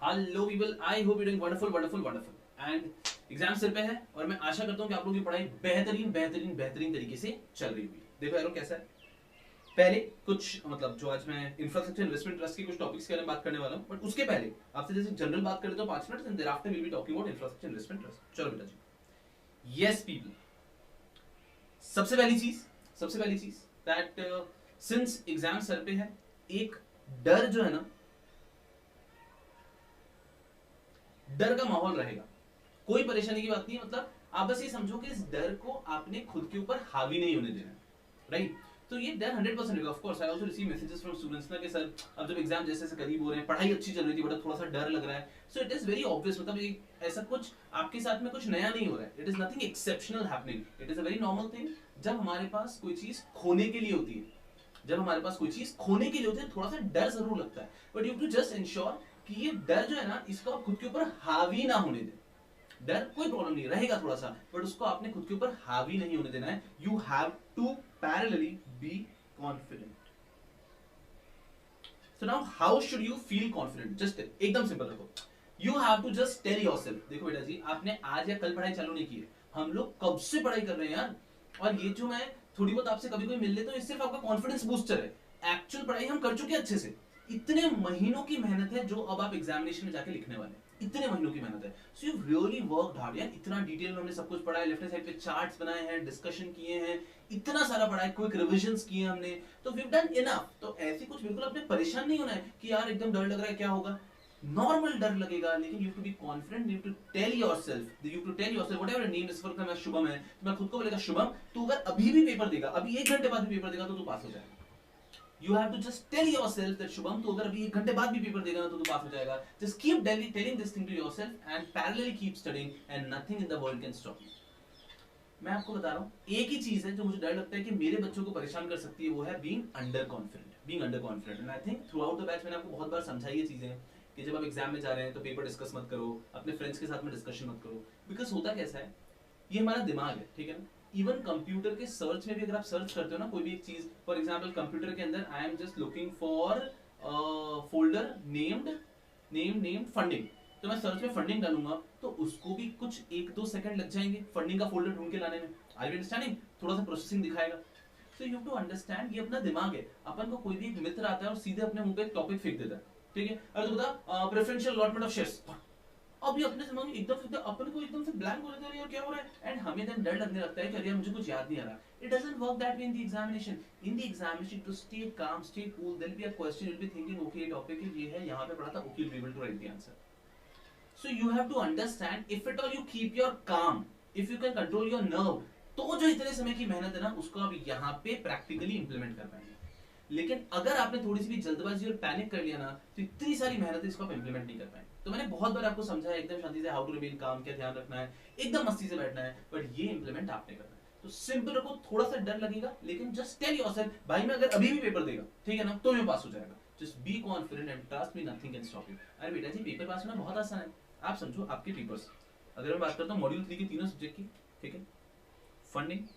Hello people, I hope you doing wonderful wonderful wonderful and exam सिर पे है और मैं आशा करता हूं कि आप लोगों की पढ़ाई बेहतरीन बेहतरीन बेहतरीन तरीके से चल रही होगी। देखो यारो कैसा है, पहले कुछ मतलब जो आज मैं इंफ्रास्ट्रक्चर इन्वेस्टमेंट ट्रस्ट के कुछ टॉपिक्स के बारे में बात करने वाला हूं, बट उसके पहले आपसे जैसे जनरल बात करें तो 5 minute and thereafter will be talking about infrastructure investment trust. चलो बेटा जी, यस पीपल, सबसे पहली चीज दैट सिंस एग्जाम सर पे है, एक डर जो है ना, डर का माहौल रहेगा। कोई परेशानी की बात नहीं, मतलब आप बस ये समझो कि इस डर को आपने खुद के ऊपर हावी नहीं होने देना, राइट? तो ये डर 100% होगा। Of course I also receive messages from students ना कि सर अब जब एग्जाम जैसे जैसे करीब हो रहे हैं, पढ़ाई अच्छी चल रही थी बट थोड़ा सा डर लग रहा है। So it is very obvious, मतलब ऐसा कुछ आपके साथ में कुछ नया नहीं हो रहा है। It is nothing exceptional happening, it is a very normal thing. जब हमारे पास कोई चीज खोने के लिए होती है, थोड़ा सा डर जरूर लगता है, but you to just ensure कि ये डर जो है ना, इसको आप खुद के ऊपर हावी ना होने दें। डर कोई प्रॉब्लम नहीं रहेगा थोड़ा सा, बट उसको आपने खुद के ऊपर हावी नहीं होने देना है। You have to parallelly be confident. So now how should you feel confident? Just एकदम सिंपल रखो, you have to just tell yourself. देखो बेटा जी, आपने आज या कल पढ़ाई चालू नहीं की है, हम लोग कब से पढ़ाई कर रहे हैं यार। और ये जो मैं थोड़ी बहुत आपसे कभी कोई मिल लेता हूँ, इससे आपका कॉन्फिडेंस बूस्टर है। एक्चुअल पढ़ाई हम कर चुके हैं अच्छे से। इतने महीनों की मेहनत है जो अब आप एग्जामिनेशन में जाके लिखने वाले हैं, इतने महीनों की मेहनत है। So you really worked hard यार। इतना डिटेल में हमने सब कुछ पढ़ा है, लेफ्ट साइड पे चार्ट्स बनाए हैं, डिस्कशन किए हैं, इतना सारा पढ़ा है, क्विक रिविजन्स किए हमने, तो वी हैव डन इनफ। तो ऐसी कुछ बिल्कुल आपने परेशान नहीं होना है कि यार एकदम डर लग रहा है क्या होगा। नॉर्मल डर लगेगा, लेकिन you have to be confident, you have to tell yourself, whatever name is, for मैं शुभम है तो मैं खुद को बोलेगा शुभम तू अगर अभी भी पेपर देगा, अभी 1 घंटे बाद भी पेपर देगा तो तू पास हो जाएगा। You have to just tell yourself that Shubham तो अगर अभी 1 घंटे बाद भी पेपर देगा ना तो तू पास हो जाएगा। Just keep telling this thing to yourself and parallelly keep studying and nothing in the world can stop you. मैं आपको बता रहा हूँ, एक ही चीज है जो मुझे डर लगता है कि मेरे बच्चों को परेशान कर सकती है, वो है being under confident. And I think through out the batch मैंने आपको बहुत बार समझाई ये चीजें कि जब आप एग्जाम में जा रहे हैं तो पेपर डिस्कस मत करो, अपने फ्रेंड्स के साथ में डिस्कशन मत करो। बिकॉज होता कैसा है, ये हमारा दिमाग है, ठीक है ना। इवन कंप्यूटर के सर्च में भी अगर आप सर्च करते हो ना कोई भी एक चीज, फॉर एग्जांपल कंप्यूटर के अंदर I am just looking for folder named funding, तो मैं सर्च में फंडिंग डालूंगा तो उसको भी कुछ 1-2 सेकंड लग जाएंगे फंडिंग का फोल्डर ढूंढ के लाने में। Are you understanding? थोड़ा सा प्रोसेसिंग दिखाएगा। So you have to understand, ये अपना दिमाग है। अपन को कोई भी एक मित्र आता है और सीधे अपने मुंह पे एक टॉपिक फेंक देता है, ठीक है। अरे तो बता प्रेफरेंशियल अलॉटमेंट ऑफ शेयर्स, अभी अपने दिमाग में एकदम से अपन को एकदम से ब्लैंक हो जाता है यार क्या हो रहा है, एंड हमें देन डर लगने लगता है कि अरे मुझे कुछ याद नहीं आ रहा। It doesn't work that way in the examination. In the examination to stay calm, stay cool, there will be a question, you will be thinking okay ये टॉपिक ये है, यहां पे पढ़ा था, okay you will be able to write the answer. So you have to understand, if it all you keep your calm, if you can control your nerve, तो जो इतने समय की मेहनत है ना उसको आप यहाँ पे प्रैक्टिकली इंप्लीमेंट कर पाएंगे। लेकिन अगर आपने थोड़ी सी भी जल्दबाजी और पैनिक कर लिया ना तो इतनी सारी मेहनत इसको आप इंप्लीमेंट नहीं कर पाएंगे। तो मैंने बहुत बार आपको समझाया एकदम शांति से, हाउ टू रिमेन काम, क्या ध्यान रखना है, एकदम मस्ती से बैठना है, बट ये इंप्लीमेंट आपने करना है। तो सिंपल रखो, थोड़ा सा डर लगेगा लेकिन जस्ट टेल योरसेल्फ, भाई मैं अगर अभी भी पेपर देगा, ठीक है ना, तो मैं पास हो जाएगा। Just be confident and trust me, nothing can stop you. अरे बेटा जी, पेपर पास होना बहुत आसान है। आप समझो आपके पेपर्स, अगर मैं बात करता हूँ मॉड्यूल 3 के तीनों सब्जेक्ट की, ठीक है, funding,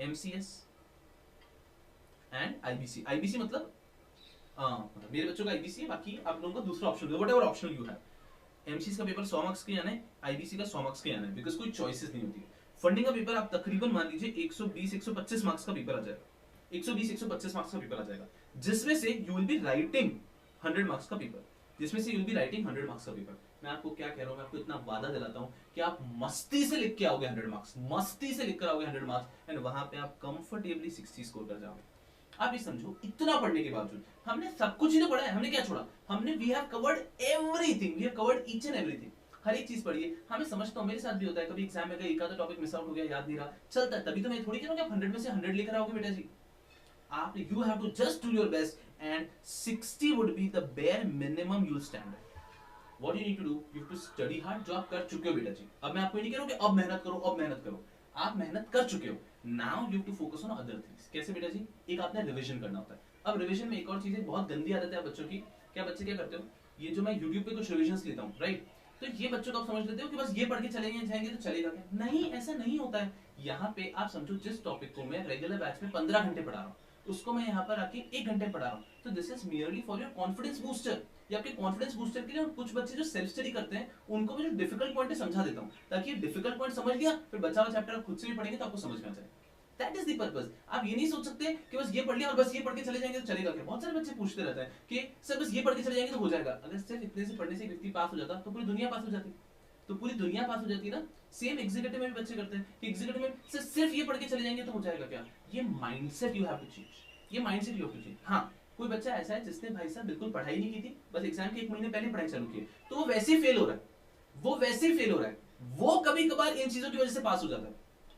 MCS and IBC. IBC मतलब मेरे बच्चों का आईबीसी है, बाकी आप लोगों का दूसरा option, whatever optional you have. MCS का पेपर 100 मार्क्स के आना है, आईबीसी का 100 मार्क्स के आना है, बिकॉज कोई चॉइसेस नहीं होती है। फंडिंग का पेपर आप तकरीबन मान लीजिए 120-125 मार्क्स का पेपर आ जाएगा, 120-125 मार्क्स का पेपर आ जाएगा, जिसमें से you will be writing 100 marks का पेपर, जिसमें से you will be writing 100 marks का पेपर। मैं आपको क्या कह रहा हूँ, मैं आपको इतना वादा दिलाता हूँ कि आप मस्ती से लिख के आओगे 100 मार्क्स, मस्ती से लिख कर आओगे 100 मार्क्स, एंड वहां पे आप कंफर्टेबली 60 स्कोर कर जाओगे। आप ये समझो, इतना पढ़ने के बावजूद हमने सब कुछ ही तो पढ़ा है, हमने क्या छोड़ा, हमने we have covered everything, we have covered each and everything. हर एक चीज पढ़िए। हमें समझता हूं, मेरे साथ भी होता है, कभी एग्जाम में गए एक आधा टॉपिक मिस आउट हो गया, याद नहीं रहा, चलता है, तभी तो मैं थोड़ी कह रहा हूं कि आप 100 में से 100 लेकर आओगे बेटा जी। आप you have to just do your best and 60 would be the bare minimum you stand. What you need to do, you have to study hard, जो आप कर चुके हो बेटा जी। अब मैं आपको नहीं कह रहा हूं कि अब मेहनत करो, अब मेहनत करो, आप मेहनत कर चुके हो। Now you have to focus on other things. कैसे बेटा जी? एक आपने रिवीजन करना होता है। अब रिवीजन में एक और चीज है, बहुत गंदी आदत है बच्चों की। क्या बच्चे क्या करते हो, ये जो मैं YouTube पे कुछ रिविजन्स लेता हूँ, राइट, तो ये बच्चों को आप समझ लेते हो कि बस ये पढ़ के चलेंगे जाएंगे तो चलेगा क्या? नहीं, ऐसा नहीं होता है। यहाँ पे आप समझो, जिस टॉपिक को मैं रेगुलर बैच में 15 घंटे पढ़ा रहा हूँ, उसको मैं यहाँ पर आके 1 घंटे पढ़ा रहा हूँ, तो this is merely for your confidence booster. ये आपके कॉन्फिडेंस बूस्टर के लिए। कुछ बच्चे जो सेल्फ स्टडी करते हैं उनको मैं जो डिफिकल्ट पॉइंट समझा देता हूँ, ताकि डिफिकल्ट पॉइंट समझ लिया, फिर बचा हुआ चैप्टर आप खुद से भी पढ़ेंगे तो आपको समझ में आ जाए। That is the purpose. आप ये नहीं सोच सकते कि बस ये पढ़ लिया और बस ये पढ़ के चले जाएंगे तो चलेगा क्या। बहुत सारे बच्चे पूछते रहते हैं कि सर बस ये पढ़ के चले जाएंगे तो हो जाएगा। अगर सिर्फ इतने से पढ़ने से एक व्यक्ति पास हो जाता तो पूरी दुनिया पास हो जाती, तो पूरी दुनिया पास हो जाती है ना। सेम एग्जीक्यूटिव में भी बच्चे करते हैं कि एग्जीक्यूटिव में सिर्फ ये पढ़ के चले जाएंगे तो हो जाएगा क्या। ये mindset you have to change, ये mindset you have to change. हाँ, कोई बच्चा ऐसा है जिसने भाई साहब बिल्कुल पढ़ाई नहीं की थी, बस एग्जाम के 1 महीने पहले पढ़ाई चालू की, तो वो वैसे ही फेल हो रहा है, वो वैसे ही फेल हो रहा है। वो कभी कभार इन चीजों की वजह से पास हो जाता है,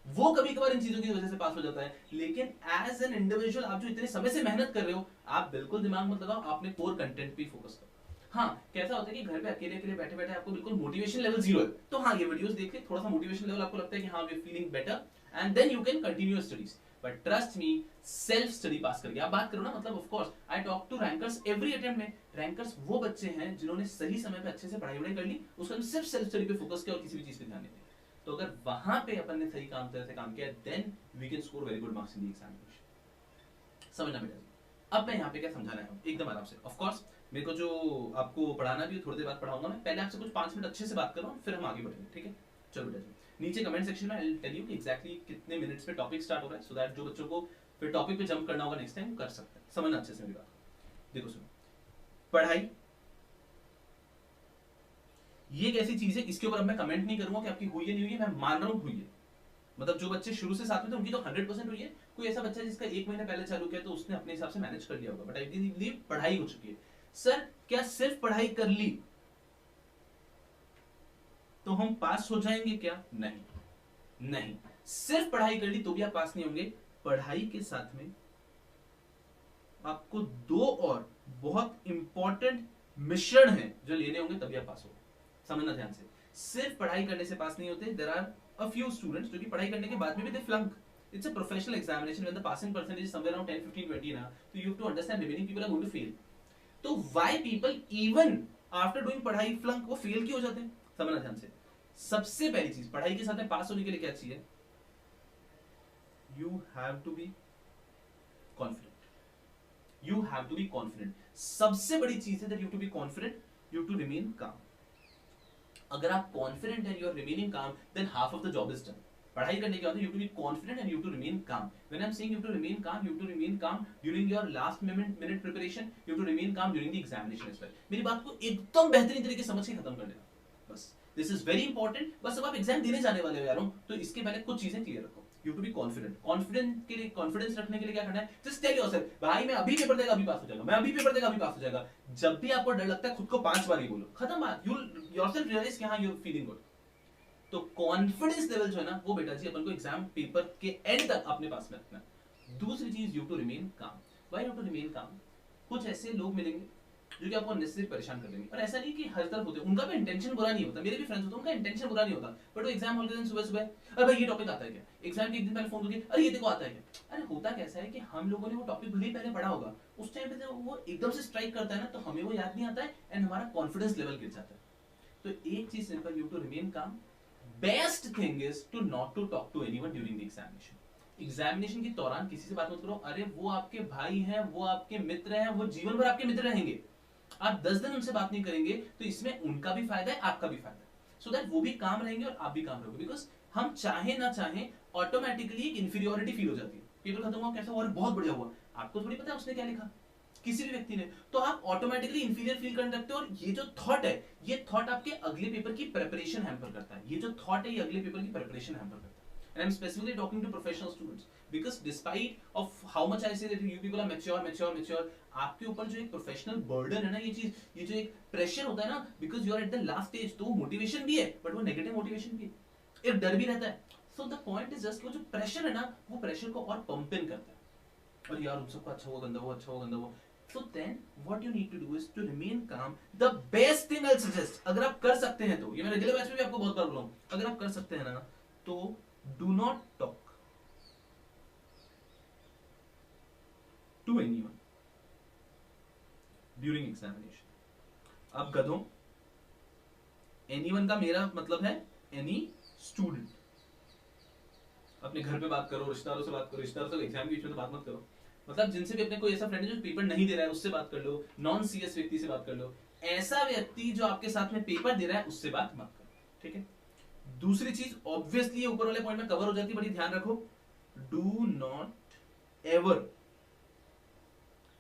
वो कभी कभार इन चीजों की वजह से पास हो जाता है। लेकिन एज एन इंडिविजुअल आप जो इतने समय से मेहनत कर रहे हो, आप बिल्कुल दिमाग मत लगाओ, आपने कोर कंटेंट पे फोकस करो। हाँ, कैसा होता है कि घर पे अकेले अकेले बैठे बैठे आपको बिल्कुल मोटिवेशन लेवल 0 है, तो हाँ ये वीडियोस देख के थोड़ा सा मोटिवेशन लेवल आपको लगता है कि हाँ we are feeling better, and then you can continue your studies. But trust me, self study pass करके आप बात करो ना, मतलब of course I talk to rankers every attempt में। रैंकर्स वो बच्चे हैं जिन्होंने सही समय पे अच्छे से पढ़ाई वढ़ाई कर ली, उसका सिर्फ सेल्फ स्टडी पे फोकस किया और किसी भी चीज पे ध्यान नहीं दिया। तो अगर वहां पे अपन ने सही तरह से काम किया, then we can score very good marks in the examination. समझना बेटा जी। अब मैं यहाँ पे क्या समझाना है एकदम आराम से। ऑफ कोर्स मेरे को जो आपको पढ़ाना भी थोड़ी देर बाद पढ़ाऊंगा मैं, पहले आपसे कुछ 5 मिनट अच्छे से बात कर रहा हूँ, फिर हम आगे बढ़ेंगे, ठीक है। चलो बेटा जी, नीचे कमेंट सेक्शन में आई विल टेल यू कि एग्जैक्टली कितने मिनट्स पे टॉपिक स्टार्ट हो रहा है, सो दैट जो बच्चों को फिर टॉपिक पे जंप करना होगा नेक्स्ट टाइम कर सकते हैं। समझना अच्छे से मेरी बात। देखो सुनो, पढ़ाई ये एक ऐसी चीज है, इसके ऊपर अब मैं कमेंट नहीं करूंगा कि आपकी हुई है नहीं हुई है, मैं मान रहा हूं हुई है। मतलब जो बच्चे शुरू से साथ में थे उनकी तो 100% हुई है। कोई ऐसा बच्चा जिसका 1 महीने पहले चालू किया तो उसने अपने हिसाब से मैनेज कर लिया होगा, बट आई बिलीव पढ़ाई हो चुकी है। सर क्या सिर्फ पढ़ाई कर ली तो हम पास हो जाएंगे क्या? नहीं, नहीं, सिर्फ पढ़ाई कर ली तो भी आप पास नहीं होंगे। पढ़ाई के साथ में आपको 2 और बहुत इंपॉर्टेंट मिश्रण है जो लेने होंगे, तभी आप पास हो। समझना ध्यान से, सिर्फ पढ़ाई करने से पास नहीं होते। There are a few students जो कि पढ़ाई करने के बाद में भी they flunk. It's a professional examination when the passing percentage is somewhere around 10 15 20 ना, तो you have to understand remaining people are going to fail. तो why people even after doing पढ़ाई फ्लंक, वो फेल क्यों हो जाते हैं? समझना ध्यान से। सबसे पहली चीज, पढ़ाई के साथ में पास होने के लिए क्या चाहिए? You have to be confident. You have to be confident. सबसे बड़ी चीज है that you to be confident, you to remain calm. अगर आप confident and you are remaining calm, then half of the job is done. पढ़ाई करने के बाद you to be confident and you to remain calm. When I am saying you to remain calm, you to remain calm during your last minute preparation, you to remain calm during the examination as well. मेरी बात को एकदम बेहतरीन तरीके से समझ के खत्म कर देना बस। This is very important. बस अब आप एग्जाम देने जाने वाले हो यारों, तो इसके पहले कुछ चीजें क्लियर रखो। You to be confident. Confident के लिए, कॉन्फिडेंस रखने के लिए क्या करना है? जस्ट टेल योरसेल्फ, भाई मैं अभी पेपर देगा अभी पास हो जाएगा, मैं अभी पेपर देगा अभी पास हो जाएगा। जब भी आपको डर लगता है खुद को 5 बार ही बोलो, खत्म बात। यू योरसेल्फ रियलाइज कि हां यू आर फीलिंग गुड। तो कॉन्फिडेंस लेवल जो है ना, वो बेटा जी अपन को एग्जाम पेपर के एंड तक अपने पास में रखना है। दूसरी चीज, you to remain calm. Why you to remain calm? कुछ ऐसे लोग मिलेंगे जो कि आपको अननेसेसरी परेशान कर देंगे, और ऐसा नहीं कि हर तरफ होते हैं, उनका भी इंटेंशन बुरा नहीं होता। मेरे भी फ्रेंड्स होते हैं, उनका इंटेंशन बुरा नहीं होता, बट वो एग्जाम हॉल के दिन सुबह सुबह, अरे भाई ये टॉपिक आता है क्या? एग्जाम के एक दिन पहले फोन करके, अरे ये देखो आता है क्या? अरे होता कैसा है कि हम लोगों ने वो टॉपिक भले ही पहले पढ़ा होगा, उस टाइम पे वो एकदम से स्ट्राइक करता है ना, तो हमें वो याद नहीं आता है एंड हमारा कॉन्फिडेंस लेवल गिर जाता है। तो एक चीज simple, you to remain calm. Best thing is to not to talk to anyone during the examination. Examination के दौरान किसी से बात मत करो। अरे वो आपके भाई हैं, वो आपके मित्र हैं, वो जीवन भर आपके मित्र रहेंगे। आप 10 दिन उनसे बात नहीं करेंगे तो इसमें उनका भी फायदा है, आपका भी फायदा है। सो दैट वो भी काम रहेंगे और आप भी काम रहोगे। बिकॉज हम चाहे ना चाहे ऑटोमेटिकली एक इंफीरियोरिटी फील हो जाती है। पेपर खत्म हुआ, कैसा हुआ? बहुत बढ़िया हुआ। आपको थोड़ी पता है उसने क्या लिखा, किसी भी व्यक्ति ने, तो आप ऑटोमेटिकली इंफीरियर फील करने लगते हो। और ये जो थॉट है, ये थॉट आपके अगले पेपर की प्रिपरेशन हैम्पर करता है। ये जो थॉट है, ये अगले पेपर की प्रिपरेशन हैम्पर करता है। And I'm specifically talking to professional students because despite of how much I say that you people are mature, आपके ऊपर जो एक प्रोफेशनल बर्डन है ना, ये जो एक प्रेशर होता है ना, because you are at the last stage, तो मोटिवेशन भी है बट वो नेगेटिव मोटिवेशन भी है, एक डर भी रहता है। So the point is just वो जो प्रेशर है ना, वो प्रेशर को और पंप इन करता है। और यार उन सबको अच्छा हुआ, गंदा हुआ, अच्छा हुआ, गंदा हुआ। So then what you need to do is to remain calm. The best thing I'll suggest, अगर आप कर सकते हैं तो, ये मैं रेगुलर बैच में भी आपको बहुत बार बोला हूं, अगर आप कर सकते हैं ना, तो do not talk to anyone during examination. अब गधों, anyone का मेरा मतलब है any student। अपने घर पे बात करो, रिश्तेदारों से बात करो, रिश्तेदारों से एग्जाम के बीच में तो बात मत करो। मतलब जिनसे भी अपने कोई ऐसा फ्रेंड है जो पेपर नहीं दे रहा है उससे बात कर लो, नॉन सीरियस व्यक्ति से बात कर लो, ऐसा व्यक्ति जो आपके साथ में पेपर दे रहा है उससे बात मत करो, ठीक है। दूसरी चीज ऑब्वियसली ऊपर वाले पॉइंट में कवर हो जाती है, बड़ी ध्यान रखो, do not ever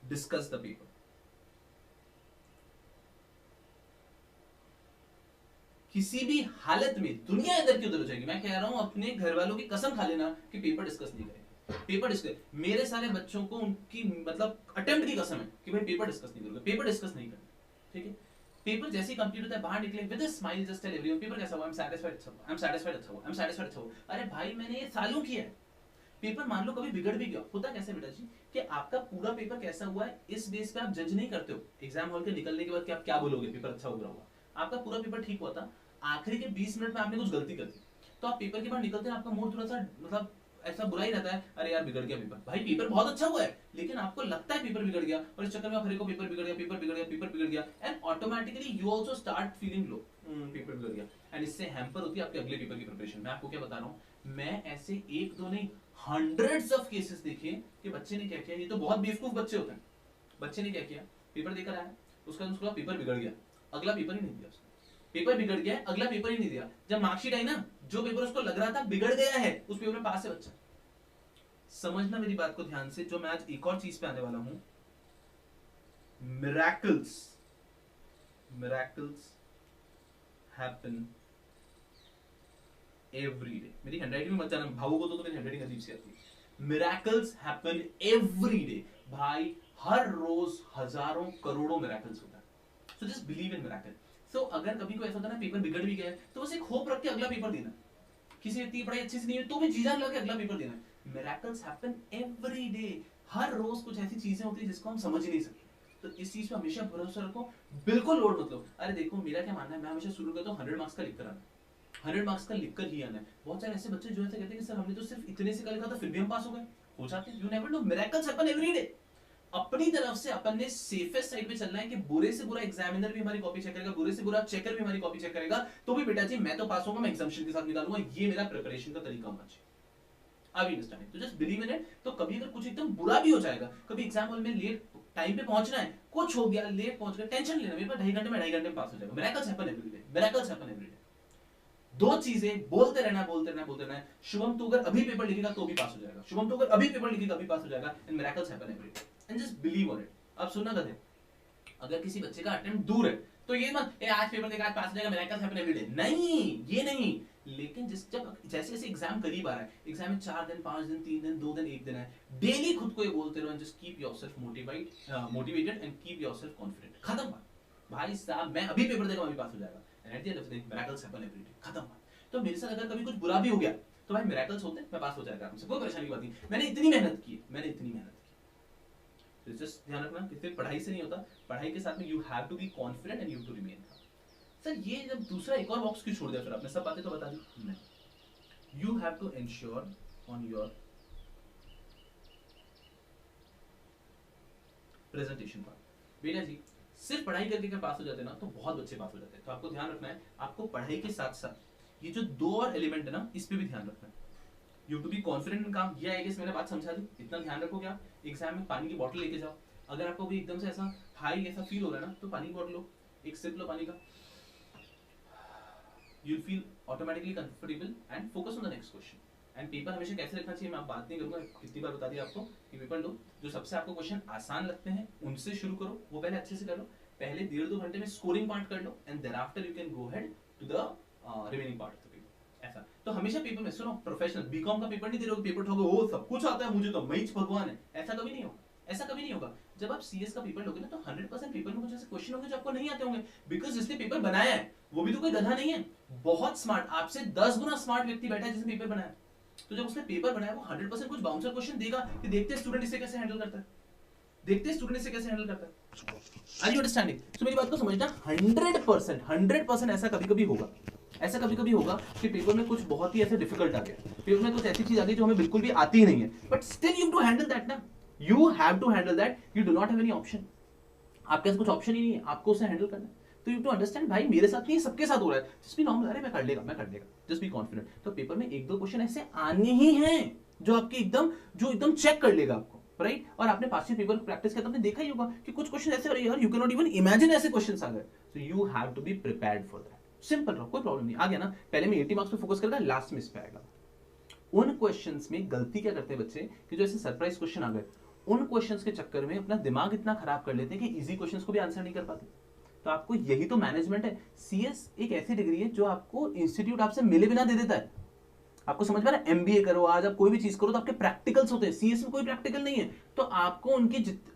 discuss the paper. किसी भी हालत में दुनिया इधर की उधर हो जाएगी, मैं कह रहा हूं अपने घर वालों की कसम खा लेना कि पेपर डिस्कस नहीं करेंगे, पेपर डिस्कस, मेरे सारे बच्चों को उनकी मतलब अटेम्प्ट की कसम है कि भाई पेपर डिस्कस नहीं करोगे, पेपर डिस्कस नहीं करना, ठीक है। पेपर जैसे ही कंप्लीट होता है बाहर निकले with a smile just tell everyone paper कैसा हुआ, आई एम सैटिस्फाइड, अच्छा हुआ, आई एम सैटिस्फाइड, अच्छा हुआ, आई एम सैटिस्फाइड, अच्छा हुआ। अरे भाई मैंने ये सालों किया है। पेपर मान लो कभी बिगड़ भी गया, होता कैसे बेटा जी कि आपका पूरा पेपर कैसा हुआ है इस बेस पे आप जज नहीं करते हो एग्जाम हॉल के निकलने के बाद कि आप क्या बोलोगे पेपर अच्छा हो रहा होगा। आपका पूरा पेपर ठीक हुआ था, आखिरी के 20 मिनट में आपने कुछ गलती कर दी, तो आप पेपर के बाद निकलते हैं आपका मूड थोड़ा सा मतलब ऐसा बुरा ही रहता है, अरे यार बिगड़ गया पेपर, भाई पेपर बहुत अच्छा हुआ है लेकिन आपको लगता है पेपर बिगड़ गया और इस चक्कर में आप हर को पेपर बिगड़ गया, पेपर बिगड़ गया, पेपर बिगड़ गया, and automatically you also start feeling low, paper बिगड़ गया, एंड इससे हैम्पर होती है आपके अगले पेपर की प्रिपरेशन। मैं आपको क्या बता रहा हूँ, मैं ऐसे एक दो नहीं हंड्रेड्स ऑफ केसेस देखे कि बच्चे ने क्या किया, ये तो बहुत बेवकूफ बच्चे होते हैं, बच्चे ने क्या किया, पेपर देकर आया, उसका पेपर बिगड़ गया, अगला पेपर ही नहीं दिया उसने, पेपर बिगड़ गया, अगला पेपर ही नहीं दिया, जब मार्कशीट आई ना जो पेपर उसको लग रहा था बिगड़ गया है उस पेपर में पास है बच्चा। समझना मेरी बात को ध्यान से, जो मैं आज एक और चीज पे आने वाला हूं, miracles, miracles happen every day. मेरी हैंडराइटिंग में मत जाना, भावों को तो मेरी हैंडराइटिंग अजीब सी आती है। मिरेकल्स हैपन एवरी डे, भाई हर रोज हजारों करोड़ों मिरेकल्स होता है, so just believe in miracle. So अगर कभी कोई ऐसा होता है ना पेपर बिगड़ भी गया है तो बस एक होप रख के अगला पेपर देना, किसी व्यक्ति की पढ़ाई अच्छी से नहीं है तो भी जी जान लगा के अगला पेपर देना। मिरेकल्स हैपन एवरी डे, हर रोज कुछ ऐसी चीजें होती है जिसको हम समझ ही नहीं सकते, तो इस चीज पे हमेशा भरोसा रखो, बिल्कुल लोड मत लो। अरे देखो मेरा क्या मानना है, मैं हमेशा शुरू करता हूँ 100 मार्क्स का लिख कर आना, 100 मार्क्स का लिखकर ही आना है। बहुत सारे ऐसे बच्चे जो ऐसे कहते हैं कि सर हमने तो सिर्फ इतने से का लिखा था फिर भी हम पास हो गए, हो जाते हैं, you never know, miracles happen every day. अपनी तरफ से अपन ने सेफेस्ट साइड पे चलना है कि बुरे से बुरा एग्जामिनर भी हमारी कॉपी चेक करेगा, बुरे से बुरा चेकर भी हमारी कॉपी चेक करेगा, तो भी बेटा जी मैं तो पास होऊंगा, मैं एग्जामिनेशन के साथ निकालूंगा, ये मेरा प्रिपरेशन का तरीका होना चाहिए। अब अंडरस्टैंड, तो जस्ट बिलीव इन इट। तो कभी अगर कुछ एकदम बुरा भी हो जाएगा, कभी एग्जाम हॉल में लेट टाइम पे पहुंचना है, कुछ हो गया लेट पहुंच गया, टेंशन लेना, मेरे पास 2.5 घंटे में 2.5 घंटे में पास हो जाएगा। Miracles happen every day, miracles happen every day. दो चीजें बोलते रहना, बोलते रहना, बोलते रहना। शुभम तू अगर अभी पेपर लिखेगा तो भी पास हो जाएगा, शुभम तू अगर अभी पेपर लिखेगा अभी पास हो जाएगा, and miracles happen every day, and just believe on it. अब सुनना गधे, अगर किसी बच्चे का अटेम्प्ट दूर है तो ये मत ए आज पेपर देगा आज पास हो जाएगा, मिरेकल्स हैपन एवरी डे, नहीं ये नहीं। लेकिन जब जैसे जैसे एग्जाम करीब आ रहा है, एग्जाम में 4 दिन 5 दिन 3 दिन 2 दिन 1 दिन है, डेली खुद को ये बोलते रहो, and just keep yourself motivated and keep yourself confident. खत्म बात, भाई साहब मैं अभी पेपर देगा अभी पास हो जाएगा, and at the end of the day miracles happen every day, खत्म बात। तो मेरे साथ अगर कभी कुछ बुरा भी हो गया तो भाई मिरेकल्स होते हैं, मैं पास हो जाएगा, हमसे कोई परेशानी की बात नहीं, मैंने इतनी मेहनत की, मैंने इतनी मेहनत की। तो जस्ट ध्यान रखना कि सिर्फ पढ़ाई से नहीं होता, पढ़ाई के साथ में you have to be confident and you have to remain calm. Sir ये जब दूसरा एक और बॉक्स क्यों छोड़ दिया, फिर आपने सब बातें तो बता दी, नहीं, you have to ensure on your presentation part. बेटा जी सिर्फ पढ़ाई करके क्या पास हो जाते हैं ना, तो बहुत बच्चे पास हो जाते हैं। तो आपको ध्यान रखना है, आपको पढ़ाई के साथ साथ ये जो दो और एलिमेंट है ना, इस पे भी ध्यान रखना है। You to be confident in calm, ये आई गेस मैंने बात समझा दी, इतना ध्यान रखो। क्या एग्जाम में पानी की बोतल लेके जाओ, अगर आपको भी एकदम से ऐसा हाई ऐसा फील हो रहा है ना, तो पानी की बोतल लो, एक सिप लो पानी का, you'll feel automatically comfortable and focus on the next question। And paper हमेशा कैसे लिखना चाहिए मैं आप बात नहीं करूंगा, कितनी बार बता दिया आपको कि पेपर लो, जो सबसे आपको क्वेश्चन आसान लगते हैं उनसे शुरू करो, वो पहले अच्छे से कर लो, पहले 1.5-2 घंटे में स्कोरिंग पार्ट कर लो, and thereafter you can go head to the remaining part of the paper. ऐसा तो हमेशा पेपर में सुनो, प्रोफेशनल बीकॉम का पेपर नहीं दे रहे हो, पेपर ठोको ओ सब कुछ आता है मुझे तो मैं भगवान है, ऐसा कभी नहीं होगा, ऐसा कभी नहीं होगा। जब आप सीएस का पेपर लोगे ना तो 100% पेपर में कुछ ऐसे क्वेश्चन होंगे जो आपको नहीं आते होंगे, बिकॉज जिसने पेपर बनाया है वो भी तो कोई गधा नहीं है, बहुत स्मार्ट, आपसे 10 गुना स्मार्ट व्यक्ति बैठा है जिसने पेपर बनाया। तो जब उसने पेपर बनाया वो 100% कुछ बाउंसर क्वेश्चन देगा कि देखते हैं स्टूडेंट इसे कैसे हैंडल करता है, देखते हैं स्टूडेंट इसे कैसे हैंडल करता है। Are you understanding? तो मेरी बात को समझना, 100% ऐसा कभी-कभी होगा, ऐसा कभी-कभी होगा कि पेपर में कुछ बहुत ही ऐसे डिफिकल्ट आ गया, पेपर में कुछ ऐसी चीज आ गई जो हमें बिल्कुल भी आती ही नहीं है, but still you have to handle that ना, you have to handle that, you do not have any option, आपके पास कुछ ऑप्शन ही नहीं है, आपको उसे हैंडल करना है। तो यू टू अंडरस्टैंड भाई मेरे साथ नहीं सबके साथ हो रहा है, जस्ट बी नॉर्मल, अरे मैं कर लेगा, जस्ट बी कॉन्फिडेंट। तो पेपर में 1-2 क्वेश्चन ऐसे आने ही हैं जो आपके एकदम चेक कर लेगा आपको, राइट। और आपने पास्ट पेपर प्रैक्टिस किया तो आपने देखा ही होगा कि कुछ क्वेश्चन ऐसे हो रहे हैं यार, you can not even imagine ऐसे क्वेश्चंस आ गए। So you have to be prepared for that. Simple रहो, कोई प्रॉब्लम नहीं। आ गया ना, पहले में 80 मार्क्स पे फोकस करेगा, लास्ट में इस पे आएगा। उन क्वेश्चंस में गलती क्या करते हैं बच्चे कि जो ऐसे सरप्राइज क्वेश्चन आ गए, उन क्वेश्चंस के चक्कर में अपना दिमाग इतना खराब कर लेते हैं कि इजी क्वेश्चंस को भी आंसर नहीं कर पाते। तो आपको यही तो मैनेजमेंट है। सीएस एक ऐसी डिग्री है जो आपको इंस्टीट्यूट आपसे मिले बिना दे देता है। आपको समझ में आ रहा है? एमबीए करो, आज आप कोई भी चीज करो तो आपके प्रैक्टिकल्स होते हैं। सीएस में कोई प्रैक्टिकल नहीं है, तो आपको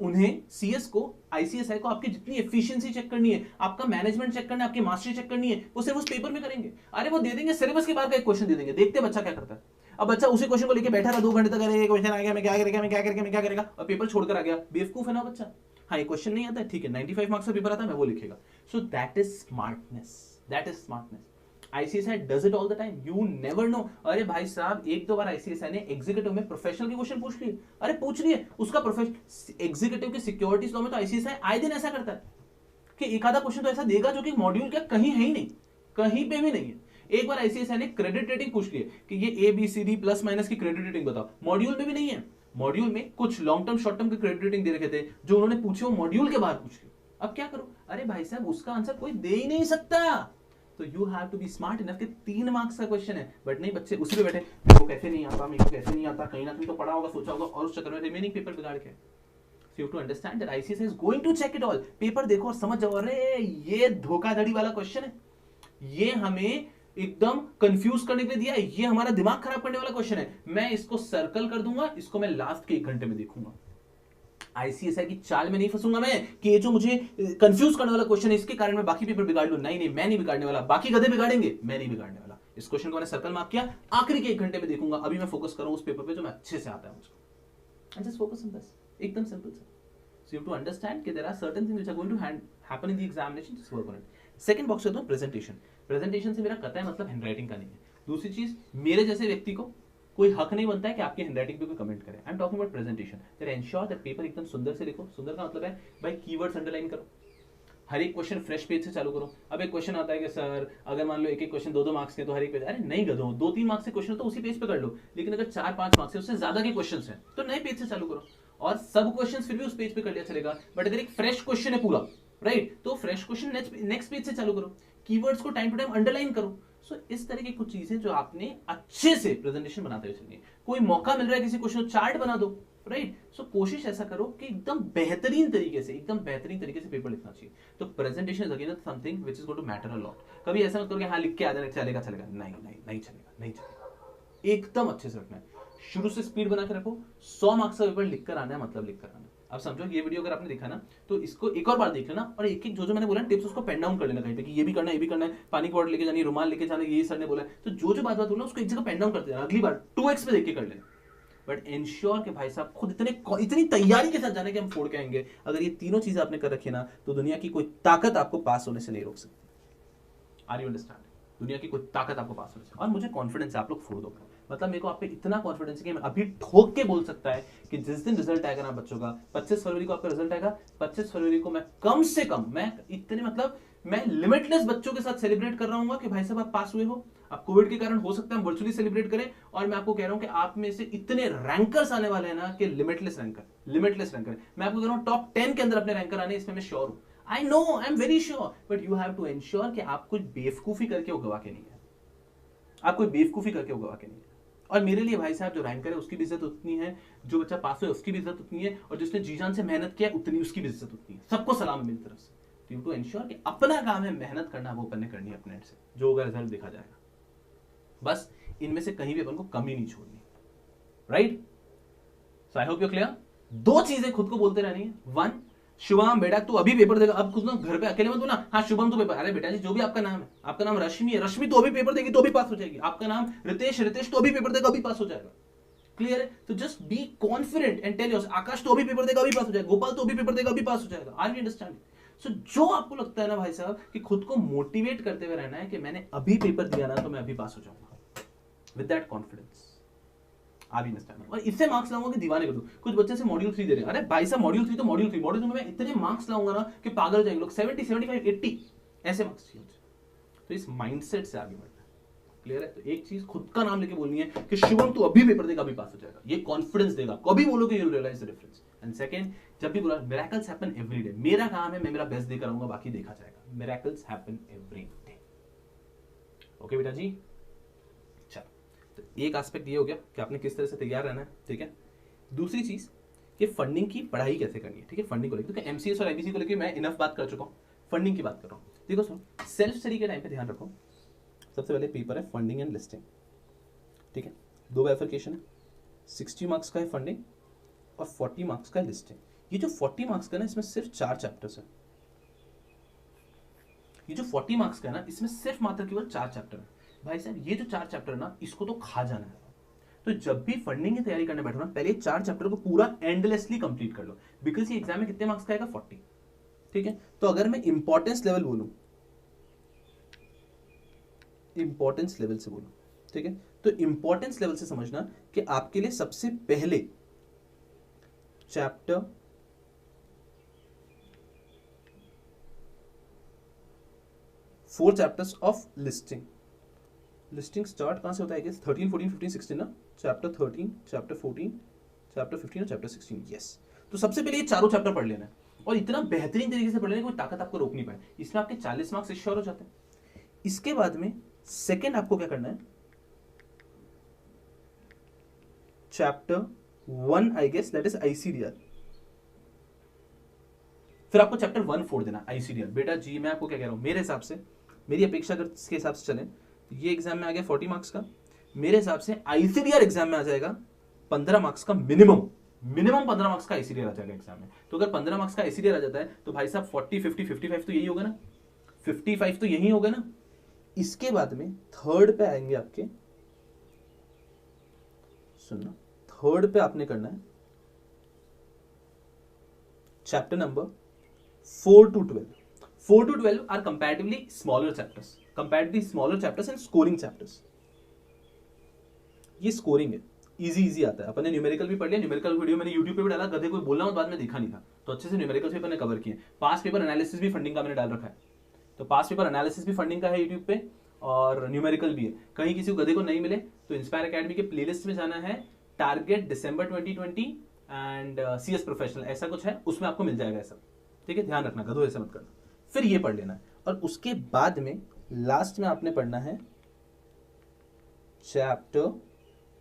उन्हें सीएस को, आईसीएसआई को आपकी जितनी एफिशिएंसी चेक करनी है, आपका मैनेजमेंट चेक करना है, आपकी मास्टरी चेक करनी है, वो सिर्फ उस पेपर में करेंगे। अरे वो दे देंगे सिलेबस के बाहर का एक क्वेश्चन दे देंगे, देखते बच्चा क्या करता है। अब बच्चा उसी क्वेश्चन को लेकर बैठा रहा 2 घंटे तक, अरे क्वेश्चन आ गया, मैं क्या करेगा, मैं क्या करेगा, मैं क्या करेगा, और पेपर छोड़कर आ गया। बेवकूफ है ना बच्चा। हाँ, ये क्वेश्चन नहीं आता है, ठीक है, 95 मार्क्स का पेपर आता है, मैं वो लिखेगा। So that is smartness, that is smartness. ICSI does it all the time, you never know. अरे भाई साहब, 1-2 बार आईसीएसआई ने एग्जीक्यूटिव में प्रोफेशनल के क्वेश्चन पूछ लिए। अरे पूछ लिए, उसका प्रोफेशनल एग्जीक्यूटिव के सिक्योरिटीज लॉ में तो आईसीएसआई आए दिन ऐसा करता है कि एक आधा क्वेश्चन तो ऐसा देगा जो कि मॉड्यूल का कहीं है ही नहीं, कहीं पे भी नहीं है। एक बार आईसीएसआई ने क्रेडिट रेटिंग पूछ ली कि ये ABCD प्लस माइनस की क्रेडिट रेटिंग बताओ, मॉड्यूल में भी नहीं है। मॉड्यूल में कुछ लॉन्ग टर्म शॉर्ट टर्म के क्रेडिट रेटिंग दे रखे थे, जो उन्होंने पूछे वो मॉड्यूल के बाहर पूछ लिए। अब क्या करो? अरे भाई साहब, उसका आंसर कोई दे ही नहीं सकता। तो you have to be smart enough कि 3 मार्क्स का क्वेश्चन है, बट नहीं, बच्चे उसी पे बैठे, मेरे को कैसे नहीं आता, मेरे को कैसे नहीं आता, कहीं ना कहीं तो पढ़ा होगा, सोचा होगा, और उस चक्कर में रिमेनिंग पेपर बिगाड़ के। So you have to understand that ICSI is going to check it all. Paper देखो और समझ जाओ, अरे ये धोखाधड़ी वाला क्वेश्चन है, ये हमें एकदम कंफ्यूज करने के लिए दिया है, ये हमारा दिमाग खराब करने वाला क्वेश्चन है, मैं इसको सर्कल कर दूंगा, इसको मैं लास्ट के 1 घंटे में देखूंगा। आईसीएसआई की चाल में नहीं फंसूंगा मैं कि ये जो मुझे कंफ्यूज करने वाला क्वेश्चन है इसके कारण मैं बाकी पेपर बिगाड़ लूं। नहीं, मैं नहीं बिगाड़ने वाला, बाकी गधे बिगाड़ेंगे, मैं नहीं बिगाड़ने वाला। इस क्वेश्चन को मैंने सर्कल मार्क किया, आखिरी के 1 घंटे में देखूंगा। अभी मैं फोकस कर रहा हूं उस पेपर पे जो मैं अच्छे से आता है मुझको। जस्ट फोकस ऑन दिस, एकदम सिंपल सा। So you have to understand that there are certain things which are going to happen in the examination. Just work on it. Second box होता है presentation. Presentation से मेरा कतई मतलब handwriting का नहीं है। दूसरी चीज, मेरे जैसे व्यक्ति को कोई हक नहीं बनता है कि आपके हैंडराइटिंग पे कोई कमेंट करे। I am talking about presentation. That ensure that paper एकदम सुंदर से लिखो। सुंदर का मतलब है भाई कीवर्ड्स अंडरलाइन करो, हर एक क्वेश्चन फ्रेश पेज से चालू करो। अब एक क्वेश्चन आता है कि सर अगर मान लो एक क्वेश्चन 2-2 मार्क्स के तो हर एक पेज, अरे नहीं गधो, 2-3 मार्क्स के क्वेश्चन तो उसी पेज पे कर लो, लेकिन अगर 4-5 मार्क्स से उससे ज्यादा के क्वेश्चन हैं तो नए पेज से चालू करो, और सब क्वेश्चंस फिर भी उस पेज पे कर लिया चलेगा। बट अगर एक फ्रेश क्वेश्चन है पूरा, राइट, तो फ्रेश क्वेश्चन नेक्स्ट पेज से चालू करो, कीवर्ड्स को टाइम टू टाइम अंडरलाइन करो। सो इस तरह की कुछ चीजें जो आपने अच्छे से प्रेजेंटेशन बनाते हुए चलिए। कोई मौका मिल रहा है किसी क्वेश्चन, चार्ट बना दो, राइट। सो कोशिश ऐसा करो कि एकदम बेहतरीन तरीके से पेपर लिखना चाहिए। तो presentation is again something which is going to matter a lot. कभी ऐसा मत करो कि हाँ लिख के आ जाने चलेगा, नहीं चलेगा। एकदम अच्छे से रखना है, शुरू से स्पीड बना के रखो। 100 मार्क्स का पेपर लिख कर आना है, मतलब लिख कर आना है। अब समझो ये वीडियो अगर आपने देखा ना, तो इसको एक और बार देख लेना, और एक जो मैंने बोला टिप्स उसको पेन डाउन कर लेना कहीं पे कि ये भी करना है, पानी की बॉटल लेके जानी, रुमाल लेके जाना, ये सर ने बोला है। तो जो बात बोला उसको एक जगह पेन डाउन करते जाना, अगली बार 2x पे देख के कर लेना। बट एंश्योर कि भाई साहब खुद इतनी तैयारी के साथ जाने के हम फोड़ के आएंगे। अगर ये तीनों चीजें आपने कर रखी ना, तो दुनिया की कोई ताकत आपको पास होने से नहीं रोक सकती। Are you understand? दुनिया की कोई ताकत आपको पास होने से, और मुझे कॉन्फिडेंस है आप लोग फोड़ दोगे। मतलब मेरे को आप पे इतना कॉन्फिडेंस है कि मैं अभी ठोक के बोल सकता है कि जिस दिन रिजल्ट आएगा ना बच्चों का, 25 फरवरी को आपका रिजल्ट आएगा, 25 फरवरी को मैं कम से कम मैं लिमिटलेस बच्चों के साथ सेलिब्रेट कर रहा हूँ कि भाई साहब आप पास हुए हो। अब कोविड के कारण हो सकता है हम वर्चुअली सेलिब्रेट करें, और मैं आपको कह रहा हूं कि आप में से इतने रैंकर्स आने वाले हैं ना कि लिमिटलेस रैंकर। मैं आपको कह रहा हूं टॉप 10 के अंदर अपने रैंकर आने, इसमें मैं श्योर हूं। I know, I am very sure, but you have to ensure कि आप कुछ बेवकूफी करके वो गवा के नहीं है, आप कोई बेवकूफी करके वो गवा के नहीं है। और मेरे लिए भाई साहब जो रैंकर है उसकी भी इज्जत उतनी है, जो बच्चा पास हुआ उसकी भी इज्जत उतनी है, और जिसने जी जान से मेहनत किया उतनी उसकी भी इज्जत उतनी है। सबको सलाम है मेरी तरफ से। यू टू एंश्योर कि अपना काम है, मेहनत करना, वो अपन ने करनी है अपने एंड से, जो होगा रिजल्ट देखा जाएगा। बस इनमें से कहीं भी अपन को कमी नहीं छोड़नी, right. So I hope you clear. 2 चीजें खुद को बोलते रहनी है। 1, शुभम बेटा तू अभी पेपर देगा। अब कुछ ना घर पे अकेले मत बोलना, हाँ शुभम तो पेपर, अरे बेटा जी जो भी आपका नाम है, आपका नाम रश्मि है, रश्मि तो अभी पेपर देगी तो अभी पास हो जाएगी। आपका नाम रितेश, रितेश तो अभी पेपर देगा अभी पास हो जाएगा। क्लियर है? तो just be confident and tell yourself, Akash तो अभी पेपर देगा अभी पास हो जाएगा, गोपाल तो अभी पेपर देगा अभी पास हो जाएगा। Are you understanding? सो जो आपको लगता है ना भाई साहब कि खुद को मोटिवेट करते हुए रहना है कि मैंने अभी पेपर दिया ना तो मैं अभी पास हो जाऊंगा, with that confidence. Are you understand? और इससे मार्क्स लाऊंगा कि दीवाने कर दूं। कुछ बच्चे से मॉड्यूल 3 दे रहे हैं, अरे भाई साहब मॉड्यूल 3 तो मॉड्यूल 3 में मैं इतने मार्क्स लाऊंगा ना कि पागल हो जाएंगे लोग। 70, 75, 80 ऐसे मार्क्स चाहिए। तो इस माइंडसेट से आगे बढ़ना है, क्लियर है? तो एक चीज खुद का नाम लेके बोलनी है कि शुभम तू अभी पेपर देगा, अभी पास हो जाएगा, ये कॉन्फिडेंस देगा, कभी बोलोगे you will realise the difference. And second, जब भी बोला मिरेकल्स हैपन एवरी डे, मेरा काम है मैं मेरा बेस्ट देकर आऊंगा, बाकी देखा जाएगा। Miracles happen every day. Okay बेटा जी, चलो तो एक एस्पेक्ट ये हो गया कि आपने किस तरह से तैयार रहना है, ठीक है। दूसरी चीज कि फंडिंग की पढ़ाई कैसे करनी है, ठीक है। फंडिंग को लेकर, क्योंकि एमसीएस और एमबीसी को लेकर मैं इनफ बात कर चुका हूँ, फंडिंग की बात कर रहा हूँ। देखो सुनो, सेल्फ स्टडी के टाइम पे ध्यान रखो, सबसे पहले पेपर है फंडिंग एंड लिस्टिंग, ठीक है। 2 बाइफरकेशन है, 60 मार्क्स का है फंडिंग और 40 मार्क्स का है लिस्टिंग। ये जो 40 मार्क्स का ना, इसमें सिर्फ 4 चैप्टर्स है। ये जो 40 मार्क्स का है ना, इसमें सिर्फ मात्र केवल 4 चैप्टर है। भाई साहब ये जो 4 चैप्टर है ना, इसको तो खा जाना है। तो जब भी फंडिंग की तैयारी करने बैठो ना, पहले 4 चैप्टर को पूरा एंडलेसली कंप्लीट कर लो, बिकॉज ये एग्जाम में कितने मार्क्स का आएगा, 40, ठीक है। तो अगर मैं इंपॉर्टेंस लेवल बोलूं, इंपॉर्टेंस लेवल से बोलूं, ठीक है, तो इंपॉर्टेंस लेवल से समझना कि आपके लिए सबसे पहले chapter 4 chapters of listing. Listing start कहां से होता है, 13, 14, 15, 16 ना, चैप्टर 13, चैप्टर 14, चैप्टर 15 और चैप्टर 16, यस। तो सबसे पहले ये चारों चैप्टर पढ़ लेना है, और इतना बेहतरीन तरीके से पढ़ लेना, कोई ताकत आपको रोक नहीं पाए। इसमें आपके 40 मार्क्स श्योर हो जाते हैं। इसके बाद में सेकेंड आपको क्या करना है, chapter 1 I guess that is ICDR. फिर आपको चैप्टर 1 फोड़ देना, आईसीडीआर। बेटा जी मैं आपको क्या कह रहा हूं, मेरे हिसाब से, मेरी अपेक्षा अगर इसके हिसाब से चले, ये एग्जाम में आ गया 40 मार्क्स का, मेरे हिसाब से आईसीडीआर एग्जाम में आ जाएगा 15 मार्क्स का मिनिमम, 15 मार्क्स का आईसीडीआर आ जाएगा एग्जाम में। तो अगर 15 मार्क्स का आईसीडीआर आ जाता है तो भाई साहब 40, 50, 55 तो यही होगा ना, 55 तो यही होगा ना। इसके बाद में थर्ड पे आएंगे आपके, सुनना, थर्ड पे आपने करना है chapter number 4 to 12. 4 to 12 are comparatively smaller chapters. Comparatively smaller chapters and scoring chapters. ये स्कोरिंग है, इजी आता है। अपन ने न्यूमेरिकल भी पढ़ लिया, न्यूमेरिकल वीडियो मैंने यूट्यूब पे भी डाला, गधे कोई बोलना बाद में देखा नहीं था, तो अच्छे से न्यूमेरिकल पेपर ने कवर किए। पास पेपर एनालिसिस भी फंडिंग का मैंने डाल रखा है, तो पास पेपर एनालिसिस भी फंडिंग का है यूट्यूब पे, और न्यूमेरिकल भी है। कहीं किसी को गधे को नहीं मिले तो इंस्पायर एकेडमी के प्लेलिस्ट में जाना है, target December 2020 and CS professional ऐसा कुछ है, उसमें आपको मिल जाएगा सब, ठीक है। ध्यान रखना, गधो ऐसा मत करना। फिर ये पढ़ लेना है, और उसके बाद में लास्ट में आपने पढ़ना है चैप्टर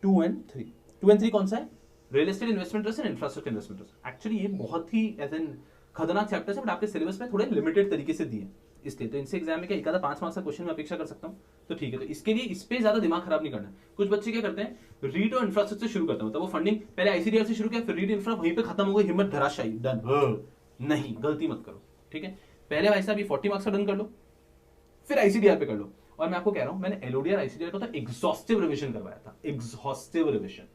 2 and 3। 2 and 3 कौन सा है, real estate investment trust and infrastructure investment trust. Actually ये बहुत ही एज एन खतरनाक चैप्टर है, बट आपके सिलेबस में थोड़े लिमिटेड तरीके से दिए, इसलिए तो इनसे एग्जाम में क्या 1-5 मार्क्स का क्वेश्चन मैं अपेक्षा कर सकता हूँ, तो ठीक है। तो इसके लिए इस पे ज्यादा दिमाग खराब नहीं करना। कुछ बच्चे क्या करते हैं, रीड और इंफ्रास्ट्रक्चर शुरू करते हैं, मतलब वो फंडिंग पहले आईसीडीआर से शुरू किया, फिर रीड इंफ्रा, वहीं पे खत्म हो गई, हिम्मत धराशायी, डन। नहीं, गलती मत करो, ठीक है। पहले भाई साहब ये 40 मार्क्स का डन कर लो, फिर आईसीडीआर पे कर लो। और मैं आपको कह रहा हूं, मैंने एलओडीआर आईसीडीआर का तो एग्जॉस्टिव रिवीजन करवाया था, एग्जॉस्टिव रिवीजन,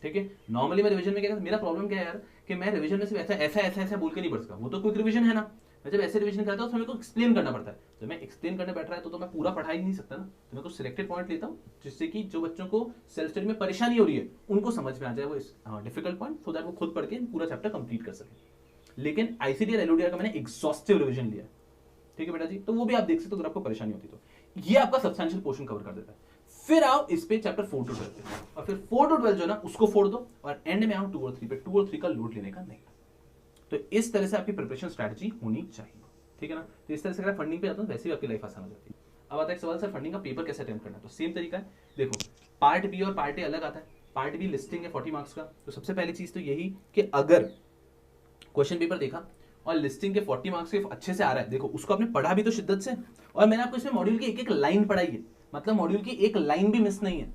ठीक है। नॉर्मली मैं रिवीजन में क्या, मेरा प्रॉब्लम क्या है यार, कि मैं रिवीजन में सिर्फ ऐसा बोल के नहीं पढ़ सकता, वो तो क्विक रिवीजन है ना। मैं जब ऐसे रिवीजन करता हूं तो मेरे को एक्सप्लेन करना पड़ता है, तो मैं एक्सप्लेन करने बैठ रहा है तो मैं पूरा पढ़ा ही नहीं सकता ना, तो मैं कुछ सिलेक्टेड पॉइंट लेता हूं, जिससे कि जो बच्चों को सेल्फ स्टडी में परेशानी हो रही है उनको समझ में आ जाए वो डिफिकल्ट पॉइंट, सो दैट वो खुद पढ़ के पूरा चैप्टर कंप्लीट कर सके। लेकिन आईसीडीआर एलओडीआर का मैंने एग्जॉस्टिव रिवीजन लिया, ठीक है बेटा जी। तो वो भी आप देख सकते हो अगर आपको परेशानी होती तो, ये आपका सब्सटेंशियल पोर्शन कवर कर देता है। फिर आओ इस पे चैप्टर 4 to 12 पे, और फिर 4 to 12 जो है ना उसको फोड़ दो, और एंड में आओ 2 और 3 पे। 2 और 3 का लोड लेने का नहीं। तो इस तरह से आपकी प्रिपरेशन स्ट्रेटजी होनी चाहिए, ठीक है ना। तो इस तरह से अगर फंडिंग पे जाता हूं वैसे भी आपकी लाइफ आसान हो जाती है। अब आता है सवाल, सर फंडिंग का पेपर कैसे अटेम्प्ट करना है, तो सेम तरीका है। देखो पार्ट बी और पार्ट ए अलग आता है। पार्ट बी लिस्टिंग है 40 मार्क्स का, तो सबसे पहली चीज तो यही कि अगर क्वेश्चन पेपर देखा और लिस्टिंग के 40 मार्क्स के अच्छे से आ रहा है, देखो उसको आपने पढ़ा भी तो शिद्दत से, और मैंने आपको इसमें मॉड्यूल की एक लाइन पढ़ाई है, मतलब मॉड्यूल की एक लाइन भी मिस नहीं है,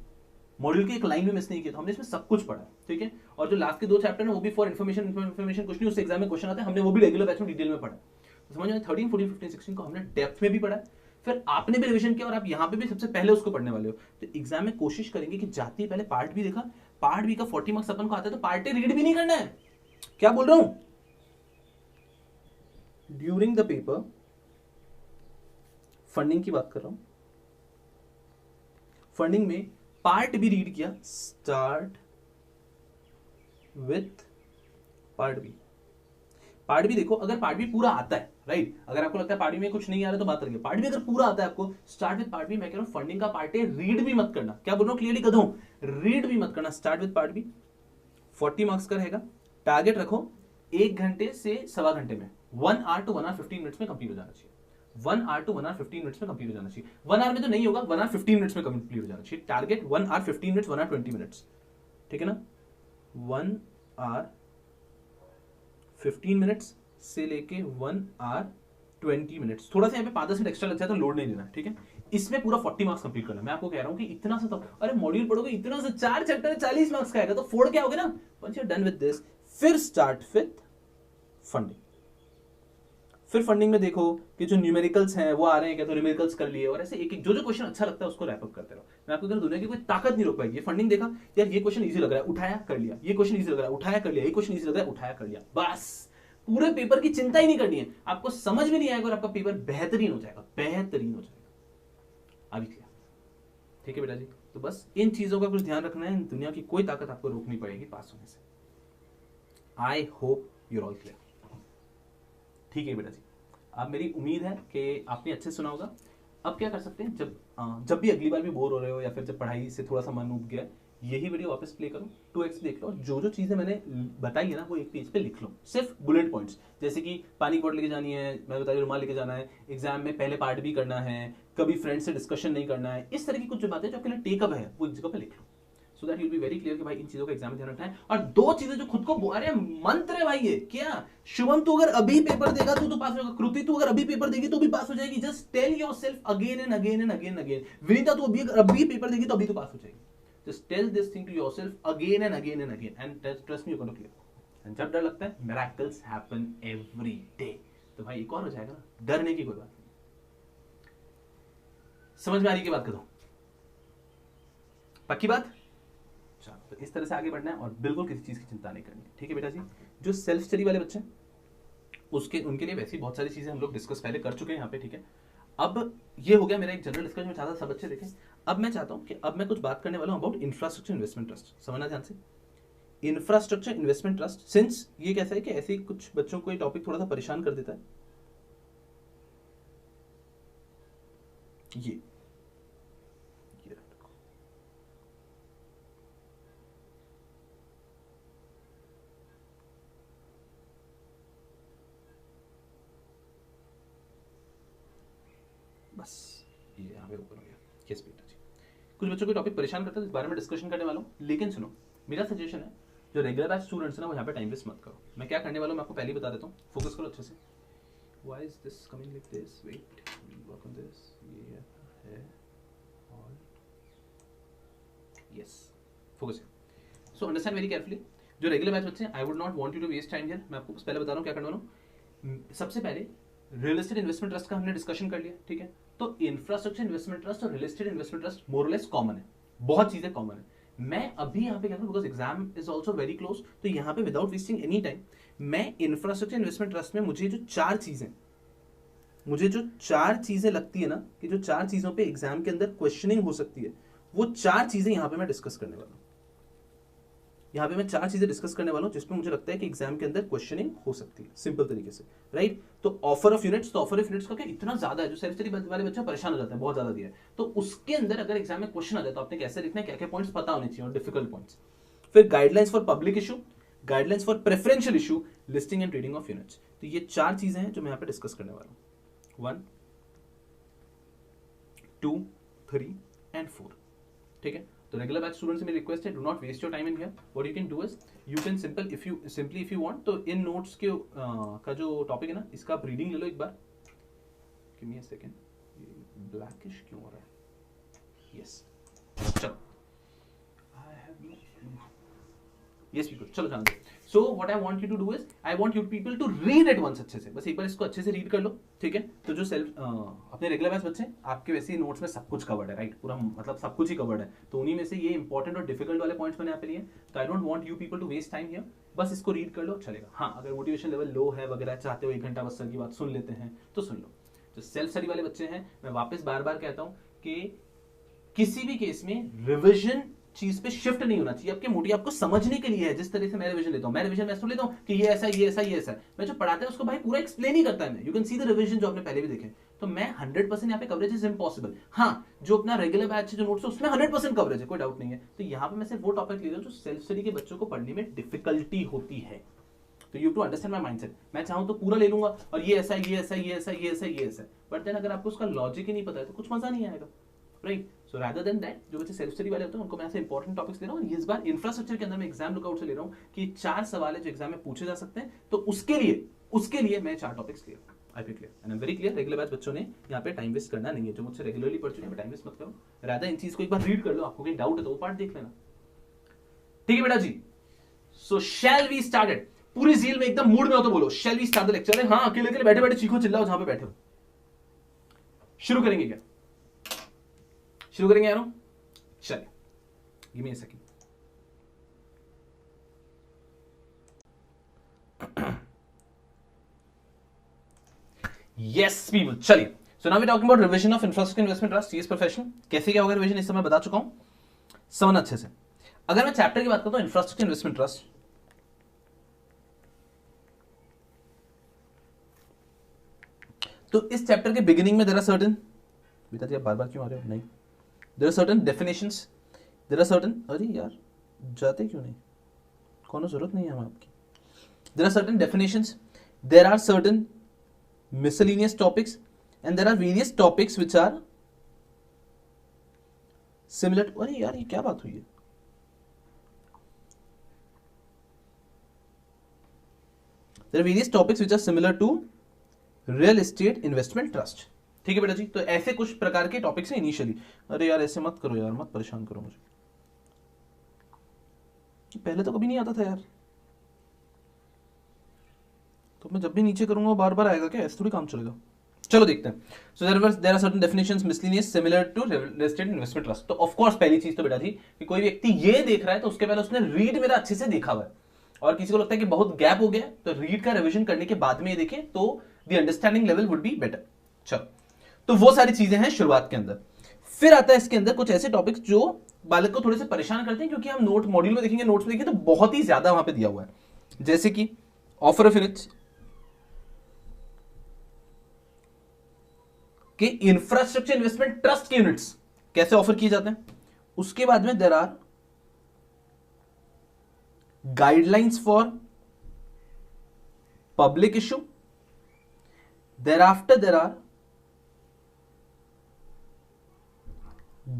मॉड्यूल की एक लाइन भी मिस नहीं की, तो हमने इसमें सब कुछ पढ़ा, ठीक है। और जो लास्ट के 2 चैप्टर है वो भी फॉर इन्फॉर्मेशन कुछ नहीं, उससे एग्जाम में क्वेश्चन आते हैं, हमने वो भी रेगुलर बैच में डिटेल में पढ़ा। तो समझ में 13, 14, 15, 16 को हमने डेप्थ में भी पढ़ा, फिर आपने भी रिवीजन किया, और आप यहाँ पे भी सबसे पहले उसको पढ़ने वाले हो। तो एग्जाम में कोशिश करेंगे कि जाते ही पहले पार्ट बी देखा, पार्ट बी का 40 मार्क्स अपन को आता है, तो पार्ट ए रीड भी नहीं करना है। क्या बोल रहा हूं, ड्यूरिंग द पेपर फंडिंग की बात कर रहा हूं, फंडिंग में पार्ट बी रीड किया, start with part B. Part B देखो, अगर पार्ट बी पूरा आता है, राइट। अगर आपको लगता है पार्ट बी में कुछ नहीं आ रहा तो बात करेंगे। पार्ट बी अगर पूरा आता है आपको, स्टार्ट विद पार्ट बी। मैं कह रहा हूं फंडिंग का पार्ट है, रीड भी मत करना। क्या बोल रहा हूं क्लियरली कर दूं, रीड भी मत करना। Start with part B, 40 marks का रहेगा। टारगेट रखो 1 घंटे से सवा घंटे में, 1 आवर टू 1 आवर 15 मिनट्स में कंप्लीट हो जाना चाहिए। 1 आवर टू 1 आवर 15 मिनट्स में कंप्लीट हो जाना चाहिए। 1 आवर में तो नहीं होगा, 1 आवर 15 मिनट्स में कंप्लीट हो जाना चाहिए। Target 1 hour 15 minutes, 1 hour 20 minutes, ठीक है ना। 1 आवर 15 मिनट्स से लेके 1 आवर 20 मिनट्स। थोड़ा सा यहाँ पे 5-10 मिनट एक्स्ट्रा लग जाए तो लोड नहीं लेना, ठीक है। इसमें पूरा 40 मार्क्स कंप्लीट करना। मैं आपको कह रहा हूं कि इतना सा तो, अरे मॉड्यूल पढ़ोगे इतना सा, 4 चैप्टर 40 मार्क्स का आएगा तो फोड़ क्या होगा ना। Once you are done with this, फिर स्टार्ट विद फंडिंग। फिर फंडिंग में देखो कि जो न्यूमेरिकल्स हैं वो आ रहे हैं क्या, तो न्यूमेरिकल्स कर लिए, और ऐसे एक एक जो जो क्वेश्चन अच्छा लगता है उसको रैप अप करते रहो। मैं आपको कह रहा हूं दुनिया की कोई ताकत नहीं रोक पाएगी। फंडिंग देखा यार, ये क्वेश्चन इजी लग रहा है, उठाया कर लिया। ये क्वेश्चन इजी लग रहा है, उठाया कर लिया। ये क्वेश्चन इजी लग रहा है, उठाया कर लिया। बस पूरे पेपर की चिंता ही नहीं करनी है, आपको समझ में नहीं आएगा और आपका पेपर बेहतरीन हो जाएगा, बेहतरीन हो जाएगा। अभी किया, ठीक है बेटा जी। तो बस इन चीजों का कुछ ध्यान रखना है, दुनिया की कोई ताकत आपको रोक नहीं पाएगी पास होने से। I hope you're all clear, ठीक है बेटा जी। अब मेरी उम्मीद है कि आपने अच्छे सुना होगा। अब क्या कर सकते हैं, जब भी अगली बार भी बोर हो रहे हो या फिर जब पढ़ाई से थोड़ा सा मन उब गया, यही वीडियो वापस प्ले करो, 2x देख लो, जो जो चीजें मैंने बताई है ना वो एक पेज पे लिख लो, सिर्फ बुलेट पॉइंट्स। जैसे कि पानी की बोतल लेके जानी है, मैं बता रुमाल लेके जाना है, एग्जाम में पहले पार्ट भी करना है, कभी फ्रेंड से डिस्कशन नहीं करना है, इस तरह की कुछ जो बातें जो आपके लिए टेकअप है वो एक जगह पे लिख लो, so that you will be very clear कि भाई इन चीजों का एग्जाम में ध्यान रखना है। और 2 चीजें जो खुद को, अरे मंत्र है भाई ये क्या, शुभम तू अगर अभी पेपर देगा तो पास हो जाएगा, कृति तू अगर अभी पेपर देगी तो भी पास हो जाएगी। Just tell yourself again and again and again again. Vinita तू अभी पेपर देगी तो अभी तो पास हो जाएगी। Just tell this thing to yourself again and again and again, and trust me, you're going to clear. And जब डर लगता है, miracles happen every day. तो भाई एक और हो जाएगा ना, डरने की कोई बात नहीं। समझ में आ रही की बात करो, पक्की बात। चलो, तो इस तरह से आगे बढ़ना है और बिल्कुल किसी चीज की चिंता नहीं करनी, ठीक है बेटा जी। जो सेल्फ स्टडी वाले बच्चे उनके लिए वैसी बहुत सारी चीजें हम लोग डिस्कस पहले कर चुके हैं यहाँ पे, ठीक है। अब ये हो गया मेरा एक जनरल डिस्कशन में, चाहता सब बच्चे देखें। अब मैं चाहता हूं कि अब मैं कुछ बात करने वाला हूं अबाउट इंफ्रास्ट्रक्चर इन्वेस्टमेंट ट्रस्ट। समझना ध्यान से, इंफ्रास्ट्रक्चर इन्वेस्टमेंट ट्रस्ट। सिंस ये कैसा है कि ऐसे ही कुछ बच्चों को ये टॉपिक थोड़ा सा परेशान कर देता है, ये बस ये यहाँ पे ऊपर हो गया। यस बेटा जी, कुछ बच्चों को टॉपिक परेशान करता है, इस बारे में डिस्कशन करने वाला हूँ। लेकिन सुनो, मेरा सजेशन है जो रेगुलर बैच स्टूडेंट्स है ना वो यहाँ पे टाइम वेस्ट मत करो। मैं क्या करने वाला हूँ मैं आपको पहले ही बता देता हूँ, फोकस करो अच्छे से। Why is this coming like this? Wait, we'll work on this. ये है all. Yes, focus here. So understand very carefully. जो रेगुलर बैच बच्चे हैं, I would not want you to waste time here. मैं आपको पहले बता रहा हूँ क्या करने वाला हूँ। सबसे पहले रियल एस्टेट इन्वेस्टमेंट ट्रस्ट का हमने डिस्कशन कर लिया, ठीक है। तो इंफ्रास्ट्रक्चर इन्वेस्टमेंट ट्रस्ट और real estate investment trust more or less common है, बहुत चीजें कॉमन है। मैं अभी यहाँ पे क्या करूँ, because exam is also very close, तो यहाँ पे विदाउट वेस्टिंग एनी टाइम मैं इंफ्रास्ट्रक्चर इन्वेस्टमेंट ट्रस्ट में मुझे जो 4 चीजें लगती है ना कि जो 4 चीजों पे एग्जाम के अंदर क्वेश्चनिंग हो सकती है, वो 4 चीजें यहाँ पे मैं डिस्कस करने वाला हूँ। यहाँ पे मैं 4 चीजें डिस्कस करने वाला हूँ जिसमें मुझे लगता है कि एग्जाम के अंदर क्वेश्चनिंग हो सकती है सिंपल तरीके से, राइट। तो ऑफर ऑफ यूनिट्स, तो ऑफर ऑफ यूनिट्स का क्या इतना ज्यादा है, जो सेल्फ स्टडी वाले बच्चे परेशान हो जाते हैं, बहुत ज्यादा दिया है। तो उसके अंदर अगर एग्जाम में क्वेश्चन आ जाए तो आपने कैसे लिखना है, क्या क्या पॉइंट्स पता होने चाहिए और डिफिकल्ट पॉइंट्स। फिर guidelines for public issue, guidelines for preferential issue, listing and trading of units. तो ये 4 चीजें हैं जो मैं यहाँ पे डिस्कस करने वाला हूँ, 1, 2, 3 एंड 4, ठीक है। तो रेगुलर बैच स्टूडेंट्स से मेरी रिक्वेस्ट है, do not waste your time in here. What you can do is you can simply if you want, तो इन नोट्स के का जो टॉपिक है ना इसका आप रीडिंग ले लो एक बार। गिव मी अ सेकंड, ये ब्लैकिश क्यों हो रहा है। यस, चलो आई हैव यस पीपल, चलो जान दो। So what I want you to do is I want you people to read it once अच्छे से, बस एक बार इसको अच्छे से रीड कर लो, ठीक है। तो जो सेल्फ अपने रेगुलर बैच बच्चे आपके वैसे ही नोट्स में सब कुछ कवर्ड है, राइट, पूरा मतलब सब कुछ ही कवर्ड है। तो उन्हीं में से ये इंपॉर्टेंट और डिफिकल्ट वाले पॉइंट्स मैंने आपके लिए, तो I don't want you people to waste time here, बस इसको रीड कर लो, चलेगा। हाँ, अगर मोटिवेशन लेवल लो है वगैरह, चाहते हो 1 घंटा बस सर की बात सुन लेते हैं तो सुन लो। जो सेल्फ स्टडी वाले बच्चे हैं, मैं वापस बार बार कहता हूं कि किसी भी केस में रिविजन चीज पे शिफ्ट नहीं होना चाहिए। आपके मोटिव आपको समझने के लिए है। जिस तरह से मैं रिवीजन लेता हूं, मैं रिवीजन में लेता हूं कि ये ऐसा ये ऐसा ये ऐसा, मैं जो पढ़ाते हैं उसको भाई पूरा एक्सप्लेन ही करता है। You can see the revision जो आपने पहले भी देखे। तो मैं 100% यहाँ पे कवरेज इज इम्पॉसिबल। हाँ, जो अपना रेगुलर बैच है जो नोट्स है उसमें 100% कवरेज है, कोई डाउट नहीं है। तो यहाँ पे मैं सिर्फ वो टॉपिक ले रहा हूँ जो सेल्फ स्टडी के बच्चों को पढ़ने में डिफिकल्टी होती है। तो you to understand my mindset. मैं चाहूं तो पूरा ले लूंगा और ये ऐसा ये ऐसा ये ऐसा ये ऐसा ये ऐसा, बट देन अगर आपको उसका लॉजिक ही नहीं पता है तो कुछ मजा नहीं आएगा, right. So rather than that, जो बच्चे सेल्फ स्टडी वाले होते हैं उनको मैं ऐसे इंपॉर्टेंट टॉपिक्स ले रहा हूं। इस बार इंफ्रास्ट्रक्चर के अंदर मैं एग्जाम लुकआउट से ले रहा हूं कि 4 सवाल है जो एग्जाम में पूछे जा सकते हैं। तो उसके लिए मैं 4 टॉपिक्स ले रहा हूं। I be clear and I am very clear. Regular batch बच्चों ने यहाँ पे टाइम वेस्ट करना नहीं है। जो मुझसे रेगुलरली पढ़ चुके हैं टाइम वेस्ट मत करो, रादर इन चीज को एक बार रीड कर लो। आपको कोई डाउट है तो वो पार्ट देख लेना, ठीक है बेटा जी। सो शैल वी स्टार्टेड, पूरी जील में एकदम मूड में हो तो बोलो shall we start the lecture. हाँ, अकेले अकेले बैठे बैठे चीखो चिल्लाओ जहां पे बैठे हो। शुरू करेंगे क्या? शुरू करेंगे यारों, चलिए give me a second. Yes people, चलिए। So now we talking about revision of infrastructure investment trust CS professional. कैसे क्या होगा रिवीजन इस समय बता चुका हूं, समझ अच्छे से। अगर मैं चैप्टर की बात करता हूं इंफ्रास्ट्रक्चर इन्वेस्टमेंट ट्रस्ट, तो इस चैप्टर के बिगिनिंग में देयर आर सर्टेन, बेटा जी आप बार बार क्यों आ रहे हो? नहीं, there are certain definitions, there are certain, अरे यार जाते क्यों नहीं, कोनो जरूरत नहीं है हमें आपकी। There are certain definitions, there are certain miscellaneous topics, and there are various topics which are similar to, अरे यार ये क्या बात हुई है? There are various topics which are similar to real estate investment trust। ठीक है बेटा जी, तो ऐसे कुछ प्रकार के टॉपिक्स हैं इनिशियली। अरे यार ऐसे मत करो यार, मत परेशान करो मुझे, पहले तो कभी नहीं आता था यार। तो मैं जब भी नीचे करूंगा बार बार आएगा क्या? ऐसे थोड़ी काम चलेगा। चलो देखते हैं। So there are certain definitions miscellaneous similar to real estate investment trust. तो ऑफ कोर्स पहली चीज तो बेटा जी कि कोई व्यक्ति ये देख रहा है तो उसके पहले उसने रीड मेरा अच्छे से देखा हुआ है, और किसी को लगता है कि बहुत गैप हो गया तो रीड का रिवीजन करने के बाद में ये देखें तो the understanding level would be better. चलो, तो वो सारी चीजें हैं शुरुआत के अंदर। फिर आता है इसके अंदर कुछ ऐसे टॉपिक्स जो बालक को थोड़े से परेशान करते हैं, क्योंकि हम नोट मॉड्यूल में देखेंगे, नोट्स में देखेंगे तो बहुत ही ज्यादा वहां पे दिया हुआ है। जैसे कि ऑफर ऑफ यूनिट्स कि इंफ्रास्ट्रक्चर इन्वेस्टमेंट ट्रस्ट के यूनिट्स कैसे ऑफर किए जाते हैं। उसके बाद में there are guidelines for public issue, thereafter there are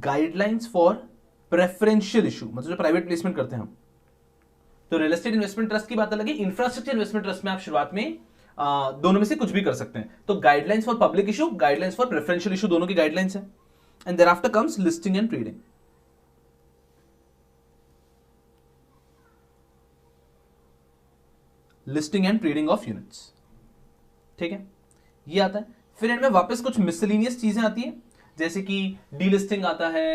guidelines for preferential issue, मतलब जो प्राइवेट प्लेसमेंट करते हैं हम। तो रियल एस्टेट इन्वेस्टमेंट ट्रस्ट की बात अलग है, इंफ्रास्ट्रक्चर इन्वेस्टमेंट ट्रस्ट में आप शुरुआत में दोनों में से कुछ भी कर सकते हैं। तो guidelines for public issue, guidelines for preferential issue, दोनों की गाइडलाइंस है। And thereafter comes listing and trading. Listing and trading of units, ठीक है, ये आता है। फिर इनमें वापस कुछ मिसलेनियस चीजें आती है, जैसे कि डीलिस्टिंग आता है,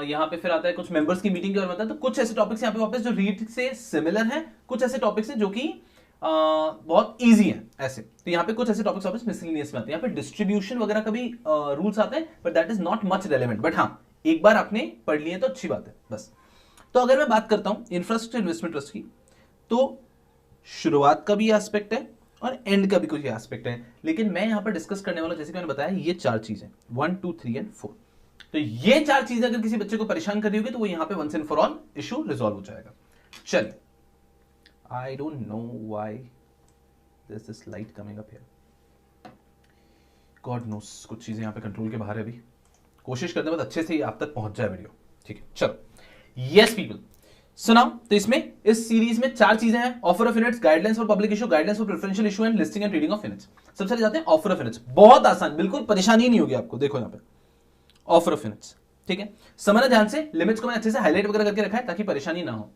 यहां पे फिर आता है कुछ मेंबर्स की मीटिंग के बारे में आता है। तो कुछ ऐसे टॉपिक्स यहां पे वापस जो रीड से सिमिलर हैं, कुछ ऐसे टॉपिक्स हैं जो कि बहुत इजी है ऐसे। तो यहाँ पे कुछ ऐसे टॉपिक्स वापस मिसलेनियस में आते हैं। यहाँ पे डिस्ट्रीब्यूशन वगैरह का भी रूल्स आते हैं, but that is not much relevant. But हाँ, एक बार आपने पढ़ लिए तो अच्छी बात है बस। तो अगर मैं बात करता हूं इंफ्रास्ट्रक्चर इन्वेस्टमेंट ट्रस्ट की, तो शुरुआत का भी एस्पेक्ट है और एंड का भी कुछ एस्पेक्ट है, लेकिन मैं यहां पर डिस्कस करने वाला, जैसे कि मैंने बताया, ये 4 चीजें 1 2 3 एंड 4। तो ये 4 चीजें अगर किसी बच्चे को परेशान कर रही होगी तो वो यहां पे once and for all issue resolve हो जाएगा। चलिए, I don't know why there's this light coming up here, God knows, कुछ चीजें यहाँ पे कंट्रोल के बाहर है। अभी कोशिश करते हैं बस अच्छे से ही आप तक पहुंच जाए वीडियो, ठीक है। चलो, यस पीपल, सुनाओ। तो इसमें इस सीरीज में 4 चीजें हैं, offer of units, guidelines for public issue, guidelines for preferential issue and listing and trading of units. सबसे पहले जाते हैं ऑफर ऑफ यूनिट्स। बहुत आसान, बिल्कुल परेशानी नहीं होगी आपको। देखो यहाँ पे ऑफर ऑफ यूनिट्स, ठीक है, समझना ध्यान से। लिमिट्स को मैंने अच्छे से हाईलाइट वगैरह करके रखा है ताकि परेशानी ना हो।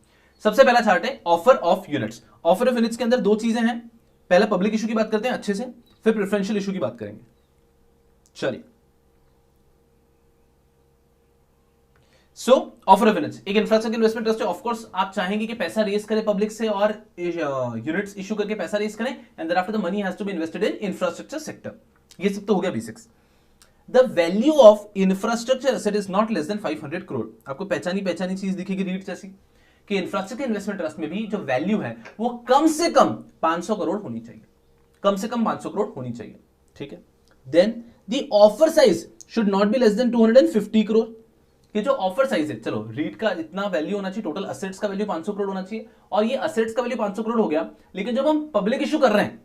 सबसे पहला चार्ट है offer of units. Offer of units के अंदर 2 चीजें हैं, पहले पब्लिक इशू की बात करते हैं अच्छे से, फिर प्रेफरेंशियल इशू की बात करेंगे। चलिए, सो ऑफर ऑफ यूनिट्स एक इंफ्रास्ट्रक्चर इन्वेस्टमेंट ट्रस्ट है। ऑफ कोर्स आप चाहेंगे कि पैसा रेज करें पब्लिक से और यूनिट्स इशू करके पैसा रेज करें, and thereafter the money has to be invested in infrastructure sector. ये सब तो हो गया basics. The value of infrastructure asset is not less than 500 crore. आपको पहचानी चीज दिखेगी रीड जैसी कि इंफ्रास्ट्रक्चर इन्वेस्टमेंट ट्रस्ट में भी जो वैल्यू है वो कम से कम 500 करोड़ होनी चाहिए, कम से कम 500 करोड़ होनी चाहिए, ठीक है। Then the offer size should not be less than 250 crore. कि जो ऑफर साइज है, चलो रीट का इतना वैल्यू होना चाहिए, टोटल असेट्स का वैल्यू 500 करोड़ होना चाहिए, और ये असेट्स का वैल्यू 500 करोड़ हो गया, लेकिन जब हम पब्लिक इशू कर रहे हैं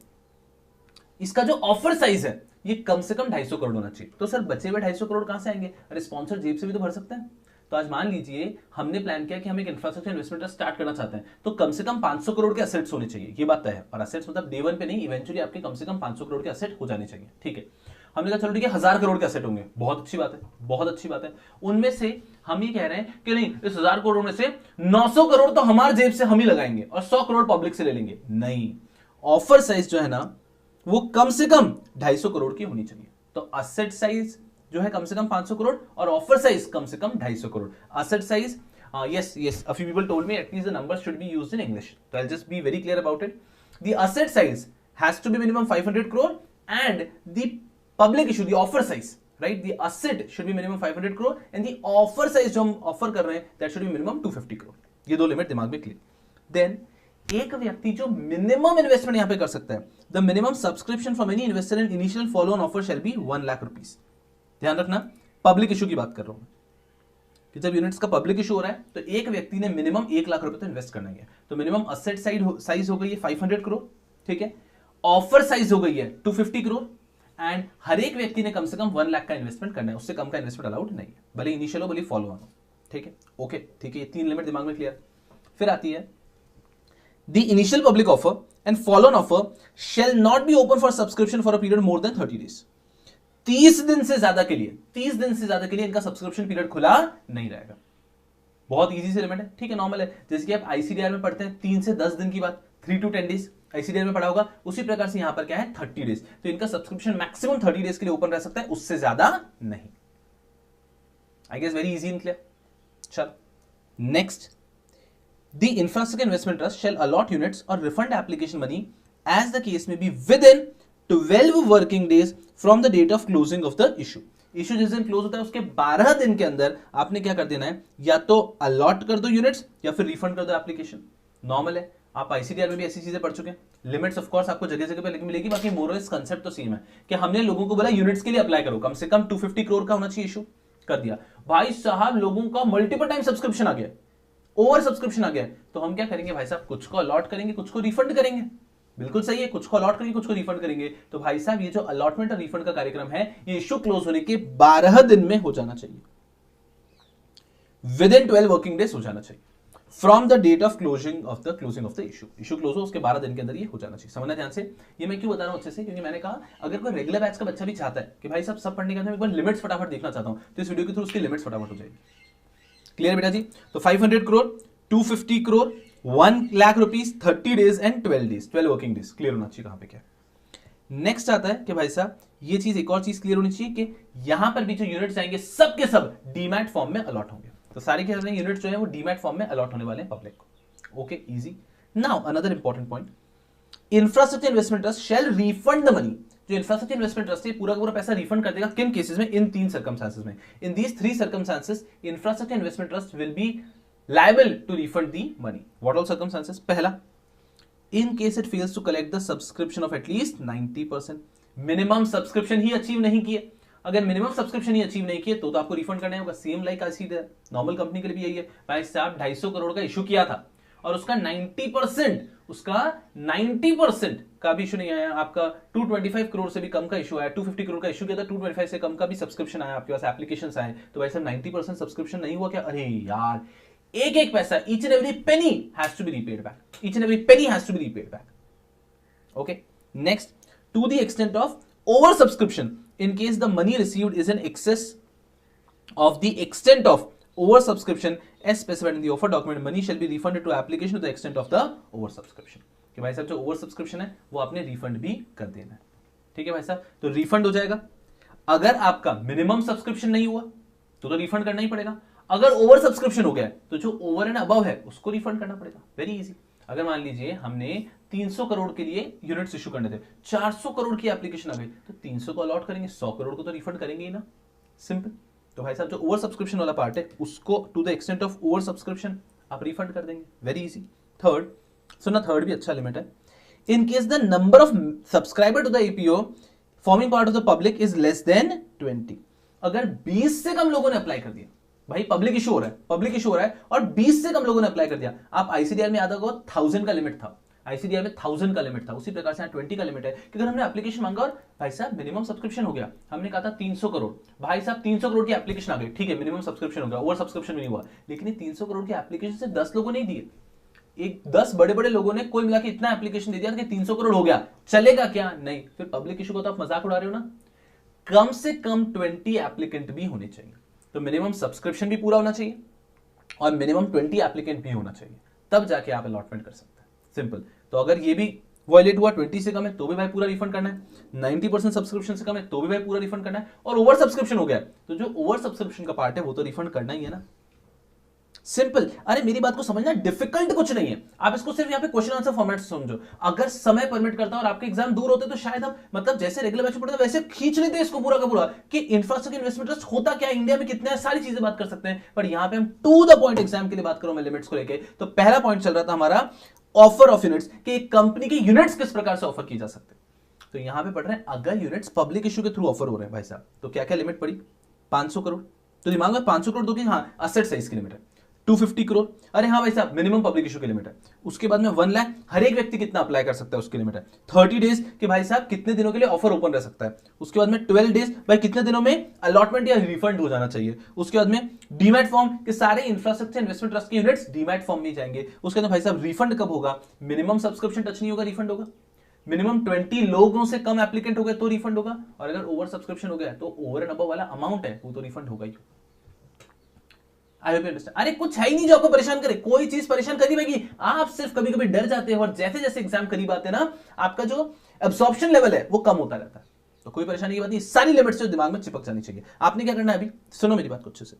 इसका जो ऑफर साइज है ये कम से कम 250 करोड़ होना चाहिए। तो सर बचे हुए 250 करोड़ कहां से आएंगे? अरे स्पॉन्सर जेब से भी तो भर सकते हैं। तो आज मान लीजिए हमने प्लान किया कि हम एक इंफ्रास्ट्रक्चर इन्वेस्टमेंट स्टार्ट करना चाहते हैं, तो कम से कम 500 करोड़ के असेट्स होने चाहिए, ये बात तय है। और असेट्स मतलब डे वन पे नहीं, इवेंचुअली आपके कम से कम 500 करोड़ के असेट हो जाने चाहिए, ठीक है। हमने कहा चलो ठीक है 1000 करोड़ के असेट होंगे, बहुत अच्छी बात है, बहुत अच्छी बात है। उनमें से हम ये कह रहे हैं कि नहीं, इस 1000 करोड़ में से 900 करोड़ तो हमारे जेब से हम ही लगाएंगे और 100 करोड़ पब्लिक से ले लेंगे। नहीं, ऑफर साइज जो है ना वो कम से कम 250 करोड़ की होनी चाहिए। तो असेट साइज जो है कम से कम 500 करोड़ और ऑफर साइज कम से कम 250 crore. Asset size yes, a few people told me at least the numbers should be used in English, so I'll just be very clear about it. The asset size has to be minimum 500 crore and the public issue, the offer size, right, the asset should be minimum 500 crore and the offer size जो हम offer कर रहे हैं that should be minimum 250 crore। ये दो limit दिमाग में clear. Then एक व्यक्ति जो मिनिमम इन्वेस्टमेंट यहां पे कर सकता है, the minimum subscription from any investor in initial follow on offer shall be 1 lakh rupees. ध्यान रखना, पब्लिक इशू की बात कर रहा हूं कि जब यूनिट्स का पब्लिक इशू हो रहा है तो एक व्यक्ति ने मिनिमम 1 लाख रुपए तो इन्वेस्ट करना ही है। तो मिनिमम असेट साइज हो गई है 500 करोड़, ठीक है। ऑफर साइज हो गई है 250 करोड़ एंड हर एक व्यक्ति ने कम से कम 1 लाख का इन्वेस्टमेंट करना है, उससे कम का इन्वेस्टमेंट अलाउड नहीं है, भले इनिशियल हो भले फॉलो ऑन हो, ठीक है। ओके, ठीक है, ये 3 लिमिट दिमाग में क्लियर। फिर आती है The initial public offer and follow-on offer shall not be open for subscription for a period more than 30 days। 30 दिन से ज्यादा के लिए इनका सब्सक्रिप्शन पीरियड खुला नहीं रहेगा। बहुत इजी से लिमिट है, ठीक है, नॉर्मल है। जैसे कि आप आईसीडीआर में पढ़ते हैं 3 से 10 दिन की बात, 3 to 10 डेज आईसीडीआर में पढ़ा होगा, उसी प्रकार से यहां पर क्या है 30 डेज। तो इनका सब्सक्रिप्शन मैक्सिमम 30 डेज के लिए ओपन रह सकता है, उससे ज्यादा नहीं। I guess very easy and clear. चल next, the infrastructure investment trust shall allot units or refund application money as the case may be within 12 working days from the date of closing of the issue। Issue जिस दिन close होता है उसके 12 दिन के अंदर आपने क्या कर देना है, या तो अलॉट कर दो यूनिट्स या फिर रिफंड कर दो एप्लीकेशन। नॉर्मल है, आप आईसीडीआर में भी ऐसी चीजें पढ़ चुके हैं। लिमिट्स ऑफ कोर्स आपको जगह जगह पे मिलेगी, बाकी मोरलेस कांसेप्ट तो सेम है कि हमने लोगों को बोला यूनिट्स के लिए अप्लाई करो, कम से कम 250 करोड़ का होना चाहिए, इशू कर दिया। भाई साहब लोगों का मल्टीपल टाइम सब्सक्रिप्शन आ गया, ओवर सब्सक्रिप्शन आ गया, तो हम क्या करेंगे भाई साहब, कुछ को अलॉट करेंगे, कुछ को रिफंड करेंगे। बिल्कुल सही है, कुछ को अलॉट करेंगे, कुछ को रिफंड करेंगे। तो भाई साहब ये जो अलॉटमेंट और रिफंड का कार्यक्रम है ये इशू क्लोज होने के 12 दिन में हो जाना चाहिए, विद इन 12 वर्किंग डेज हो जाना चाहिए from the date of closing of the issue. Issue close हो उसके 12 दिन के अंदर ये हो जाना चाहिए। समझना ध्यान से, ये मैं क्यों बता रहा हूं अच्छे से, क्योंकि मैंने कहा अगर कोई रेगुलर बैच का बच्चा भी चाहता है कि भाई साहब सब पढ़ने के अंदर एक बार लिमिट्स फटाफट देखना चाहता हूं, तो इस वीडियो के थ्रू उसकी लिमिट्स फटाफट हो जाएगी। क्लियर बेटा जी? तो 500 crore, 250 crore, 1 lakh rupees, 30 days and 12 days, 12 working days. Clear होना चाहिए कहां पे क्या। नेक्स्ट आता है कि भाई साहब ये चीज, एक और चीज क्लियर होनी चाहिए कि यहां पर भी जो यूनिट्स आएंगे सब के सब डीमैट फॉर्म में अलॉट होंगे। तो सारे के सारे यूनिट्स जो है वो डीमैट फॉर्म में अलॉट होने वाले हैं पब्लिक को। Okay, easy. Now another important point, infrastructure investment trust shall refund the money. जो इंफ्रास्ट्रक्चर इन्वेस्टमेंट ट्रस्ट है पूरा का पूरा पैसा रिफंड कर देगा। किन केसेस में? इन 3 सर्कमस्टांसेस में। In these 3 circumstances infrastructure investment trust will be liable to refund the money. What all circumstances? पहला, in case it fails to collect the subscription of at least 90%, minimum subscription he achieve नहीं किए। अगर minimum subscription ही achieve नहीं किए तो आपको refund करना होगा। Same like ICDR, normal company के लिए भी यही है। भाई साहब 250 करोड़ का इशू किया था और उसका 90% का भी इशू नहीं आया। आपका 225 करोड़ से भी कम का इशू आया, 250 करोड़ का इशू किया था, 225 से कम का भी सब्सक्रिप्शन आया, आपके पास एप्लीकेशंस आए, तो भाई साहब 90% सब्सक्रिप्शन नहीं हुआ क्या? अरे यार, एक एक पैसा, each and every penny has to be repaid back. Each and every penny has to be repaid back. Okay. Next, to the extent of oversubscription, in case the money received is in excess of the extent of oversubscription as specified in the offer document, money shall be refunded to application to the extent of the oversubscription. कि भाई साहब जो oversubscription है वो आपने refund भी कर देना है। ठीक है भाई साहब, तो refund हो जाएगा। अगर आपका मिनिमम सब्सक्रिप्शन नहीं हुआ तो रिफंड करना ही पड़ेगा। अगर ओवर सब्सक्रिप्शन हो गया तो जो ओवर एंड अबव है उसको रिफंड करना पड़ेगा। Very easy. अगर मान लीजिए हमने 300 करोड़ के लिए यूनिट्स इशू करने थे, 400 करोड़ की एप्लीकेशन आ गई, तो 300 को अलॉट करेंगे, 100 करोड़ को तो रिफंड करेंगे ही ना, सिंपल। तो भाई साहब जो ओवर सब्सक्रिप्शन वाला पार्ट है उसको to the extent of over subscription आप रिफंड कर देंगे, वेरी इजी। थर्ड सुनना, थर्ड भी अच्छा लिमिट है। In case the number of subscriber to the IPO forming part of the public is less than 20, अगर 20 से कम लोगों ने अप्लाई कर दिया, भाई पब्लिक इशू हो रहा है और 20 से कम लोगों ने अप्लाई कर दिया, आप आईसीडीआर में याद होगा 1000 का लिमिट था, आईसीडीआर में 1000 का लिमिट था, उसी प्रकार से 20 का लिमिट है कि अगर हमने एप्लीकेशन मांगा और भाई साहब मिनिमम सब्सक्रिप्शन हो गया, हमने कहा था 300 करोड़, भाई साहब 300 करोड़ की एप्लीकेशन आ गई, ठीक है मिनिमम सब्सक्रिप्शन हो गया, ओवर सब्सक्रिप्शन नहीं हुआ, लेकिन 300 करोड़ की एप्लीकेशन से 10 लोगों नहीं दिए, एक 10 बड़े बड़े लोगों ने कोई मिला के इतना एप्लीकेशन दे दिया कि 300 करोड़ हो गया, चलेगा क्या? नहीं, फिर पब्लिक इशू को तो आप मजाक उड़ा रहे हो ना। कम से कम 20 एप्लीकेंट भी होने चाहिए, तो मिनिमम सब्सक्रिप्शन भी पूरा होना चाहिए और मिनिमम 20 एप्लीकेंट भी होना चाहिए, तब जाके आप अलॉटमेंट कर सकते हैं, सिंपल। तो अगर ये भी वॉयलेट हुआ, 20 से कम है तो भी भाई पूरा रिफंड करना है, 90% सब्सक्रिप्शन से कम है तो भी भाई पूरा रिफंड करना है, और ओवर सब्सक्रिप्शन हो गया तो जो ओवर सब्सक्रिप्शन का पार्ट है वो तो रिफंड करना ही है ना, सिंपल। अरे मेरी बात को समझना, डिफिकल्ट कुछ नहीं है, आप इसको सिर्फ यहाँ पे क्वेश्चन आंसर फॉर्मेट से समझो। अगर समय परमिट करता और आपके एग्जाम दूर होते तो शायद हम मतलब जैसे रेगुलर बैच पढ़ते वैसे खींच लेते इसको पूरा का पूरा कि इंफ्रास्ट्रक्चर इन्वेस्टमेंट ट्रस्ट होता क्या है, इंडिया में कितने, सारी चीजें बात कर सकते हैं, पर यहाँ पे हम टू द पॉइंट एग्जाम के लिए बात करूं मैं लिमिट्स को लेके। तो पहला पॉइंट चल रहा था हमारा ऑफर ऑफ यूनिट्स, कि एक कंपनी के यूनिट्स किस प्रकार से ऑफर की जा सकते हैं। तो यहां पे पढ़ रहे हैं अगर यूनिट्स पब्लिक इशू के थ्रू ऑफर हो रहे हैं भाई साहब, तो क्या क्या लिमिट पड़ी, 500 करोड़, तो दिमाग में 500 करोड़ दोगे, हाँ असेट साइज की लिमिट है 250 करोड़, अरे हाँ भाई साहब मिनिमम पब्लिक इशू की लिमिट है। उसके बाद में 1 लाख हर एक व्यक्ति कितना अप्लाई कर सकता है उसकी लिमिट है। 30 डेज कि भाई साहब कितने दिनों के लिए ऑफर ओपन रह सकता है। उसके बाद में 12 डेज भाई कितने दिनों में अलॉटमेंट या रिफंड हो जाना चाहिए। उसके बाद में डीमैट फॉर्म के सारे इंफ्रास्ट्रक्चर इन्वेस्टमेंट ट्रस्ट के यूनिट्स डीमैट फॉर्म में जाएंगे। उसके बाद भाई साहब रिफंड कब होगा, मिनिमम सब्सक्रिप्शन टच नहीं होगा रिफंड होगा, मिनिमम 20 लोगों से कम एप्लीकेंट हो गए तो रिफंड होगा, और अगर ओवर सब्सक्रिप्शन हो गया तो ओवर एंड अबव वाला अमाउंट है वो तो रिफंड होगा ही। I hope you understand. अरे कुछ है ही नहीं जो आपको परेशान करे, कोई चीज परेशान करी रहेगी, आप सिर्फ कभी कभी डर जाते हो और जैसे जैसे एग्जाम करीब आते हैं ना आपका जो एब्सॉर्प्शन लेवल है वो कम होता रहता है। तो कोई परेशानी की बात नहीं, सारी लिमिट्स जो दिमाग में चिपक जानी चाहिए। आपने क्या करना है अभी, सुनो मेरी बात को अच्छे से,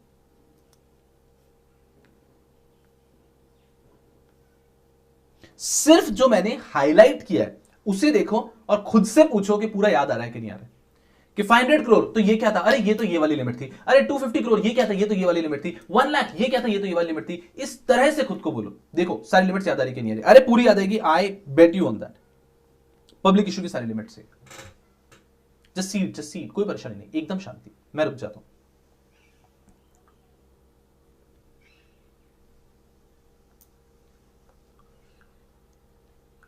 सिर्फ जो मैंने हाईलाइट किया है उसे देखो और खुद से पूछो कि पूरा याद आ रहा है कि नहीं आ रहा है। कि 500 करोड़ तो ये क्या था, अरे ये तो ये वाली लिमिट थी, अरे 250 करोड़ ये क्या था, ये तो ये वाली लिमिट थी, 1 लाख ये क्या था, ये तो ये वाली लिमिट थी। इस तरह से खुद को बोलो, देखो सारी लिमिट्स याद आ रही कि नहीं आ रही, अरे पूरी याद आएगी, I bet you on that. Public issue की सारी लिमिट से जस्ट सीट, कोई परेशानी नहीं, एकदम शांति, मैं रुक जाता हूं।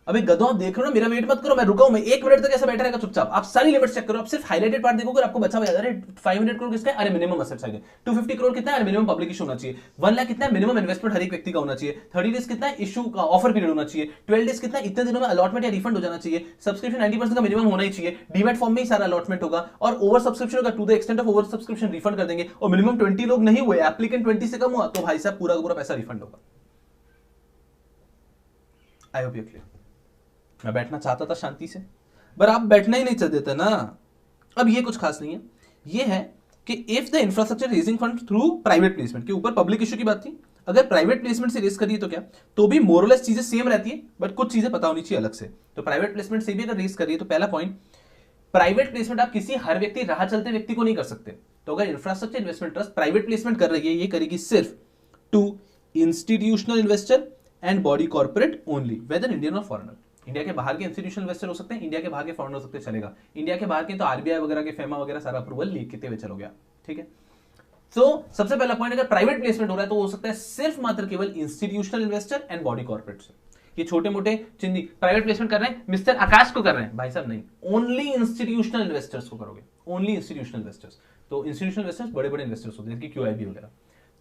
अभी गधो आप देख रहे हो ना, मेरा वेट मत करो, मैं रुका हूं, मैं 1 मिनट तक ऐसा बैठा रहेगा चुपचाप। आप सारी लिमिट्स चेक करो, आप सिर्फ हाईलाइटेड पार्ट देखोगे आपको बचा हुआ याद। अरे 500 करोड़ किसका है, अरे मिनिमम असेट साइज है। 250 करोड़ कितना है, मिनिमम पब्लिक इशू होना चाहिए। 1 लाख कितना है, मिनिमम इन्वेस्टमेंट हर एक व्यक्ति का होना चाहिए। 30 डेज कितना है, इशू का ऑफर पीरियड होना चाहिए। 12 डेज कितना, इतने दिनों में अलॉटमेंट या रिफंड हो जाना चाहिए। सब्सक्रिप्शन 90% का मिनिमम होना ही चाहिए। डीमैट फॉर्म में ही सारा अलॉटमेंट होगा, और ओवर सब्सक्रिप्शन होगा to the extent of over subscription refund कर देंगे। और मिनिमम 20 लोग नहीं हुए, एप्लीकेंट 20 से कम हुआ तो भाई साहब पूरा का पूरा पैसा रिफंड होगा। आई होप यू क्लियर। मैं बैठना चाहता था शांति से, पर आप बैठना ही नहीं चाह देते ना। अब ये कुछ खास नहीं है, ये है कि if the infrastructure raising fund through private placement, के ऊपर पब्लिक इशू की बात थी, अगर प्राइवेट प्लेसमेंट से रेज करिए तो क्या, तो भी मोरलेस चीजें सेम रहती है, बट कुछ चीजें पता होनी चाहिए अलग से। तो प्राइवेट प्लेसमेंट से भी अगर रेज करिए तो पहला पॉइंट, प्राइवेट प्लेसमेंट आप किसी हर व्यक्ति, राह चलते व्यक्ति को नहीं कर सकते। तो अगर infrastructure investment trust private placement कर रही है, ये करेगी सिर्फ to institutional investor and body corporate only, whether Indian or foreigner. India के बाहर के इंस्टीट्यूशनल इन्वेस्टर हो सकते हैं, इंडिया के बाहर के फॉरेनर हो सकते हैं, चलेगा। इंडिया के बाहर के तो आरबीआई वगैरह के, फेमा वगैरह सारा अप्रूवल लेते हुए चलो गया, ठीक है। तो सबसे पहला पॉइंट, अगर प्राइवेट प्लेसमेंट हो रहा है तो हो सकता है सिर्फ मात्र केवल institutional investor and body corporate से। ये छोटे मोटे चिंदी प्राइवेट प्लेसमेंट कर रहे हैं, मिस्टर आकाश को कर रहे हैं, भाई साहब नहीं, ओनली इंस्टीट्यूशनल इन्वेस्टर्स को करोगे, ओनली इंस्टीट्यूशनल इन्वेस्टर्स। तो इंस्टीट्यूशनल इन्वेस्टर्स बड़े बड़े इन्वेस्टर्स होते हैं, जैसे क्यूआईबी वगैरह।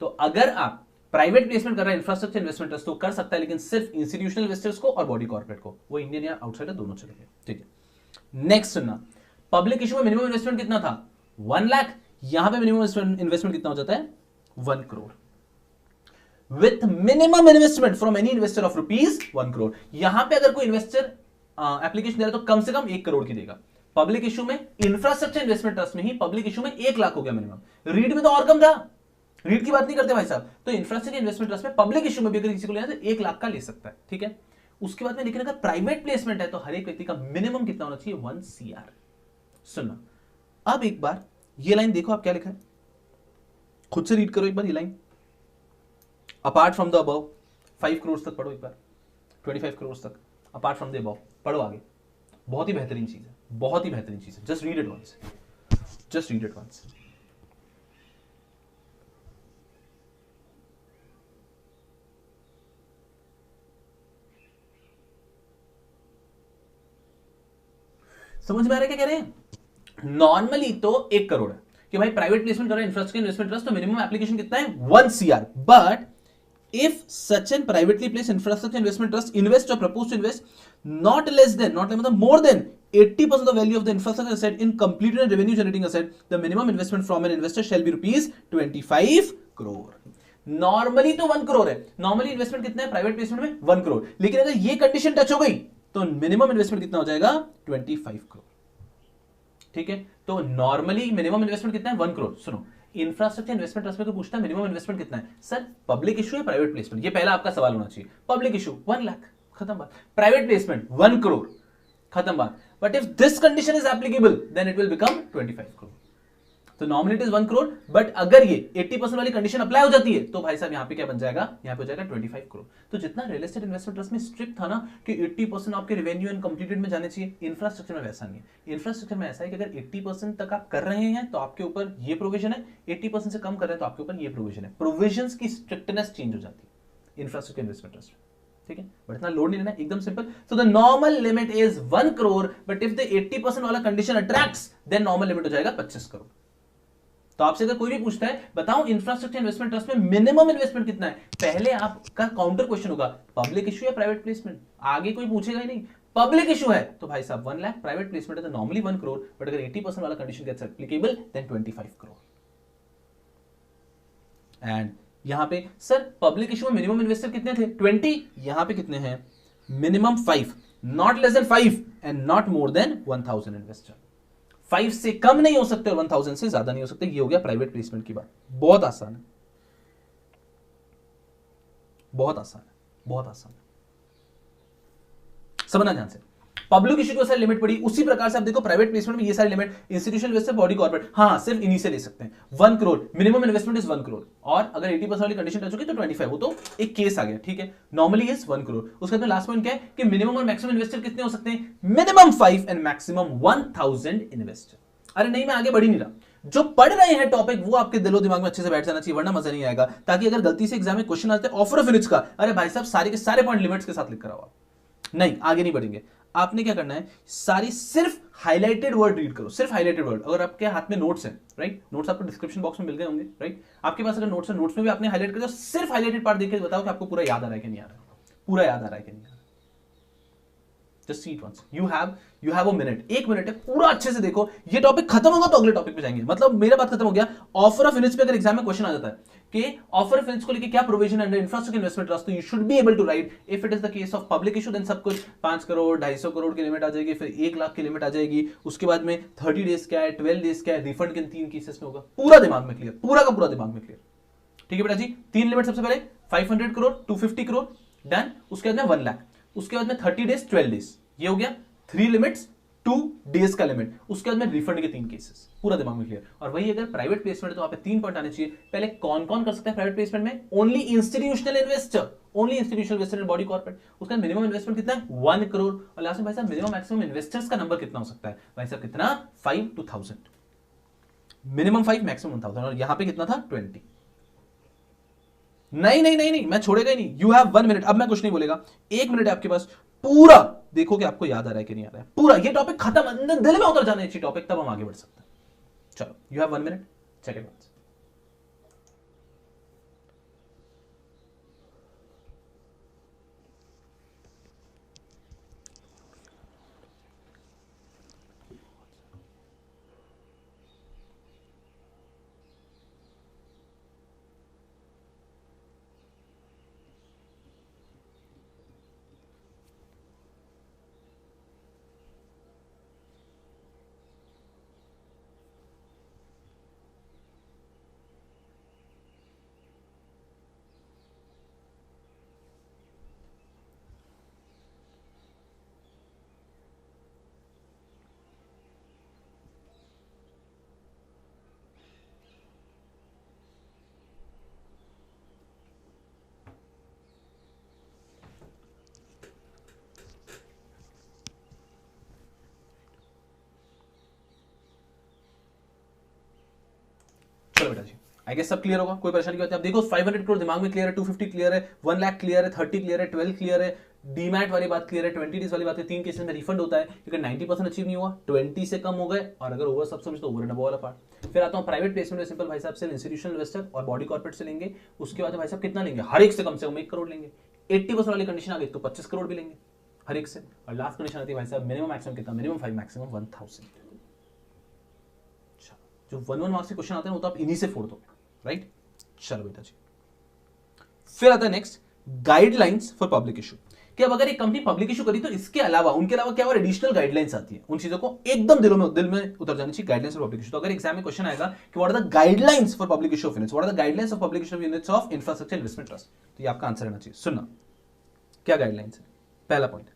तो अगर आप प्राइवेट प्लेसमेंट कर रहा है इंफ्रास्ट्रक्चर इन्वेस्टमेंट ट्रस्ट तो कर सकता है, लेकिन सिर्फ इंस्टीट्यूशनल इन्वेस्टर्स को और बॉडी कॉर्पोरेट को, वो इंडियन या आउटसाइडर दोनों चलेंगे, ठीक है। नेक्स्ट सुनना, पब्लिक इशू में मिनिमम इन्वेस्टमेंट कितना था, 1 लाख, यहां पे मिनिमम इन्वेस्टमेंट कितना हो जाता है, 1 crore, with minimum investment from any investor of ₹1 crore. यहां पे अगर कोई इन्वेस्टर एप्लीकेशन दे रहा है तो कम से कम 1 करोड़ की देगा। पब्लिक इशू में, इंफ्रास्ट्रक्चर इन्वेस्टमेंट ट्रस्ट में ही पब्लिक इशू में 1 लाख हो गया मिनिमम। रीड में तो और कम था, रीड की बात नहीं करते भाई साहब। तो इंफ्रास्ट्रक्चर इन्वेस्टमेंट ट्रस्ट में पब्लिक इशू में भी अगर किसी को लेना है तो 1 लाख का ले सकता है, ठीक है। उसके बाद में लेकिन अगर प्राइवेट प्लेसमेंट है तो हर एक व्यक्ति का मिनिमम कितना होना चाहिए, 1 CR। सुनना, अब एक बार ये लाइन देखो, आप क्या लिखा है, खुद से रीड करो एक बार ये line. Apart from the above 5 crore तक पढ़ो एक बार, 25 करोड़ तक अपार्ट फ्रॉम द अबव पढ़ो आगे। बहुत ही बेहतरीन चीज है, बहुत ही बेहतरीन चीज है। Just read it once, just read it once. समझ में आ रहा है क्या कह रहे हैं? नॉर्मली तो 1 करोड़ है कि भाई प्राइवेट प्लेसमेंट कर रहे हैं इंफ्रास्ट्रक्चर इन्वेस्टमेंट ट्रस्ट, तो मिनिमम एप्लीकेशन कितना है, 1 CR। But if such an privately placed infrastructure investment trust invest or propose to invest not less than, not मतलब more than 80% of the value of the infrastructure asset in completed and revenue generating asset, the minimum investment from an investor shall be rupees 25 crore। Normally तो 1 करोड़ है, normally investment कितना है private placement में, 1 करोड़। लेकिन अगर ये condition touch हो गई तो मिनिमम इन्वेस्टमेंट कितना हो जाएगा, 25 करोड़। ठीक है, तो नॉर्मली मिनिमम इन्वेस्टमेंट कितना है, 1 करोड़। सुनो, इंफ्रास्ट्रक्चर इन्वेस्टमेंट ट्रस्ट में तो पूछता है मिनिमम इन्वेस्टमेंट कितना है, सर पब्लिक इशू है प्राइवेट प्लेसमेंट, ये पहला आपका सवाल होना चाहिए। पब्लिक इशू 1 लाख, खत्म बात। प्राइवेट प्लेसमेंट 1 करोड़, खत्म बात। But if this condition is applicable then it will become 25 crore. तो normally it is 1 crore, but अगर ये 80% वाली कंडीशन अप्लाई हो जाती है तो भाई साहब यहां पे क्या बन जाएगा, यहां पे हो जाएगा 25 करोड़। तो जितना रियल एस्टेट इन्वेस्टमेंट ट्रस्ट में स्ट्रिक्ट था ना कि 80% आपके रेवेन्यू एंड कंप्लीटेड में जाने चाहिए, इंफ्रास्ट्रक्चर में वैसा नहीं है। इंफ्रास्ट्रक्चर में ऐसा है कि अगर 80% तक आप कर रहे हैं तो आपके ऊपर ये प्रोविजन है, 80% से कम कर रहे हैं तो आपके ऊपर ये प्रोविजन है। प्रोविजंस की स्ट्रिक्टनेस चेंज हो जाती है इंफ्रास्ट्रक्चर इन्वेस्टमेंट ट्रस्ट में। ठीक है, बट इतना लोड नहीं लेना, एकदम simple. So the normal limit is 1 crore, but if the 80% वाला condition attracts then normal limit हो जाएगा 25 करोड़। तो आपसे अगर कोई भी पूछता है बताओ इंफ्रास्ट्रक्चर इन्वेस्टमेंट ट्रस्ट में मिनिमम इन्वेस्टमेंट कितना है, पहले आपका काउंटर क्वेश्चन होगा पब्लिक इशू या प्राइवेट प्लेसमेंट। आगे कोई पूछेगा ही नहीं, पब्लिक इशू है तो भाई साहब 1 लाख, प्राइवेट प्लेसमेंट है तो नॉर्मली 1 करोड़, बट अगर 80% वाला condition gets applicable then 25 crore. And यहां पे सर पब्लिक इशू में मिनिमम इन्वेस्टर कितने थे, 20, यहां पे कितने हैं, minimum 5, not less than 5 and not more than 1000 investor. 5 से कम नहीं हो सकते और 1000 से ज्यादा नहीं हो सकते। ये हो गया प्राइवेट प्लेसमेंट की बात। बहुत आसान है, बहुत आसान है, बहुत आसान है, समझना ध्यान से। पब्लिक इशू की सारी लिमिट पड़ी, उसी प्रकार से आप देखो प्राइवेट प्लेसमेंट में ये सारी limit, institutional investor, body corporate, हाँ सिर्फ इन्हीं से ले सकते हैं। 1 crore minimum investment is 1 crore, और अगर 80% वाली कंडीशन टच होगी तो 25, वो तो एक केस आ गया। ठीक है, नॉर्मली इज 1 करोड़। उसके बाद लास्ट पॉइंट क्या है कि मिनिमम और मैक्सिमम इन्वेस्टर कितने हो सकते हैं, मिनिमम 5 एंड मैक्सिमम 1000 इन्वेस्टर। अरे नहीं, मैं आगे बढ़ ही नहीं रहा, जो पढ़ रहे हैं टॉपिक वो आपके दिलो दिमाग में अच्छे से बैठ जाना चाहिए, वरना मजा नहीं आएगा। ताकि अगर गलती से एग्जाम में क्वेश्चन आते हैं ऑफर ऑफ इनिट्स का, अरे भाई साहब सारे के सारे पॉइंट लिमिट्स के साथ लिख कर आओ। नहीं, आगे नहीं बढ़ेंगे। आपने क्या करना है, सारी सिर्फ हाईलाइटेड वर्ड रीड करो, सिर्फ हाईलाइटेड वर्ड। अगर आपके हाथ में नोट्स हैं, राइट, नोट्स आपको डिस्क्रिप्शन बॉक्स में मिल गए होंगे, राइट, आपके पास अगर नोट्स है, नोट्स में भी आपने हाईलाइट कर दिया, सिर्फ हाईलाइटेड पार्ट देख के बताओ कि आपको पूरा याद आ रहा है कि नहीं आ रहा है, पूरा याद आ रहा है कि नहीं आ रहा है। Just see it once. You have a minute, 1 minute है, पूरा अच्छे से देखो। ये टॉपिक खत्म होगा तो अगले टॉपिक पे जाएंगे। मतलब मेरा बात खत्म हो गया। ऑफर ऑफ यूनिट्स पे अगर एग्जाम में क्वेश्चन आ जाता है कि ऑफर ऑफ यूनिट्स को लेके क्या provision under infrastructure investment trust, तो you should be able to write if it is the case of public issue then सब कुछ 5 करोड़ 250 करोड़ की लिमिट आ जाएगी, फिर 1 लाख की लिमिट आ जाएगी। उसके बाद में 30 डेज क्या है, 12 डेज क्या है, रिफंड किन 3 केसेस में होगा, पूरा दिमाग में क्लियर, पूरा का पूरा दिमाग में क्लियर। ठीक है बेटा जी, 3 लिमिट सबसे पहले 500 करोड़, 250 करोड़, डन। उसके बाद में 1 लाख, उसके बाद में 30 डेज 12 डेज, ये हो गया 3 लिमिट्स, 2 डेज का लिमिट। उसके बाद में रिफंड के 3 केसेस, पूरा दिमाग में क्लियर। और वही अगर प्राइवेट प्लेसमेंट तो वहां पे 3 पॉइंट आने चाहिए। पहले कौन कौन कर सकता है प्राइवेट प्लेसमेंट में, only institutional investor, only institutional investor and body corporate. उसका मिनिमम इन्वेस्टमेंट कितना है, 1 करोड़। और लास्ट में भाई साहब मिनिमम मैक्सिमम इन्वेस्टर्स का नंबर कितना हो सकता है, भाई साहब कितना, 5 to 1000, मिनिमम 5 मैक्सिमम 1000। और यहां पे कितना था, 20। नहीं नहीं नहीं नहीं, मैं छोड़ेगा ही नहीं। यू हैव 1 मिनट, अब मैं कुछ नहीं बोलेगा, 1 मिनट है आपके पास, पूरा देखो कि आपको याद आ रहा है कि नहीं आ रहा है। पूरा ये टॉपिक खत्म, दिल में उतर जाना चाहिए टॉपिक, तब हम आगे बढ़ सकते हैं। चलो, you have 1 minute, check it. चलो बेटा जी, आई गेस सब क्लियर होगा, कोई परेशानी की बात है। आप देखो 500 करोड़ दिमाग में क्लियर है, 250 क्लियर है, 1 लाख क्लियर है, 30 क्लियर है, 12 क्लियर है, डीमैट वाली बात क्लियर है, 20 डेज वाली बात है, 3 केसेस में रिफंड होता है क्योंकि 90% अचीव नहीं हुआ, 20 से कम हो गए, और अगर ओवर सब्सक्रिप्शन तो ओवर एंड अबव वाला पार्ट। फिर आता हूं प्राइवेट प्लेसमेंट में, सिंपल भाई साहब से इंस्टीट्यूशनल इन्वेस्टर और बॉडी कॉर्पोरेट से लेंगे। उसके बाद भाई साहब कितना लेंगे, हर एक से कम 1 करोड़ लेंगे। 80% वाली कंडीशन आ गई तो 25 करोड़ भी लेंगे हर एक से। और लास्ट कंडीशन आती है भाई साहब मिनिमम मैक्सिमम कितना, मिनिमम 5, मैक्सिमम 1000। जो 1 मार्क्स के क्वेश्चन आते हैं वो तो आप इन्हीं से फोड़ दो, राइट। चलो बेटा जी, फिर आता है next guidelines for public issue. कि अब अगर एक कंपनी पब्लिक इशू करी तो इसके अलावा, उनके अलावा क्या और एडिशनल गाइडलाइंस आती है, उन चीजों को एकदम दिल में उतर जानी चाहिए। गाइडलाइंस फॉर पब्लिक इशू, तो अगर एग्जाम में क्वेश्चन आएगा कि what are the guidelines for public issue of units, what are the guidelines of public issue of units of infrastructure investment trust, तो ये आपका आंसर रहना चाहिए। सुनना क्या गाइडलाइंस है। पहला point,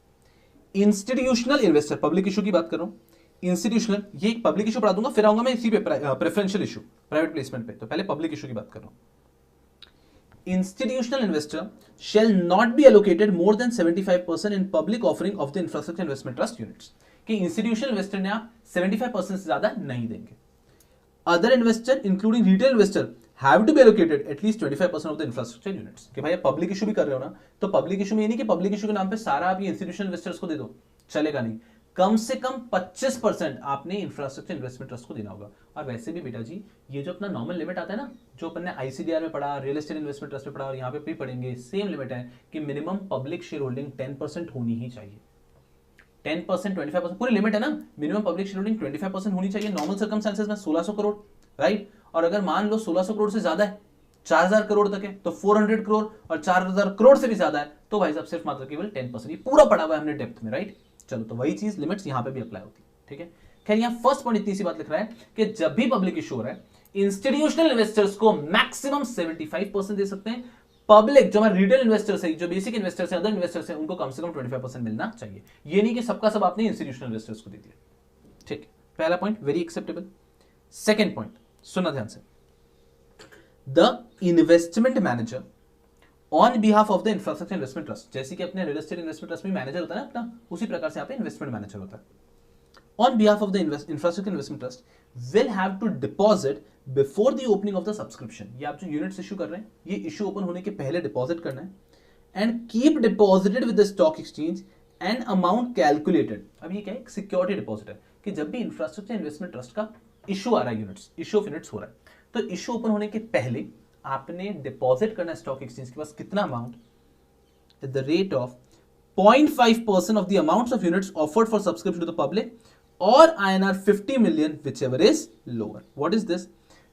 institutional investor, public issue की बात कर रहा हूं, इंस्टीट्यूशनल, ये एक पब्लिक इशू पढ़ा दूंगा, फिर आऊंगा मैं इसी पे प्रेफरेंशियल इशू, प्राइवेट प्लेसमेंट पे। तो पहले पब्लिक इशू की बात कर रहा हूं। Institutional investor shall not be allocated more than 75% in public offering of the infrastructure investment trust units. कि institutional investor ने आप 75% से ज्यादा नहीं देंगे। Other investor including retail investor have to be allocated at least 25% of the infrastructure units. कि भाई आप पब्लिक इशू भी कर रहे हो ना, तो पब्लिक इशू में ये नहीं कि पब्लिक इशू के नाम पे सारा आप ये इंस्टीट्यूशनल इन्वेस्टर्स को दे दो, चलेगा नहीं। कम से कम 25% आपने इंफ्रास्ट्रक्चर इन्वेस्टमेंट ट्रस्ट को देना होगा। और वैसे भी बेटा जी, ये जो अपना नॉर्मल लिमिट आता है ना, जो अपन ने आईसीडीआर में पढ़ा, रियल एस्टेट इन्वेस्टमेंट ट्रस्ट में पढ़ा, और यहाँ पे भी पढ़ेंगे, सेम लिमिट है कि मिनिमम पब्लिक शेयर होल्डिंग 10% होनी ही चाहिए। 10%, 25% पूरी लिमिट है ना, मिनिमम पब्लिक शेयर होल्डिंग 25% होनी चाहिए। नॉर्मल सर्कमस्टेंसेस में 1600 करोड़, राइट। और अगर मान लो 1600 करोड़ से ज्यादा है, 4000 करोड़ तक है, तो 400 करोड़ और 4000 करोड़ से भी ज्यादा है, तो भाई साहब सिर्फ मात्र केवल 10%। ये पूरा पढ़ा हुआ है हमने डेप्थ में, राइट। चलो, तो वही चीज लिमिट्स यहां पे भी अप्लाई होती है, ठीक है। खैर, यहां फर्स्ट पॉइंट इतनी सी बात लिख रहा है कि जब भी पब्लिक इशू हो रहा है, इंस्टीट्यूशनल इन्वेस्टर्स को मैक्सिमम 75% दे सकते हैं। पब्लिक जो हमारे रिटेल इन्वेस्टर्स है, जो बेसिक इन्वेस्टर्स है, अदर इन्वेस्टर्स है, उनको कम से कम 25% मिलना चाहिए। ये नहीं कि सबका सब आपने इंस्टीट्यूशनल इन्वेस्टर्स को दे दिया, ठीक। पहला point very acceptable. Second point सुनना ध्यान से, the investment manager on behalf of the infrastructure investment trust, जैसे कि अपने रियल एस्टेट इन्वेस्टमेंट ट्रस्ट में मैनेजर होता है ना अपना, उसी प्रकार से यहाँ पे इन्वेस्टमेंट मैनेजर होता है। On behalf of the infrastructure investment trust will have to deposit before the opening of the subscription. ये आप जो यूनिट्स इशू कर रहे हैं, ये इशू ओपन होने के पहले डिपॉजिट करना है। And keep deposited with the stock exchange and amount calculated. अब ये क्या है, सिक्योरिटी डिपॉजिट है कि जब भी इंफ्रास्ट्रक्चर इन्वेस्टमेट ट्रस्ट का इशू आ रहा है, यूनिट्स, इशू ऑफ यूनिट्स हो रहा है, तो इशू ओपन होने के पहले आपने डिपॉजिट करना है स्टॉक एक्सचेंज के पास कितना amount, at the rate of 0.5% of the amounts of units offered for subscription to the public or INR 50 million, whichever is lower. What is this?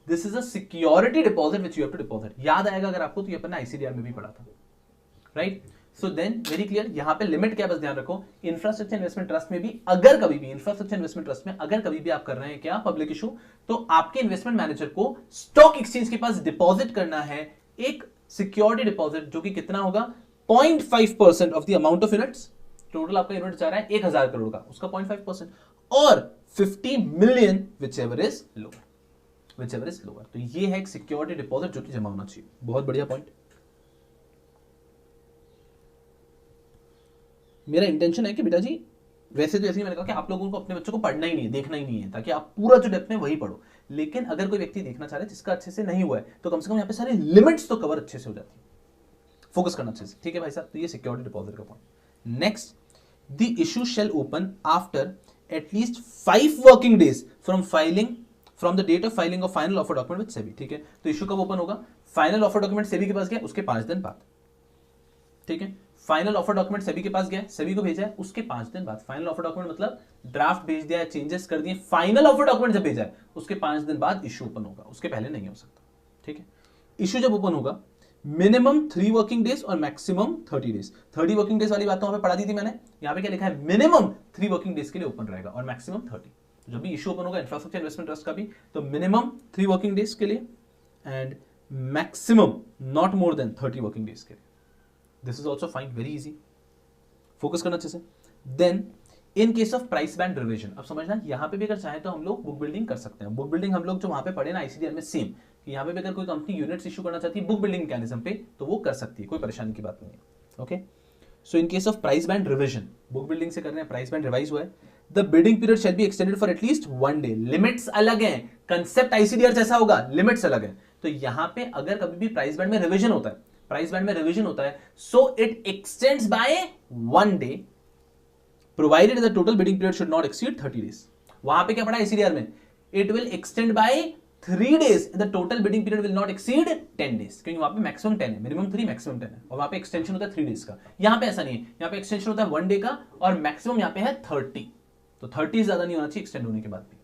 This is a security deposit which you have to deposit. याद आएगा अगर आपको, तो ये अपन ने ICDR में भी पढ़ा था, right? So then very clear, यहाँ पे लिमिट क्या, बस ध्यान रखो, इंफ्रास्ट्रक्चर इन्वेस्टमेंट ट्रस्ट में भी अगर कभी भी, इंफ्रास्ट्रक्चर इन्वेस्टमेंट ट्रस्ट में अगर कभी भी आप कर रहे हैं क्या पब्लिक इशू, तो आपके इन्वेस्टमेंट मैनेजर को स्टॉक एक्सचेंज के पास डिपॉजिट करना है एक सिक्योरिटी डिपॉजिट, जो कि कितना होगा, 0.5% of the amount of units. Total आपका यूनिट जा रहा है 1000 करोड़ का, उसका 0.5%, और 50 मिलियन whichever is lower। तो ये है एक सिक्योरिटी डिपॉजिट जो कि जमा होना चाहिए। बहुत बढ़िया पॉइंट। मेरा इंटेंशन है कि बेटा जी, वैसे तो ऐसे ही मैंने कहा कि आप लोगों को अपने बच्चों को पढ़ना ही नहीं है, देखना ही नहीं है, ताकि आप पूरा जो डेप्थ में वही पढ़ो। लेकिन अगर कोई व्यक्ति देखना चाह रहा है जिसका अच्छे से नहीं हुआ है, तो कम से कम यहाँ पे सारे लिमिट्स तो कवर अच्छे से हो जाती है, फोकस करना अच्छे से, ठीक है भाई साहब। तो ये सिक्योरिटी डिपॉजिट का point. Next, the issue shall open after at least 5 working days from the date of filing of final offer document with SEBI, ठीक है। तो इशू कब ओपन होगा, फाइनल ऑफर डॉक्यूमेंट सेबी के पास गया उसके 5 दिन बाद, ठीक है। फाइनल ऑफर डॉक्यूमेंट सेबी के पास गया, सेबी को भेजा है, उसके 5 दिन बाद। फाइनल ऑफर डॉक्यूमेंट मतलब ड्राफ्ट भेज दिया है, चेंजेस कर दिए, फाइनल ऑफर डॉक्यूमेंट जब भेजा है उसके 5 दिन बाद इशू ओपन होगा, उसके पहले नहीं हो सकता, ठीक है। इशू जब ओपन होगा, मिनिमम 3 वर्किंग डेज और मैक्सिमम 30 डेज। 30 वर्किंग डेज वाली बात तो वहां पे पढ़ा दी थी मैंने, यहाँ पे क्या लिखा है, मिनिमम 3 वर्किंग डेज के लिए ओपन रहेगा और मैक्सिमम 30। जब भी इशू ओपन होगा इंफ्रास्ट्रक्चर इन्वेस्टमेंट ट्रस्ट का भी, तो मिनिमम 3 वर्किंग डेज के लिए and maximum not more than 30 working days के लिए। This is also fine, very easy, focus करना अच्छे से। Then in case of price band revision, अब समझना, यहां पे भी अगर चाहे तो हम लोग बुक बिल्डिंग कर सकते हैं। बुक बिल्डिंग हम लोग जो वहां पे पढ़े ना आईसीडीआर में, सेम कि यहां पे भी अगर कोई कंपनी यूनिट्स इशू करना चाहती है बुक बिल्डिंग मैकेनिज्म पे, तो वो कर सकती है, कोई परेशानी की बात नहीं है, okay. So in case of price band revision, book building से कर रहे हैं, प्राइस बैंड रिवाइज हुआ है, the bidding period shall be extended for at least 1 day. Limits अलग हैं, कंसेप्ट आईसीडीआर जैसा होगा, लिमिट्स अलग है। तो यहां पे अगर कभी भी प्राइस बैंड में रिवीजन होता है, प्राइस बैंड में रिवीजन होता है, so it extends by 1 day provided the total bidding period should not exceed 30 days. वहां पे क्या पड़ा आईसीडीआर में, it will extend by 3 days, the total bidding period will not exceed 10 days, क्योंकि वहां पे मैक्सिमम 10 है, मिनिमम 3 मैक्सिमम 10 है, और वहां पे एक्सटेंशन होता है 3 डेज का। यहां पे ऐसा नहीं है, यहां पे एक्सटेंशन होता है 1 डे का, और मैक्सिमम यहां पे है 30, तो 30 ज्यादा नहीं होना चाहिए एक्सटेंड होने के बाद भी।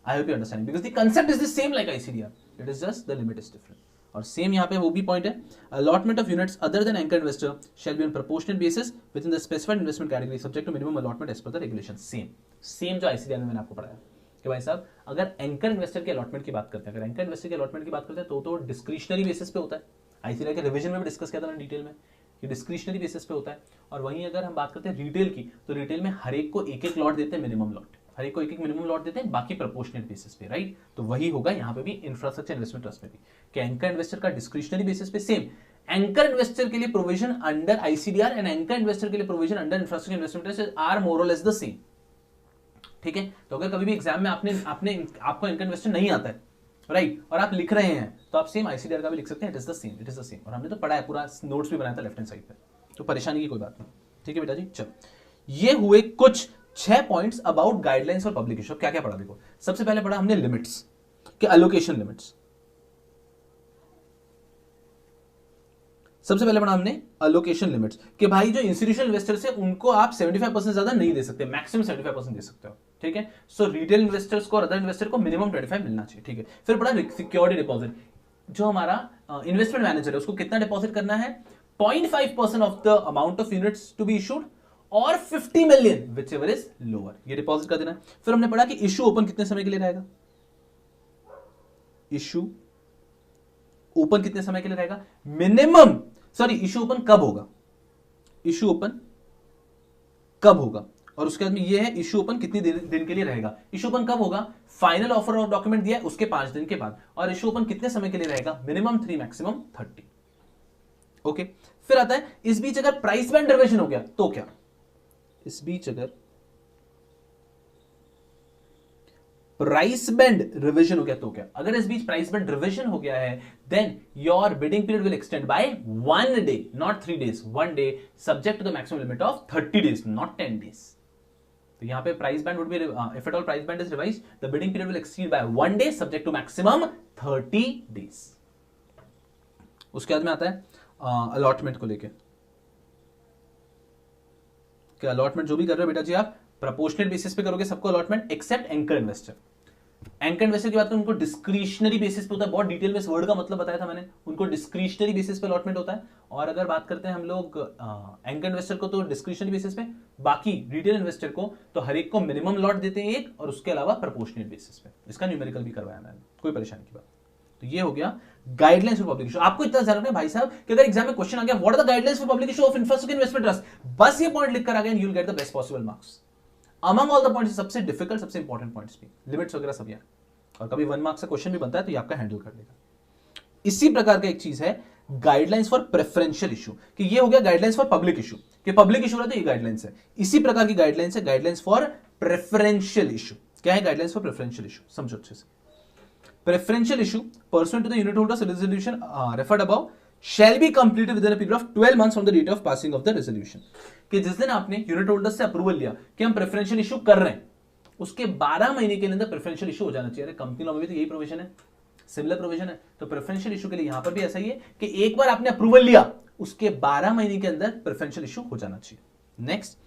I hope you understand, because the concept is the same like ICDR, it is just the limit is different. और सेम यहां पे वो भी पॉइंट है, allotment of units other than anchor investor shall be on proportional basis with in the specified investment category subject to minimum allotment as per the regulation. Same जो ICDR में मैंने आपको पढ़ाया कि भाई साहब, अगर एंकर इन्वेस्टर के अलॉटमेंट की बात करते हैं, अगर एंकर इन्वेस्टर के अलॉटमेंट की बात करते हैं तो डिस्क्रिशनरी बेसिस पे होता है। आईसीडीआर के रिवीजन में भी डिस्कस किया था डिटेल में, ये डिस्क्रिशनरी बेसिस पे होता है। और वहीं अगर हम बात करते हैं रिटेल की, तो रिटेल में हर एक को एक एक लॉट देते हैं, मिनिमम लॉट, हर एक को एक एक मिनिमम लॉट देते हैं, बाकी प्रोपोर्शनेट बेसिस पे, राइट। तो वही होगा यहाँ पे भी इंफ्रास्ट्रक्चर इन्वेस्टमेंट ट्रस्ट में भी, कि एंकर इन्वेस्टर का डिस्क्रिशनरी बेसिस पे सेम, एंकर इन्वेस्टर के लिए provision under ICDR and anchor investor के लिए provision under infrastructure investment trust are more or less the same, ठीक है। तो अगर कभी भी एग्जाम में आपको एंकर इन्वेस्टर नहीं आता है, राइट, और आप लिख रहे हैं, तो आप सेम आईसीडीआर का भी लिख सकते हैं, it is the same, it is the same. और हमने तो पढ़ा है, पूरा नोट्स भी बनाया था लेफ्ट हैंड साइड पे, तो परेशानी की कोई बात नहीं, ठीक है बेटा जी। चलो, ये हुए कुछ 6 पॉइंट्स अबाउट गाइडलाइंस और पब्लिक इशू। क्या क्या पढ़ा देखो, सबसे पहले पढ़ा हमने लिमिट्स के एलोकेशन लिमिट्स, सबसे पहले पढ़ा हमने एलोकेशन लिमिट्स कि भाई जो इंस्टीट्यूशनल इन्वेस्टर्स है उनको आप 75% ज्यादा नहीं दे सकते, मैक्सिमम 75% दे सकते हो, ठीक है। सो रिटेल इन्वेस्टर्स को और अदर इन्वेस्टर को मिनिमम 25 मिलना चाहिए, ठीक है। फिर पढ़ा सिक्योरिटी डिपॉजिट, जो हमारा इन्वेस्टमेंट मैनेजर है उसको कितना डिपॉजिट करना है, 0.5% of the amount of units to be issued or 50 million whichever is lower, ये डिपॉजिट कर देना है। फिर हमने पढ़ा कि इशू ओपन कितने समय के लिए रहेगा, इशू ओपन कितने समय के लिए रहेगा, मिनिमम, सॉरी इशू ओपन कब होगा, इशू ओपन कब होगा, और उसके बाद में ये है इशू ओपन कितनी दिन के लिए रहेगा। इशू ओपन कब होगा, फाइनल ऑफर और डॉक्यूमेंट दिया है उसके 5 दिन के बाद, और इशू ओपन कितने समय के लिए रहेगा, मिनिमम 3 मैक्सिमम 30, ओके। फिर आता है इस बीच अगर प्राइस बैंड रिवीजन हो गया तो क्या, इस बीच अगर प्राइस बैंड रिवीजन हो गया तो क्या, अगर इस बीच प्राइस बैंड रिवीजन हो गया है then your bidding period will extend by 1 day, not 3 days, 1 day subject to the maximum limit of 30 days, not 10 days. तो यहां पे price band would be, if at all price band is revised the bidding period will exceed by 1 day subject to maximum 30 days. उसके बाद में आता है allotment को लेके, कि अलॉटमेंट जो भी कर रहे हो बेटा जी आप प्रोपोर्शनल बेसिस पे करोगे सबको allotment, except anchor investor. Anchor investor की बात करें उनको डिस्क्रिशनरी बेसिस पे होता है, बहुत डिटेल में इस वर्ड का मतलब बताया था मैंने, उनको डिस्क्रिशनरी बेसिस पे अलॉटमेंट होता है। और अगर बात करते हैं हम लोग एंकर इन्वेस्टर को तो डिस्क्रिशनरी बेसिस पे, बाकी रिटेल इन्वेस्टर को तो हर एक को मिनिमम लॉट देते हैं एक, और उसके अलावा प्रोपोर्शनल बेसिस पे, इसका न्यूमेरिकल भी करवाया मैंने, कोई परेशानी की बात। तो ये हो गया गाइडलाइंस फॉर पब्लिक इशू। आपको इतना ध्यान रखना है भाई साहब कि अगर एग्जाम में क्वेश्चन आ गया what are the guidelines for public issue of infrastructure investment trust, बस ये पॉइंट लिखकर आ गए and you will get the best possible marks among all the points. सबसे डिफिकल्ट सबसे इंपॉर्टेंट पॉइंट्स भी, लिमिट्स वगैरह सब यार, और कभी 1 मार्क्स का क्वेश्चन भी बनता है तो ये आपका हैंडल कर लेगा। इसी प्रकार का एक चीज है गाइडलाइंस फॉर प्रेफरेंशियल इशू, कि ये हो गया गाइडलाइंस फॉर पब्लिक इशू, कि पब्लिक इशू रहा तो ये गाइडलाइंस है। इसी प्रकार की गाइडलाइंस है गाइडलाइंस फॉर प्रेफरेंशियल इशू। क्या है गाइडलाइंस फॉर प्रेफरेंशियल इशू, समझो अच्छे से। Preferential issue pursuant to the unit holder's resolution referred above shall be completed within a period of 12 months from the date of passing of the resolution। कि जिस दिन आपने unit holder से approval लिया कि हम प्रेफरेंशियल इशू कर रहे हैं, उसके 12 महीने के अंदर प्रेफरेंशियल इशू हो जाना चाहिए। कंपनी लॉ में भी तो यही प्रोविजन है, सिमिलर प्रोविजन है। तो प्रेफरेंशियल इशू के लिए यहां पर भी ऐसा ही है कि एक बार आपने अप्रूवल लिया उसके 12 महीने के अंदर प्रेफरेंशियल इशू हो जाना चाहिए। Next,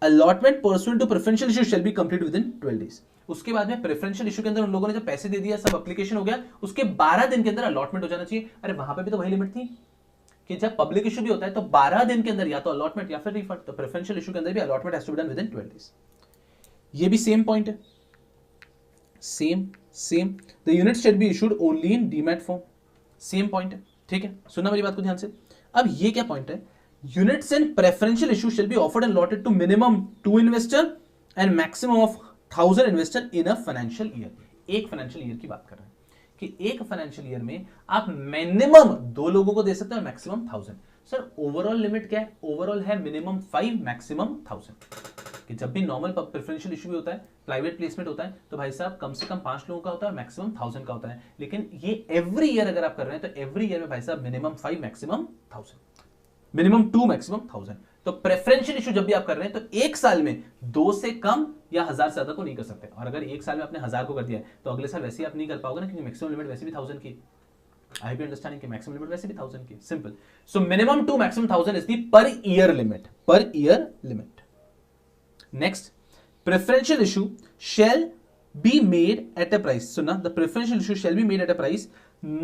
allotment pursuant to preferential issue shall be complete with in 12 days. उसके बाद में प्रेफरेंशियल इशू के अंदर उन लोगों ने जब पैसे दे दिया, सब एप्लीकेशन हो गया, उसके 12 दिन के अंदर अलॉटमेंट हो जाना चाहिए। अरे वहां पे भी तो वही लिमिट थी कि जब पब्लिक इशू भी होता है तो 12 दिन के अंदर या तो अलॉटमेंट या फिर रिफंड। तो प्रेफरेंशियल इशू के अंदर भी allotment has to be done with in 12 days. ये भी सेम पॉइंट है, same the unit shall be issued only in demat form, same point है, ठीक है। सुनना मेरी बात को ध्यान से। अब ये क्या पॉइंट है, units in preferential issue shall be offered and allotted to minimum 2 investor and maximum of 1000 investor in a financial year. एक फाइनेंशियल ईयर की बात कर रहे हैं कि एक फाइनेंशियल ईयर में आप मिनिमम 2 लोगों को दे सकते हो, मैक्सिमम 1000। सर ओवरऑल लिमिट क्या है, ओवरऑल है मिनिमम 5 मैक्सिमम 1000। कि जब भी नॉर्मल प्रेफरेंशियल इशू भी होता है, प्राइवेट प्लेसमेंट होता है, तो भाई साहब कम से कम 5 लोगों का होता है, मैक्सिमम 1000 का होता है। लेकिन ये एवरी ईयर अगर आप कर रहे हैं तो एवरी ईयर में भाई साहब मिनिमम 5 मैक्सिमम 1000, मिनिमम 2 मैक्सिमम 1000। तो प्रेफरेंशियल इशू जब भी आप कर रहे हैं तो एक साल में 2 से कम या 1000 से ज्यादा को नहीं कर सकते। और अगर एक साल में आपने 1000 को कर दिया है तो अगले साल वैसे ही आप नहीं कर पाओगे ना, क्योंकि मैक्सिमम लिमिट वैसे भी 1000 की। आई बी अंडरस्टैंडिंग कि मैक्सिमम लिमिट वैसे भी 1000 की, simple. So minimum 2 maximum 1000 is the per year limit, per year limit. Next, preferential issue shall be made at a price. So now the preferential issue shall be made at a price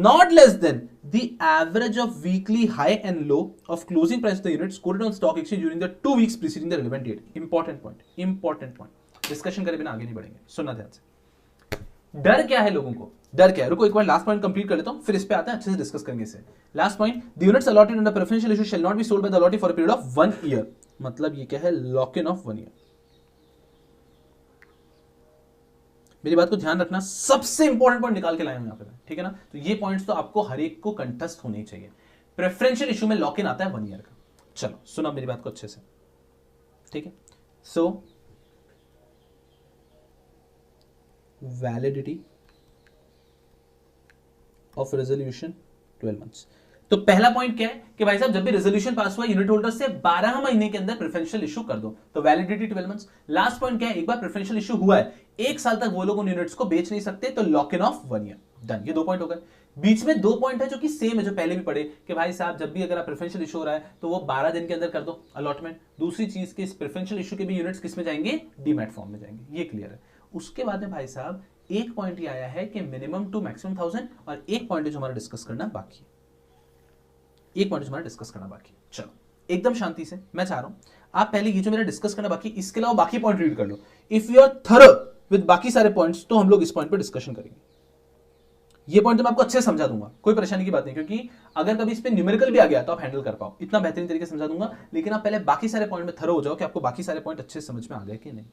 not less than the average of weekly high and low of closing price of the units quoted on stock exchange during the 2 weeks preceding the relevant date. Important point, important point. Discussion करे बिना आगे नहीं बढ़ेंगे, सुनना ध्यान से। डर क्या है लोगों को, डर क्या है? रुको एक बार लास्ट पॉइंट कंप्लीट कर लेता हूं, फिर इस पे आते हैं, अच्छे से डिस्कस करेंगे इसे। Last point, the units allotted under preferential issue shall not be sold by the allottee for a period of 1 year. मतलब ये क्या है? Lock in of 1 year. मेरी बात को ध्यान रखना, सबसे इंपॉर्टेंट पॉइंट निकाल के लाए हूं यहां पे, ठीक है ना? तो ये पॉइंट्स तो आपको हर एक को कंठस्थ होने ही चाहिए। प्रेफरेंशियल इशू में लॉक इन आता है 1 ईयर का। चलो सुनो मेरी बात को अच्छे से, ठीक है? सो वैलिडिटी ऑफ रेजोल्यूशन 12 मंथ्स। तो पहला पॉइंट क्या है कि भाई साहब जब भी रेजोल्यूशन पास हुआ यूनिट होल्डर से 12 महीने के अंदर प्रेफरेंशियल इशू कर दो, तो वैलिडिटी 12 मंथ्स। लास्ट पॉइंट क्या है? एक बार प्रेफरेंशियल इशू हुआ है, 1 साल तक वो लोग उन यूनिट्स को बेच नहीं सकते, तो lock in of 1 year. Done. ये 2 पॉइंट हो गए। बीच में 2 पॉइंट है जो कि सेम है, जो पहले भी पढ़े कि भाई साहब जब भी अगर आप प्रेफरेंशियल इशू हो रहा है तो वो 12 दिन के अंदर कर दो अलॉटमेंट। दूसरी चीज के इस प्रेफरेंशियल इशू के भी यूनिट्स किस में जाएंगे? डीमैट फॉर्म में जाएंगे। ये क्लियर है। उसके बाद में भाई साहब एक पॉइंट ये आया है कि मिनिमम 2 मैक्सिमम 1000, और एक पॉइंट जो हमारा डिस्कस करना बाकी है, एक पॉइंट हमारा डिस्कस करना बाकी। चलो एकदम शांति से, मैं चाह रहा हूं आप पहले ये जो मेरा डिस्कस करना बाकी, इसके अलावा बाकी पॉइंट रीड कर लो। If you are thorough with बाकी सारे पॉइंट्स तो हम लोग इस पॉइंट पे डिस्कशन करेंगे। ये पॉइंट तो मैं आपको अच्छे से समझा दूंगा, कोई परेशानी की बात नहीं, क्योंकि अगर कभी इस पे न्यूमेरिकल भी आ गया तो आप हैंडल कर पाओ, इतना बेहतरीन तरीके से समझा दूंगा। लेकिन आप पहले बाकी सारे पॉइंट में थरो हो जाओ कि आपको बाकी सारे पॉइंट अच्छे से समझ में आ गए कि नहीं।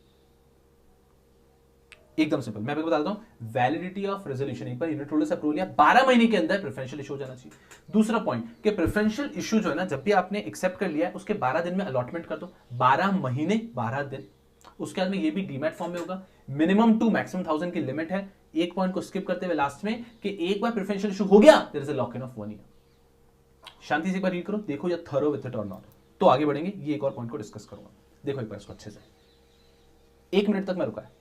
एकदम सिंपल, मैं आपको बता देता हूं। वैलिडिटी ऑफ रेजोल्यूशन, एक बार यूनिट होल्डर से अप्रूवल लिया, 12 महीने के अंदर प्रेफरेंशियल इशू हो जाना चाहिए। दूसरा पॉइंट कि प्रेफरेंशियल इशू जो है ना, जब भी आपने एक्सेप्ट कर लिया है उसके 12 दिन में अलॉटमेंट कर दो। 12 महीने 12 दिन। उसके बाद में ये भी डीमैट फॉर्म में होगा। मिनिमम 2 मैक्सिमम 1000 की लिमिट है। एक पॉइंट को स्किप करते हुए लास्ट में कि एक बार प्रेफरेंशियल इशू हो गया there is a lock in of 1 year. शांति से एक बार रीड करो, देखो या थरो विद इट और नॉट। तो आगे बढ़ेंगे, ये एक और पॉइंट को डिस्कस करूंगा। देखो एक बार इसको अच्छे से, 1 मिनट तक मैं रुका है।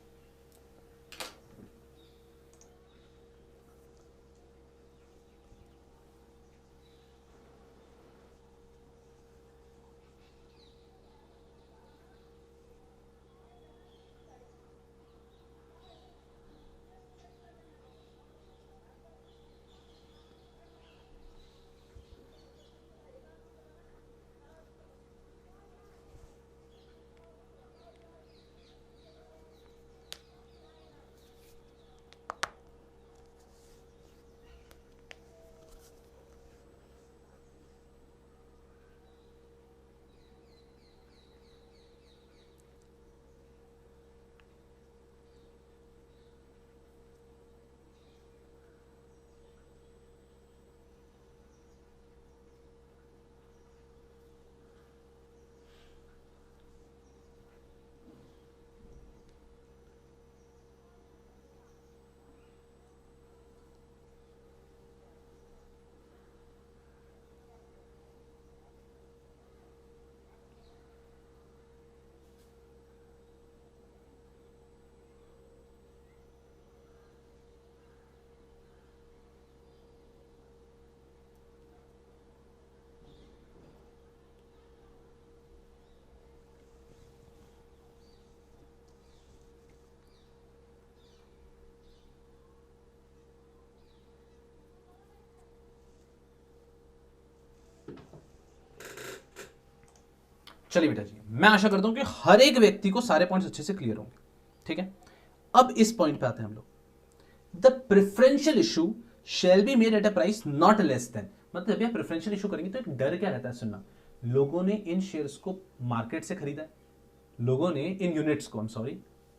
चलिए बेटा जी, मैं आशा करता हूं कि हर एक व्यक्ति को सारे पॉइंट्स अच्छे से क्लियर होंगे, ठीक है? अब इस पॉइंट पे आते हैं हम लोग। The preferential issue shall be made at a price not less then, मतलब जब आप प्रेफरेंशियल इशू करेंगे तो एक डर क्या रहता है, सुनना, लोगों ने इन शेयर्स को मार्केट से खरीदा है, लोगों ने इन यूनिट्स को,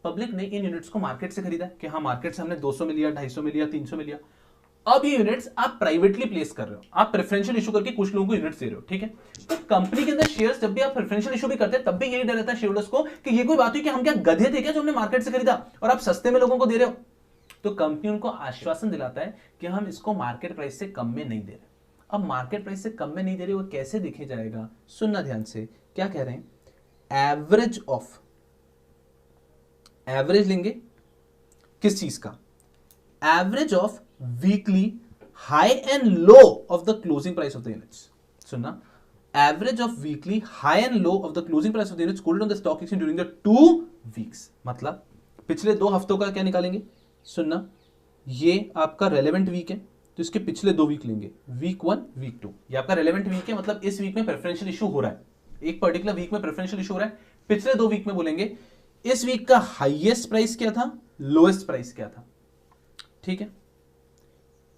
पब्लिक ने इन यूनिट्स को मार्केट से खरीदा कि हाँ मार्केट से हमने 200 में लिया, 250 में लिया, 300 में लिया, अब ये यूनिट्स आप प्राइवेटली प्लेस कर रहे हो, आप प्रेफरेंशियल इशू करके कुछ लोगों को यूनिट्स दे रहे हो, ठीक है। तो कंपनी के अंदर शेयर्स जब भी आप प्रेफरेंशियल इशू भी करते हैं तब भी यही डर रहता है शेयरहोल्डर्स को कि ये कोई बात हुई कि हम क्या गधे थे क्या जो हमने मार्केट से खरीदा और आप सस्ते में लोगों को दे रहे हो। तो कंपनी उनको आश्वासन दिलाता है कि हम इसको मार्केट प्राइस से कम में नहीं दे रहे। अब मार्केट प्राइस से कम में नहीं दे रहे, वो कैसे देखे जाएगा, सुनना ध्यान से, क्या कह रहे हैं, एवरेज ऑफ, एवरेज लेंगे किस चीज का, average of weekly high and low of the closing price of the units. सुनना, average of weekly high and low of the closing price of the units quoted on the stock exchange during the 2 weeks. मतलब पिछले 2 हफ्तों का क्या निकालेंगे, सुनना, ये आपका रेलेवेंट वीक है तो इसके पिछले 2 वीक लेंगे, वीक 1 वीक 2, ये आपका रेलेवेंट वीक है, मतलब इस वीक में प्रेफरेंशियल इशू हो रहा है, एक पर्टिकुलर वीक में प्रेफरेंशियल इशू हो रहा है। पिछले 2 वीक में बोलेंगे इस वीक का हाईएस्ट प्राइस क्या था, लोएस्ट प्राइस क्या था, ठीक है,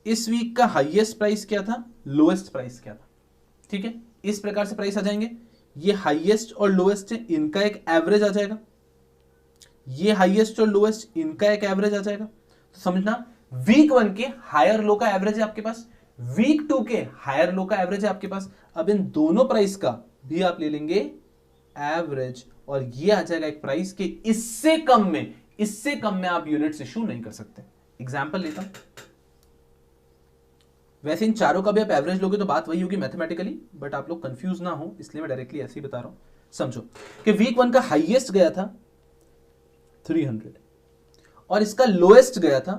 इस वीक का हाईएस्ट प्राइस क्या था, लोएस्ट प्राइस क्या था, ठीक है। इस प्रकार से प्राइस आ जाएंगे, ये हाईएस्ट और लोएस्ट है, इनका एक एवरेज आ जाएगा, ये हाईएस्ट और लोएस्ट, इनका एक एवरेज आ जाएगा। तो समझना, वीक 1 के हायर लो का एवरेज है आपके पास, वीक 2 के हायर लो का एवरेज है आपके पास। अब इन दोनों प्राइस का भी आप ले लेंगे एवरेज और ये आ जाएगा एक प्राइस के इससे कम में आप यूनिट्स इशू नहीं कर सकते। एग्जांपल लेता हूं, वैसे इन चारों का भी आप एवरेज लोगे तो बात वही होगी मैथमेटिकली, बट आप लोग कंफ्यूज ना हो इसलिए मैं डायरेक्टली ऐसे ही बता रहा हूं। समझो कि वीक 1 का हाईएस्ट गया था 300 और इसका लोएस्ट गया था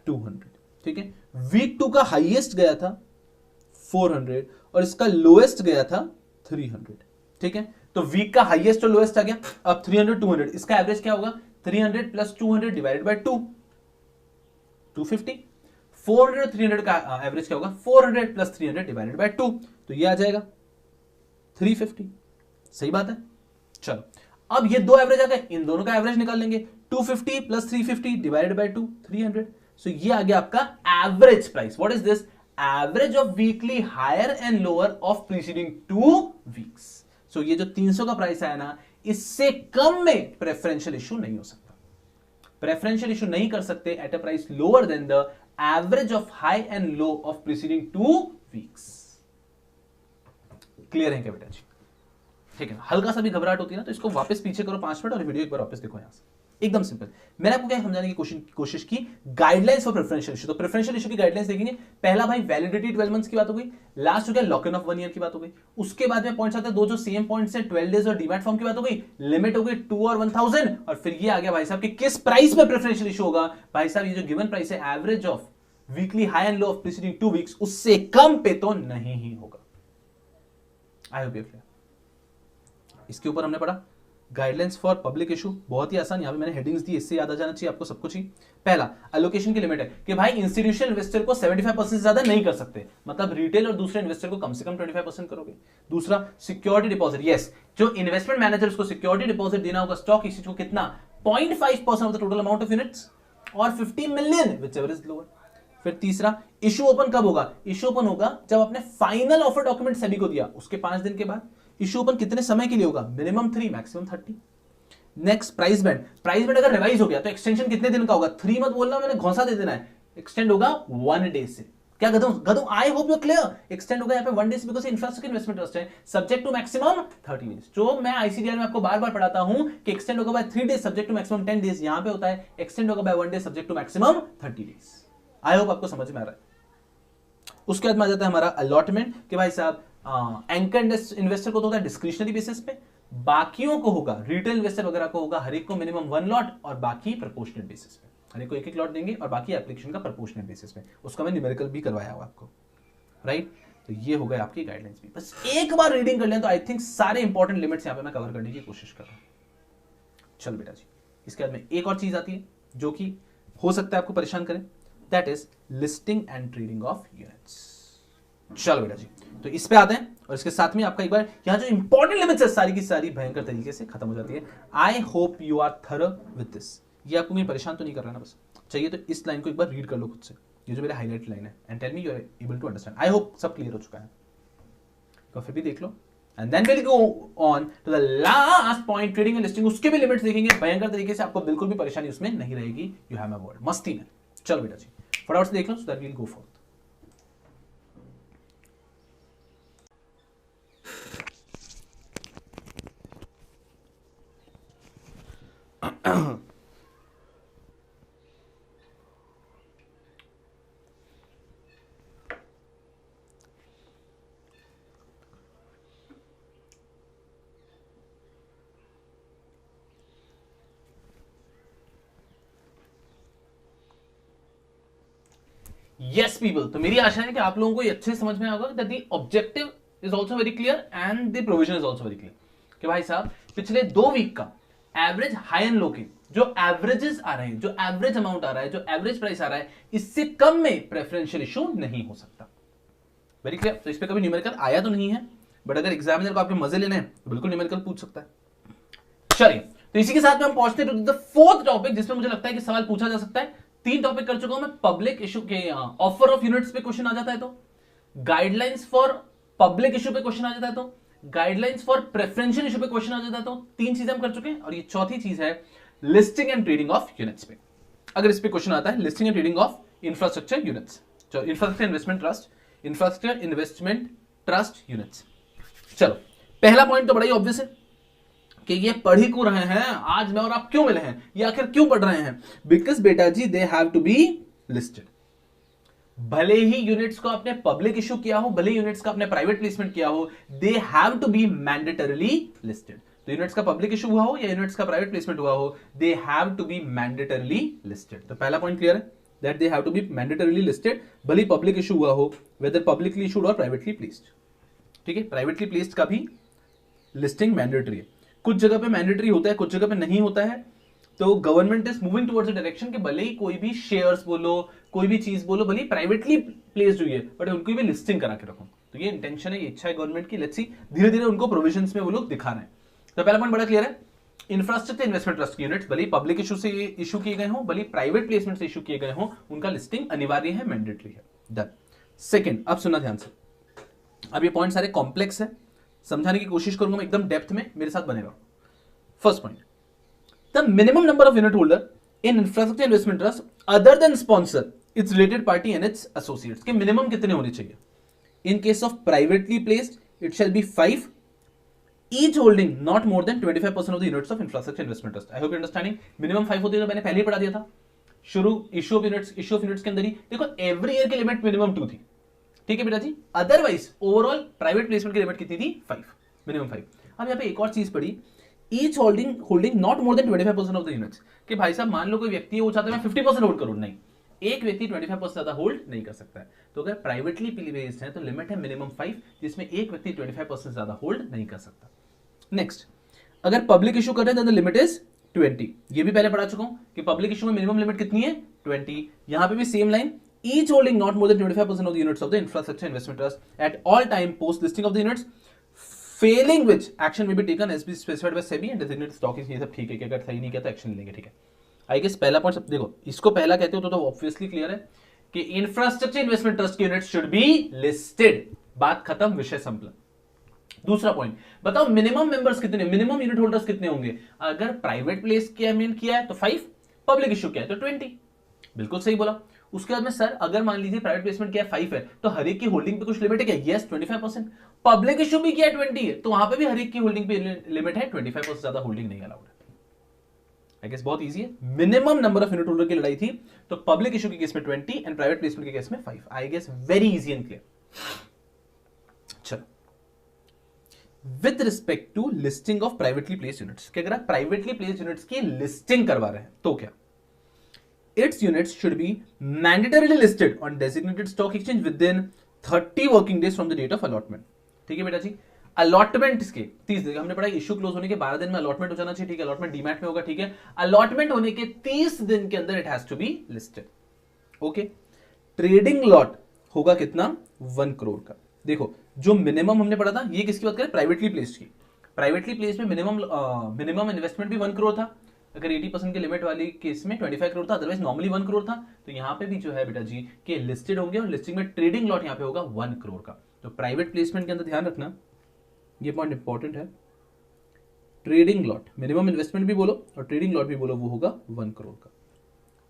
200, ठीक है। वीक 2 का हाईएस्ट गया था 400 और इसका लोएस्ट गया था 300, ठीक है। तो वीक का हाईएस्ट और लोएस्ट आ गया। अब 300 200, इसका एवरेज क्या होगा, 300 प्लस 200 डिवाइडेड बाय 2, 250। 400 और 300 का एवरेज क्या होगा, 400 प्लस 300 डिवाइडेड बाय 2, तो ये आ जाएगा 350। सही बात है। चलो अब ये 2 एवरेज आ गए, इन दोनों का एवरेज निकाल लेंगे, 250 प्लस 350 डिवाइडेड बाय 2, 300। सो ये आ गया आपका average price. What is this, average of weekly higher and lower of preceding 2 weeks. So ये जो 300 का प्राइस आया ना, इससे कम में प्रेफरेंशियल इशू नहीं हो सकता, प्रेफरेंशियल इशू नहीं कर सकते at a price lower than the average of high and low of preceding 2 weeks. Clear है क्या बेटा जी, ठीक है। हल्का सा भी घबराहट होती है ना तो इसको वापस पीछे करो 5 मिनट और वीडियो एक बार वापस देखो यहां से, एकदम सिंपल। मैंने आपको क्या समझाने की कोशिश की, गाइडलाइंस फॉर प्रेफरेंशियल इशू। तो प्रेफरेंशियल इशू की गाइडलाइंस देखेंगे, पहला भाई वैलिडिटी 12 मंथ्स की बात हो गई, लास्ट हो गया लॉक इन ऑफ 1 ईयर की बात हो गई। उसके बाद में पॉइंट्स आते हैं 2 जो सेम पॉइंट्स है, 12 डेज और डीमैट फॉर्म की बात हो गई, लिमिट हो गई 2 और 1000, और फिर ये आ गया भाई साहब कि किस प्राइस में प्रेफरेंशियल इशू होगा। भाई साहब ये जो गिवन प्राइस है average of weekly high and low of preceding 2 weeks, उससे कम पे तो नहीं ही होगा। आई होप यू क्लियर। इसके ऊपर हमने पढ़ा गाइडलाइंस फॉर पब्लिक इशू, बहुत ही आसान, यहां पे मैंने हेडिंग्स दी, इससे याद आ जाना चाहिए आपको सब कुछ ही। पहला, एलोकेशन की लिमिट है कि भाई इंस्टीट्यूशनल इन्वेस्टर को 75% से ज्यादा नहीं कर सकते, मतलब रिटेल और दूसरे इन्वेस्टर को कम से कम 25% करोगे। दूसरा, सिक्योरिटी डिपॉजिट, यस, जो इन्वेस्टमेंट मैनेजर्स को सिक्योरिटी डिपॉजिट देना होगा स्टॉक एक्सचेंज को, कितना, 0.5% of the total amount of units और 50 मिलियन व्हिचएवर इज लोअर। फिर तीसरा, इशू ओपन कब होगा, इशू ओपन होगा जब आपने फाइनल ऑफर डॉक्यूमेंट सेबी को दिया, उसके 5 दिन के बाद। इशू ओपन कितने समय के लिए होगा, minimum 3 maximum 30। Next, price band, price band अगर रिवाइज हो गया तो एक्सटेंशन कितने दिन का होगा, 3 मत बोलना मैंने घोंसा दे देना है, एक्सटेंड होगा 1 डे से। क्या गधों, आई होप यू क्लियर, एक्सटेंड होगा यहाँ पे 1 डे से, बिकॉज़ इंफ्रास्ट्रक्चर इन्वेस्टमेंट ट्रस्ट है, सब्जेक्ट टू मैक्सिमम 30 डेज। जो मैं आईसीडीआर में आपको बार बार पढ़ाता हूं कि एक्सटेंड होगा by 3 days subject to maximum 10 days, यहां पे होता है एक्सटेंड होगा by 1 day subject to maximum 30 days. I hope आपको समझ में आ रहा है। उसके बाद में आ जाता है हमारा अलॉटमेंट कि भाई साहब एंकर इन्वेस्टर को तो होता है डिस्क्रिशनरी बेसिस पे, बाकियों को होगा, रिटेल इन्वेस्टर वगैरह को होगा हर एक को मिनिमम 1 लॉट और बाकी प्रोपोर्शनल बेसिस पे, हर एक को 1-1 लॉट देंगे और बाकी एप्लीकेशन का प्रोपोर्शनल बेसिस पे। उसका मैं न्यूमेरिकल भी करवाया हुआ आपको, राइट। तो ये हो गए आपकी गाइडलाइंस भी, बस एक बार रीडिंग कर लें तो आई थिंक सारे इंपॉर्टेंट लिमिट्स यहां पे मैं कवर करने की कोशिश कर रहा हूं। चल बेटा जी, इसके बाद में एक और चीज आती है जो कि हो सकता है आपको परेशान करें, that is listing and trading of units. चलो बेटा जी, तो इस पे आते हैं और इसके साथ में आपका एक बार यहां जो इंपॉर्टेंट लिमिट्स है सारी की सारी भयंकर तरीके से खत्म हो जाती है। I hope you are thorough with this. ये आपको मैं परेशान तो नहीं कर रहा ना, बस चाहिए तो इस लाइन को एक बार रीड कर लो खुद से, ये जो मेरा हाईलाइट लाइन है, and tell me you are able to understand. I hope सब क्लियर हो चुका है, तो फिर भी देख लो and then will go on to the last point, trading and listing. उसके भी लिमिट्स देखेंगे भयंकर तरीके से, आपको बिल्कुल भी परेशानी उसमें नहीं रहेगी। यू हैव माय वर्ड, मस्ती में। चलो बेटा जी, फटाफट से देख लो so that we will go for. Yes people, तो मेरी आशा है कि आप लोगों को ये अच्छे से समझ में आएगा that the objective is also very clear and the provision is also very clear कि भाई साहब पिछले 2 वीक का एवरेज हाई एंड लो के जो एवरेजेस आ रहे हैं, जो एवरेज अमाउंट आ रहा है, जो एवरेज प्राइस आ रहा है, इससे कम में प्रेफरेंशियल इशू नहीं हो सकता। Very clear. तो इस पे कभी न्यूमेरिकल आया तो नहीं है, बट अगर एग्जामिनर को आपके मजे लेने हैं तो बिल्कुल न्यूमेरिकल पूछ सकता है। चलिए, तो इसी के साथ में हम पहुंचते हैं टू द 4th टॉपिक जिसमें मुझे लगता है कि सवाल पूछा जा सकता है। 3 टॉपिक कर चुका हूं मैं। पब्लिक इशू के ऑफर ऑफ यूनिट्स पे क्वेश्चन आ जाता है, तो गाइडलाइंस फॉर पब्लिक इशू पे क्वेश्चन आ जाता है, तो गाइडलाइंस फॉर प्रेफरेंशियल इशू पे क्वेश्चन आ जाता है। तो 3 चीजें हम कर चुके हैं और ये चौथी चीज है listing and trading of units पे। अगर इस पे क्वेश्चन आता है listing and trading of infrastructure units, infrastructure investment trust, infrastructure investment trust units. चलो, पहला पॉइंट तो बड़ा ही ऑब्वियस है कि ये पढ़ ही क्यों रहे हैं आज मैं और आप, क्यों मिले हैं, ये आखिर क्यों पढ़ रहे हैं? बिकॉज बेटा जी they have to be listed. भले ही यूनिट्स को आपने पब्लिक इशू किया हो, भले यूनिट्स का आपने प्राइवेट प्लेसमेंट किया हो, they have to be mandatorily listed. तो यूनिट्स का पब्लिक इशू हुआ हो या यूनिट्स का प्राइवेट प्लेसमेंट हुआ हो, they have to be mandatorily listed. तो पहला पॉइंट क्लियर है that they have to be mandatorily listed, भले पब्लिक इशू हुआ हो, whether publicly issued or privately placed. ठीक है, प्राइवेटली प्लेस्ड का भी लिस्टिंग मैंडेटरी है। कुछ जगह पे मैंडेटरी होता है, कुछ जगह पे नहीं होता है। तो government is moving towards the direction कि भले ही कोई भी शेयर्स बोलो, कोई भी चीज बोलो, भले ही प्राइवेटली प्लेस्ड हुई है, बट उनको भी लिस्टिंग करा के रखो। तो ये इंटेंशन है, ये इच्छा है गवर्नमेंट की। लेट्स सी धीरे धीरे उनको प्रोविजंस में वो लोग दिखा रहे हैं। तो पहला पॉइंट बड़ा क्लियर है, इंफ्रास्ट्रक्चर इन्वेस्टमेंट ट्रस्ट यूनिट्स भले पब्लिक इशू से इशू किए गए हो, भले प्राइवेट प्लेसमेंट से इशू किए गए हो, उनका लिस्टिंग अनिवार्य है, मैंडेटरी है। डन। सेकेंड, अब सुनना ध्यान से, अब ये पॉइंट सारे कॉम्प्लेक्स है, समझाने की कोशिश करूंगा मैं एकदम डेप्थ में, मेरे साथ बनेगा। First point, the minimum number of unit holder in infrastructure investment trust other than sponsor it's related party and it's associates के मिनिमम कितने होने चाहिए? इन case of privately placed it shall be 5, each holding not more then 25% of the units of infrastructure investment trust. I hope you understanding. Minimum 5 होती है, तो मैंने पहले ही पढ़ा दिया था शुरू इशू ऑफ यूनिट्स के अंदर ही। देखो एवरी ईयर की लिमिट मिनिमम 2 थी, ठीक है बेटा जी। अदरवाइज ओवरऑल प्राइवेट प्लेसमेंट की लिमिट कितनी थी? 5, मिनिमम 5। अब यहाँ पे एक और चीज पड़ी, each holding not more then 25% of the units. कि भाई साहब मान लो कोई व्यक्ति है वो चाहता है मैं 50% होल्ड करूं, नहीं, एक व्यक्ति 25% ज्यादा होल्ड नहीं कर सकता है। तो अगर प्राइवेटली प्लेस्ड है तो लिमिट है मिनिमम 5, जिसमें एक व्यक्ति 25% ज्यादा होल्ड नहीं कर सकता। नेक्स्ट, अगर पब्लिक इशू कर रहे हैं तो द लिमिट इज 20। ये भी पहले पढ़ा चुका हूं कि पब्लिक इशू में मिनिमम लिमिट कितनी है? 20। यहां पे भी same line, each holding not more than 25% of the units of the infrastructure investment trust at all time post listing of the units, failing which action may be taken as be specified by SEBI and designated stock exchange। ये सब ठीक है कि अगर सही नहीं किया तो एक्शन लेंगे, ठीक है। आई गेस पहला पॉइंट सब देखो, इसको पहला कहते हो तो ऑब्वियसली क्लियर है कि इंफ्रास्ट्रक्चर इन्वेस्टमेंट ट्रस्ट के यूनिट्स शुड बी लिस्टेड, बात खत्म, विषय संपन्न। दूसरा पॉइंट, बताओ मिनिमम मेंबर्स कितने, मिनिमम यूनिट होल्डर्स कितने होंगे? अगर प्राइवेट प्लेस किया है तो 5, पब्लिक इशू किया है तो 20। बिल्कुल सही बोला। उसके बाद में सर अगर मान लीजिए प्राइवेट प्लेसमेंट किया 5 है तो हर एक की होल्डिंग पे कुछ लिमिट है क्या? यस, 25%। पब्लिक इशू भी किया 20 है तो वहां पे भी हर एक की होल्डिंग पे लिमिट है, 25% ज्यादा होल्डिंग नहीं अलाउड है। आई गेस बहुत इजी है। Minimum number of unit holder की लड़ाई थी तो पब्लिक इशू के केस में 20 एंड प्राइवेट प्लेसमेंट के केस में 5। I guess very easy and clear. चलो, with respect to listing of privately placed units, कि अगर आप प्राइवेटली प्लेस्ड यूनिट्स की लिस्टिंग करवा रहे हैं तो क्या? Its units should be mandatorily listed on designated stock exchange within 30 working days from the date of allotment। ठीक है बेटा जी। अलॉटमेंट इसके 30 दिन, हमने पढ़ा इशू क्लोज होने के 12 दिन में अलॉटमेंट हो जाना चाहिए, ठीक है। अलॉटमेंट डीमैट में होगा, ठीक है। अलॉटमेंट होने के 30 दिन के अंदर it has to be listed, okay. Trading lot होगा कितना? 1 करोड़ का। देखो जो मिनिमम हमने पढ़ा था, ये किसकी बात करें? प्राइवेटली प्लेस्ड की। प्राइवेटली प्लेस्ड में मिनिमम इन्वेस्टमेंट भी 1 करोड़ था। अगर 80% के लिमिट वाली केस में 25 करोड़ था, अदरवाइज नॉर्मली 1 करोड़ था। तो यहां पे भी जो है बेटा जी कि लिस्टेड होंगे और लिस्टिंग में ट्रेडिंग लॉट यहां पे होगा 1 करोड़ का। तो प्राइवेट प्लेसमेंट के अंदर ध्यान रखना, ये पॉइंट इंपॉर्टेंट है। ट्रेडिंग लॉट मिनिमम इन्वेस्टमेंट भी बोलो और ट्रेडिंग लॉट भी बोलो, वो होगा 1 करोड़ का।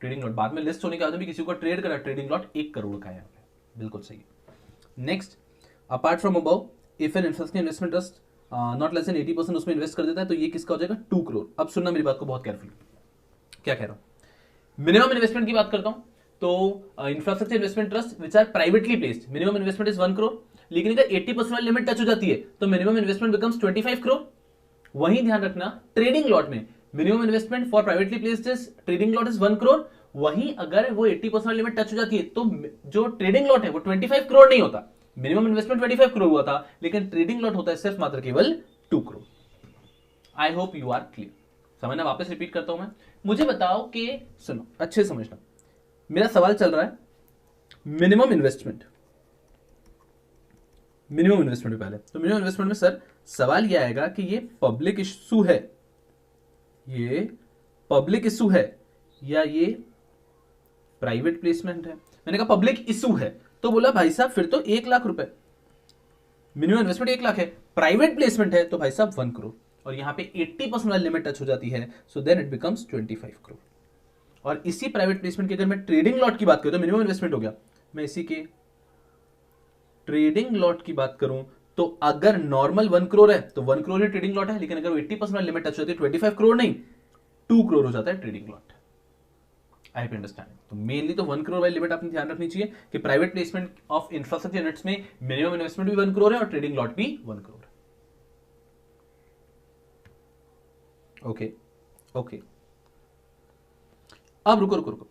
ट्रेडिंग लॉट बाद में लिस्ट होने के बाद भी किसी को ट्रेड करा, ट्रेडिंग लॉट 1 करोड़ का है यहाँ पे, बिल्कुल सही है। Next, apart from above if N infrastructure investment trust not less then 80% उसमें इन्वेस्ट कर देता है तो ये किसका हो जाएगा, 2 करोड़। अब सुनना मेरी बात को बहुत केयरफुली, क्या कह रहा हूं। मिनिमम इन्वेस्टमेंट की बात करता हूं तो infrastructure investment trust which are privately placed, minimum investment is 1 crore, लेकिन अगर 80% वाली लिमिट टच हो जाती है तो मिनिमम इन्वेस्टमेंट बिकम्स 25 करोड़। वहीं ध्यान रखना, ट्रेडिंग लॉट में minimum investment for privately placed trading lot is 1 crore. वहीं अगर वो 80% वाली लिमिट टच हो जाती है तो जो ट्रेडिंग लॉट है वो 25 करोड़ नहीं होता, मिनिमम इन्वेस्टमेंट 25 करोड़ हुआ था, लेकिन ट्रेडिंग लॉट होता है सिर्फ मात्र केवल 2 crore. I hope you are clear. समझना, वापस रिपीट करता हूं मैं। मुझे बताओ कि, सुनो अच्छे से समझना, मेरा सवाल चल रहा है मिनिमम इन्वेस्टमेंट में पहले। तो मिनिमम इन्वेस्टमेंट में सर सवाल यह आएगा कि ये पब्लिक इशू है, ये पब्लिक इशू है या ये प्राइवेट प्लेसमेंट है। मैंने कहा पब्लिक इशू है, तो बोला भाई साहब फिर तो 1 लाख रुपए, मिनिमम इन्वेस्टमेंट 1 लाख है, प्राइवेट प्लेसमेंट है तो भाई साहब 1 करोड़, और यहां पे 80% वाली लिमिट टच हो जाती है, so then it becomes 25 crore. और इसी प्राइवेट प्लेसमेंट की अगर मैं ट्रेडिंग लॉट की बात करूं तो मिनिमम इन्वेस्टमेंट हो गया, मैं इसी के ट्रेडिंग लॉट की बात करूं तो अगर नॉर्मल 1 करोड़ है तो 1 करोड़ ही ट्रेडिंग लॉट है, लेकिन अगर वो 80% वाली लिमिट टच हो जाती है 25 करोड़ नहीं 2 करोड़ हो जाता है ट्रेडिंग लॉट। I understand. तो मेनली तो 1 करोड़ वाली लिमिट आपने ध्यान रखनी चाहिए कि private placement of infrastructure units में मिनिमम इन्वेस्टमेंट भी 1 करोड़ है और ट्रेडिंग लॉट भी 1 करोड़ है। ओके ओके, अब रुको।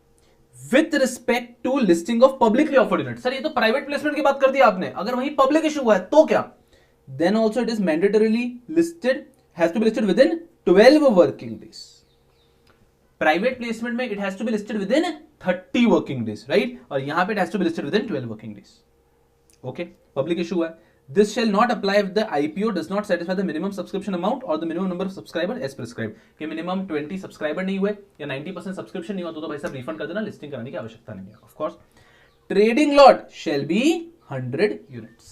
With respect to listing of publicly offered unit, sir ये तो प्राइवेट प्लेसमेंट की बात कर दी आपने, अगर वहीं पब्लिक इशू हुआ है तो क्या, then also it is mandatorily listed, has to be listed with in 12 working days. Private placement में it has to be listed within 30 working days, right, और यहां पे it has to be listed with in 12 working days. Okay, public issue है, this shall not apply if the IPO does not satisfy the minimum subscription amount or the minimum number of subscriber as prescribed। कि minimum 20 subscriber नहीं हुए या 90% subscription नहीं हुआ तो भाई साहब रिफंड कर देना, लिस्टिंग कराने की आवश्यकता नहीं है। Of course trading lot shall be 100 units.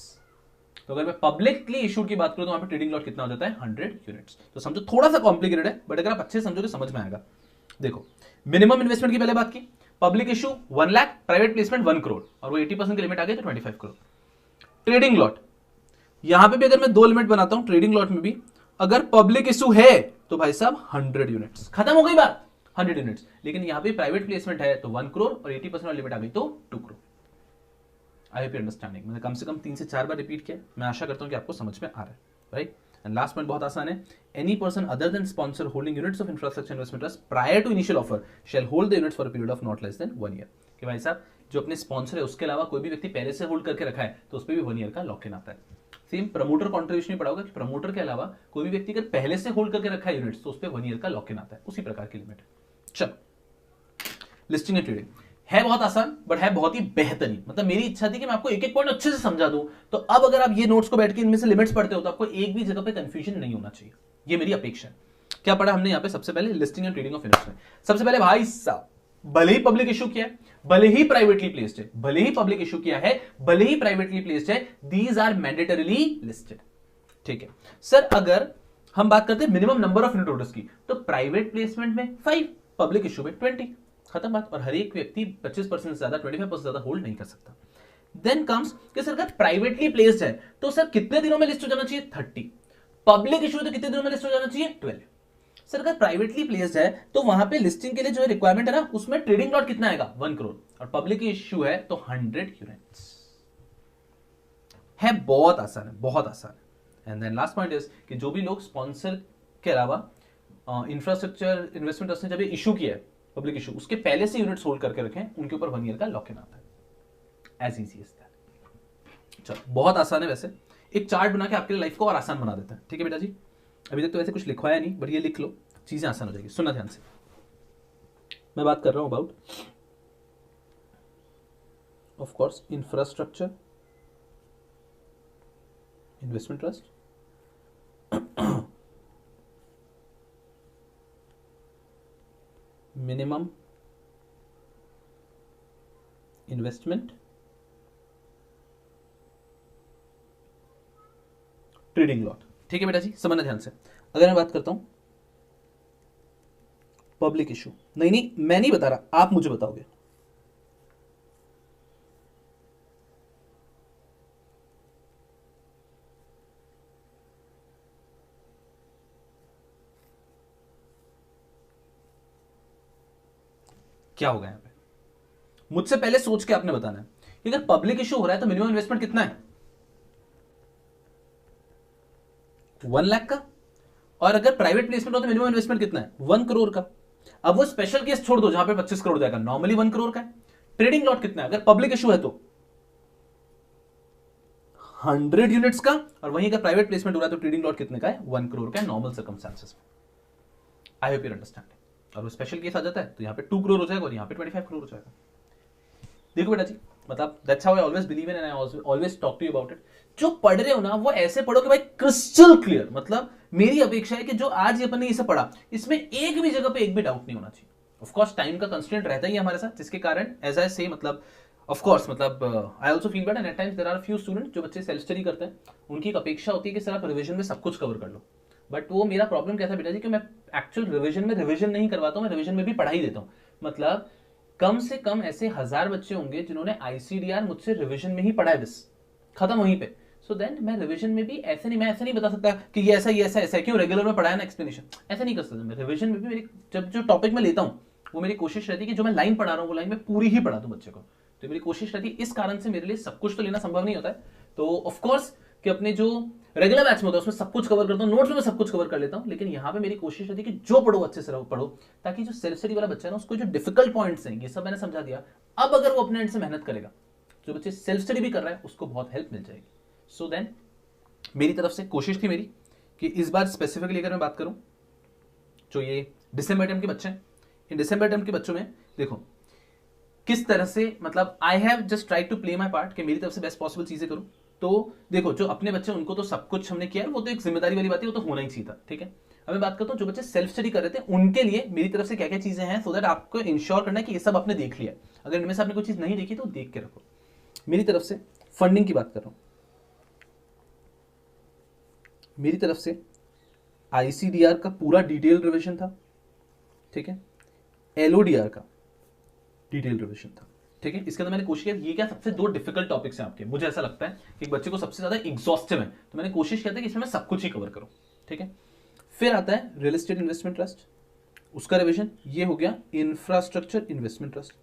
तो अगर मैं पब्लिकली इशूड की बात करूं तो वहां पे ट्रेडिंग लॉट कितना हो जाता है, 100 यूनिट्स। तो समझो थोड़ा सा कॉम्प्लिकेटेड है, बट अगर आप अच्छे से समझोगे समझ में आएगा। देखो, मिनिमम इन्वेस्टमेंट की पहले बात की, public issue 1 lakh, private placement 1 crore, और वो 80% की लिमिट आ गई तो 25 करोड़। ट्रेडिंग लॉट, यहां पे भी अगर मैं 2 लिमिट बनाता हूं ट्रेडिंग लॉट में भी, अगर पब्लिक इशू है तो भाई साहब 100 यूनिट्स, खत्म हो गई बात, 100 यूनिट्स। लेकिन यहां पे प्राइवेट प्लेसमेंट है तो 1 करोड़ और 80% वाली लिमिट आ गई तो 2 crore. I hope you understanding. मैंने कम से कम 3 से 4 बार रिपीट किया, मैं आशा करता हूं कि आपको समझ में आ रहा है, राइट। एंड लास्ट पॉइंट बहुत आसान है, any person other than sponsor holding units of infrastructure investment trust prior to initial offer shall hold the units for a period of not less than 1 year. कि भाई साहब जो अपने sponsor है उसके अलावा कोई भी व्यक्ति पहले से होल्ड करके रखा है तो उस पर भी 1 ईयर का लॉक इन आता है। सेम प्रमोटर कॉन्ट्रीब्यूशन में पड़ा होगा कि प्रमोटर के अलावा कोई भी व्यक्ति अगर पहले से होल्ड करके रखा है यूनिट्स तो उस पर 1 ईयर का लॉक इन आता है, उसी प्रकार की लिमिट। चलो, लिस्टिंग एंड ट्रेडिंग है बहुत आसान बट है बहुत ही बेहतरीन। मतलब मेरी इच्छा थी कि मैं आपको एक एक पॉइंट अच्छे से समझा दूं, तो अब अगर आप ये नोट्स को बैठ के इनमें से लिमिट्स पढ़ते हो तो आपको एक भी जगह पे कंफ्यूजन नहीं होना चाहिए, ये मेरी अपेक्षा है। क्या पढ़ा हमने यहाँ पे, सबसे पहले listing and trading of units में सबसे पहले भाई साहब, भले ही पब्लिक इशू किया है, भले ही प्राइवेटली प्लेस्ड है, भले ही पब्लिक इशू किया है, भले ही प्राइवेटली प्लेस्ड है, दीज आर मैंडेटरीली लिस्टेड। ठीक है सर, अगर हम बात करते हैं minimum number of unit holders की, तो प्राइवेट प्लेसमेंट में 5, पब्लिक इशू में 20, खत्म बात। और हर एक व्यक्ति 25% से ज्यादा, 25% से ज्यादा होल्ड नहीं कर सकता। देन कम्स कि सर अगर प्राइवेटली प्लेस्ड है तो सर कितने दिनों में लिस्ट हो जाना चाहिए, 30। पब्लिक इशू तो कितने दिनों में लिस्ट हो जाना चाहिए, 12। सर अगर प्राइवेटली प्लेस्ड है तो वहां पे लिस्टिंग के लिए जो रिक्वायरमेंट है ना, उसमें ट्रेडिंग लॉट कितना आएगा, 1 करोड़, और पब्लिक इशू है तो 100 यूनिट्स है। बहुत आसान है, बहुत आसान है। And then last point is कि जो भी लोग स्पॉन्सर के अलावा इंफ्रास्ट्रक्चर इन्वेस्टमेंट ट्रस्ट ने जब इशू किया है पब्लिक इशू, उसके पहले से यूनिट्स होल्ड करके रखें, उनके ऊपर 1 ईयर का लॉक इन आता है। As easy as that. चलो, बहुत आसान है। वैसे एक चार्ट बना के आपके लिए लाइफ को और आसान बना देते हैं, ठीक है बेटा जी। अभी तक तो वैसे कुछ लिखवाया नहीं, बट ये लिख लो, चीजें आसान हो जाएगी। सुनना ध्यान से, मैं बात कर रहा हूं about of course infrastructure investment trust, minimum investment, trading lot. ठीक है बेटा जी, समझना ध्यान से। अगर मैं बात करता हूं पब्लिक इशू नहीं, नहीं मैं नहीं बता रहा, आप मुझे बताओगे। क्या होगा यहां पे? मुझसे पहले सोच के आपने बताना है कि अगर पब्लिक इशू हो रहा है तो मिनिमम इन्वेस्टमेंट कितना है? 1 लाख का। और अगर प्राइवेट प्लेसमेंट हो तो मिनिमम इन्वेस्टमेंट कितना है? 1 करोड़ का। अब वो स्पेशल केस छोड़ दो जहां पे 25 करोड़ जाएगा, नॉर्मली 1 करोड़ का है। ट्रेडिंग लॉट कितना है अगर पब्लिक इशू है तो? 100 यूनिट्स का। और वहीं अगर प्राइवेट प्लेसमेंट हो रहा है तो ट्रेडिंग लॉट कितने का है? 1 करोड़ का है नॉर्मल सर्कमस्टांसेस में। आई होप यू अंडरस्टैंड। और वो स्पेशल केस आ जाता है तो यहां पे 2 करोड़ हो जाएगा और यहां पे 25 करोड़ हो जाएगा। देखो बेटा जी, मतलब that's how I always believe in and I always talk to you about it. जो पढ़ रहे हो ना वो ऐसे पढ़ो कि भाई क्रिस्टल क्लियर। मतलब मेरी अपेक्षा है कि जो आज अपन ने इसे पढ़ा इसमें एक भी जगह पे एक भी डाउट नहीं होना चाहिए। ऑफ कोर्स टाइम का कंस्ट्रेंट रहता ही है हमारे साथ, जिसके कारण एज आई से मतलब ऑफ कोर्स मतलब I also feel bad and at times there are few student जो बच्चे सेल्फ स्टडी करते हैं, उनकी एक अपेक्षा होती है कि सर आप रिवीजन में सब कुछ कवर कर लो। बट वो मेरा प्रॉब्लम क्या था बेटा जी कि मैं एक्चुअल रिवीजन में रिवीजन नहीं करवाता हूं, मैं रिवीजन में भी पढ़ाई देता हूं। मतलब कम से कम ऐसे 1000 बच्चे होंगे जिन्होंने आईसीडीआर मुझसे रिवीजन में ही पढ़ा है, बस खत्म वहीं पे। सो देन मैं रिवीजन में भी ऐसे नहीं, मैं ऐसे नहीं बता सकता कि ये ऐसा ये ऐसा ऐसा है, क्यों रेगुलर में पढ़ाया ना एक्सप्लेनेशन, ऐसा नहीं कर सकता मैं। रिवीजन में भी मेरी जब जो टॉपिक मैं लेता हूँ वो मेरी कोशिश रहती है कि जो मैं लाइन पढ़ा रहा हूँ वो लाइन में पूरी ही पढ़ा दूं बच्चे को। तो मेरी कोशिश रहती है, इस कारण से मेरे लिए सब कुछ तो लेना संभव नहीं होता है। तो ऑफकोर्स कि अपने जो रेगुलर बैच में होता है उसमें सब कुछ कवर करता हूँ, नोट्स में सब कुछ कवर कर लेता हूँ, लेकिन यहाँ पे मेरी कोशिश रहती है कि जो पढ़ो अच्छे से पढ़ो, ताकि जो सेल्फ स्टडी वाला बच्चा है ना उसको जो डिफिकल्ट पॉइंट्स हैं ये सब मैंने समझा दिया। अब अगर वो अपने एंड से मेहनत करेगा, जो बच्चे सेल्फ स्टडी भी कर रहा है उसको बहुत हेल्प मिल जाएगी। सो देन मेरी तरफ से कोशिश थी मेरी कि इस बार स्पेसिफिकली अगर मैं बात करूं, जो ये डिसम्बर अटेम्प्ट के बच्चे हैं, इन डिसम्बर अटेम्प्ट के बच्चों में देखो किस तरह से मतलब I have just try to play my part कि मेरी तरफ से बेस्ट पॉसिबल चीजें करूं। तो देखो जो अपने बच्चे उनको तो सब कुछ हमने किया है, वो तो एक जिम्मेदारी वाली बात है, वो तो होना ही चाहिए था, ठीक है। अब मैं बात करता हूँ जो बच्चे सेल्फ स्टडी कर रहे थे उनके लिए मेरी तरफ से क्या क्या चीजें हैं, सो दैट आपको इंश्योर करना है कि ये सब आपने देख लिया। अगर इनमें से आपने कोई चीज नहीं देखी तो देख के रखो। मेरी तरफ से फंडिंग की बात कर रहा हूं, मेरी तरफ से आईसीडीआर का पूरा डिटेल रिविजन था, ठीक है। एलओडीआर का डिटेल रिविजन था, ठीक है। इसके अंदर मैंने कोशिश किया, ये क्या सबसे 2 डिफिकल्ट टॉपिक्स हैं आपके, मुझे ऐसा लगता है कि एक बच्चे को सबसे ज्यादा एग्जॉस्टिव है, तो मैंने कोशिश किया था कि इसमें मैं सब कुछ ही कवर करूं, ठीक है। फिर आता है रियल एस्टेट इन्वेस्टमेंट ट्रस्ट, उसका रिविजन ये हो गया। इंफ्रास्ट्रक्चर इन्वेस्टमेंट ट्रस्ट,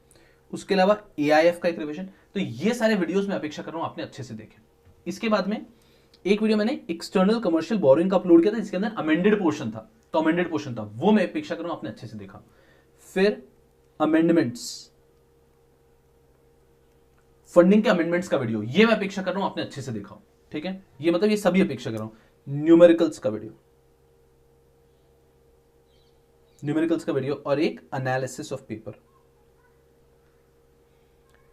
उसके अलावा एआईएफ का एक रिविजन। तो ये सारे वीडियोस मैं अपेक्षा कर रहा हूं आपने अच्छे से देखे। इसके बाद में एक वीडियो मैंने एक्सटर्नल कमर्शियल बोरिंग का अपलोड किया था जिसके अंदर अमेंडेड पोर्शन था, तो अमेंडेड पोर्शन था वो मैं अपेक्षा कर रहा हूं आपने अच्छे से देखा। फिर अमेंडमेंट्स, फंडिंग के अमेंडमेंट्स का वीडियो ये मैं अपेक्षा कर रहा हूं आपने अच्छे से देखा, ठीक है। ये मतलब ये सभी अपेक्षा कर रहा हूं। न्यूमेरिकल्स का वीडियो, न्यूमेरिकल्स का वीडियो और एक एनालिसिस ऑफ पेपर,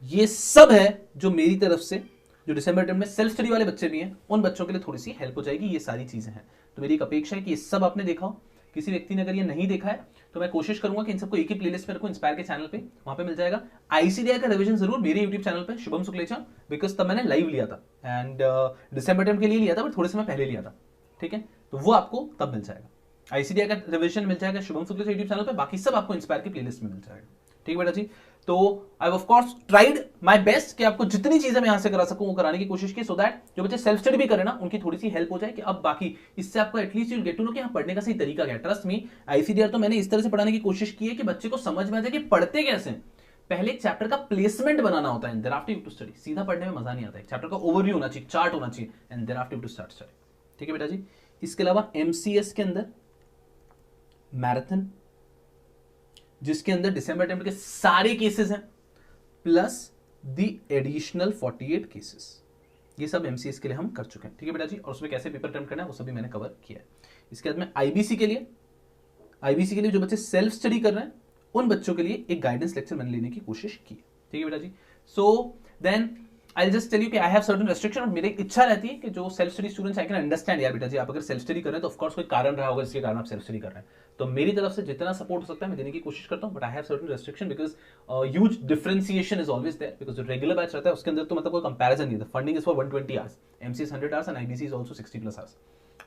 ये सब है जो मेरी तरफ से जो डिसम्बर अटेम्प्ट में सेल्फ स्टडी वाले बच्चे भी हैं उन बच्चों के लिए थोड़ी सी हेल्प हो जाएगी। ये सारी चीजें हैं, तो मेरी एक अपेक्षा है कि ये सब आपने देखा हो। किसी व्यक्ति ने अगर ये नहीं देखा है तो मैं कोशिश करूंगा कि इन सबको एक ही प्लेलिस्ट में रखूं, इंस्पायर के चैनल पे, वहां पे मिल जाएगा। आईसीडीआई का रिवीजन जरूर मेरे यूट्यूब चैनल पे शुभम सुक्लेचा, बिकॉज तब मैंने लाइव लिया था एंड डिसम्बर अटेम्प्ट के लिए लिया था बट थोड़े समय पहले लिया था, ठीक है। तो वो आपको तब मिल जाएगा, आईसीडीआई का रिवीजन मिल जाएगा शुभम सुक्लेचा यूट्यूब चैनल पे, बाकी सब आपको इंस्पायर की प्लेलिस्ट में मिल जाएगा, ठीक है बेटा जी। तो I of course tried my best कि आपको जितनी चीजें मैं यहां से करा सकूं वो कराने की कोशिश की, सो दैट जो बच्चे सेल्फ स्टडी भी करें ना उनकी थोड़ी सी हेल्प हो जाए कि अब बाकी इससे आपको at least you get to know कि पढ़ने का सही तरीका क्या है। ट्रस्ट मी, आईसीडीआर तो मैंने इस तरह से पढ़ाने की कोशिश की है कि बच्चे को समझ में आ जाए कि पढ़ते कैसे। पहले एक चैप्टर का प्लेसमेंट बनाना होता है, thereafter you to study. सीधा पढ़ने में मजा नहीं आता, एक चैप्टर का ओवरव्यू होना चाहिए, चार्ट होना चाहिए, and thereafter you to start study, ठीक है बेटा जी। इसके अलावा एमसीएस के अंदर मैराथन, जिसके अंदर डिसम्बर अटेम्प्ट के सारे केसेस हैं प्लस द एडिशनल 48 केसेस, ये सब एमसीएस के लिए हम कर चुके हैं, ठीक है बेटा जी। और उसमें कैसे पेपर अटेम्प्ट करना है वो सभी मैंने कवर किया है। इसके बाद में आईबीसी के लिए जो बच्चे सेल्फ स्टडी कर रहे हैं उन बच्चों के लिए एक गाइडेंस लेक्चर मैंने लेने की कोशिश की है, ठीक है बेटा जी। So then I just tell you कि आई हैव सर्टेन रेस्ट्रिक्शन, और मेरी इच्छा रहती है कि जो self study students I can understand यार बेटा जी आप अगर सेल्फ स्टडी कर रहे हैं तो ऑफकोर्स कोई कारण रहा होगा जिसके कारण आप सेल्फ स्टडी कर रहे हैं, तो मेरी तरफ से जितना सपोर्ट हो सकता है मैं देने की कोशिश करता हूं। But I have certain restriction because huge differentiation is always there, because जो रेगुलर बैच रहता है उसके अंदर तो मतलब कोई कंपैरिजन नहीं है। Funding is for 120 hours, MCS 100 hours and IBC is also 60+ hours.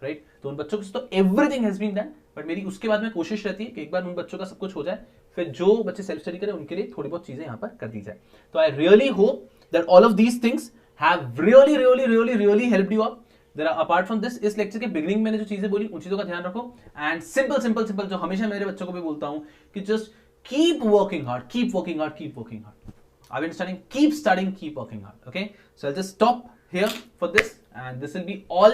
Right. तो उन बच्चों को तो everything has been done, but मेरी उसके बाद में कोशिश रहती है कि एक बार उन बच्चों का सब कुछ हो जाए, फिर जो बच्चे सेल्फ स्टडी करें उनके लिए थोड़ी बहुत चीजें यहाँ पर कर दी जाए। तो I really hope that all of these things have really really really really helped you out. Apart from this, इस लेक्चर के बिगिनिंग मैंने जो चीजें बोली उन चीजों का ध्यान रखो, एंड सिंपल सिंपल सिंपल जो हमेशा मेरे बच्चों को भी बोलता हूं कि just keep working hard, keep working hard, keep working hard. Are we understanding? Keep studying, keep working hard. Okay, so I'll just stop here for this, and this will be all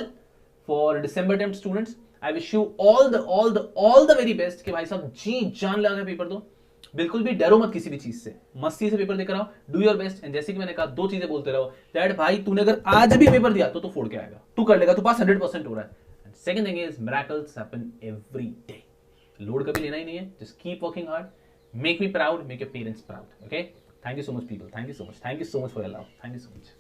for December attempt students. I wish you all the very best कि भाई साहब जी जान लगा paper दो, बिल्कुल भी डरो मत किसी भी चीज से, मस्ती से पेपर देकर आओ, डू योर बेस्ट। एंड जैसे कि मैंने कहा, दो चीजें बोलते रहो, दैट भाई तूने अगर आज भी पेपर दिया तो फोड़ के आएगा, तू कर लेगा, तू पास 100% हो रहा है। And second thing is miracles happen every day. Load कभी लेना ही नहीं है, just keep working hard, make me proud, make your parents proud. Okay, thank you so much people, thank you so much for your love, thank you so much.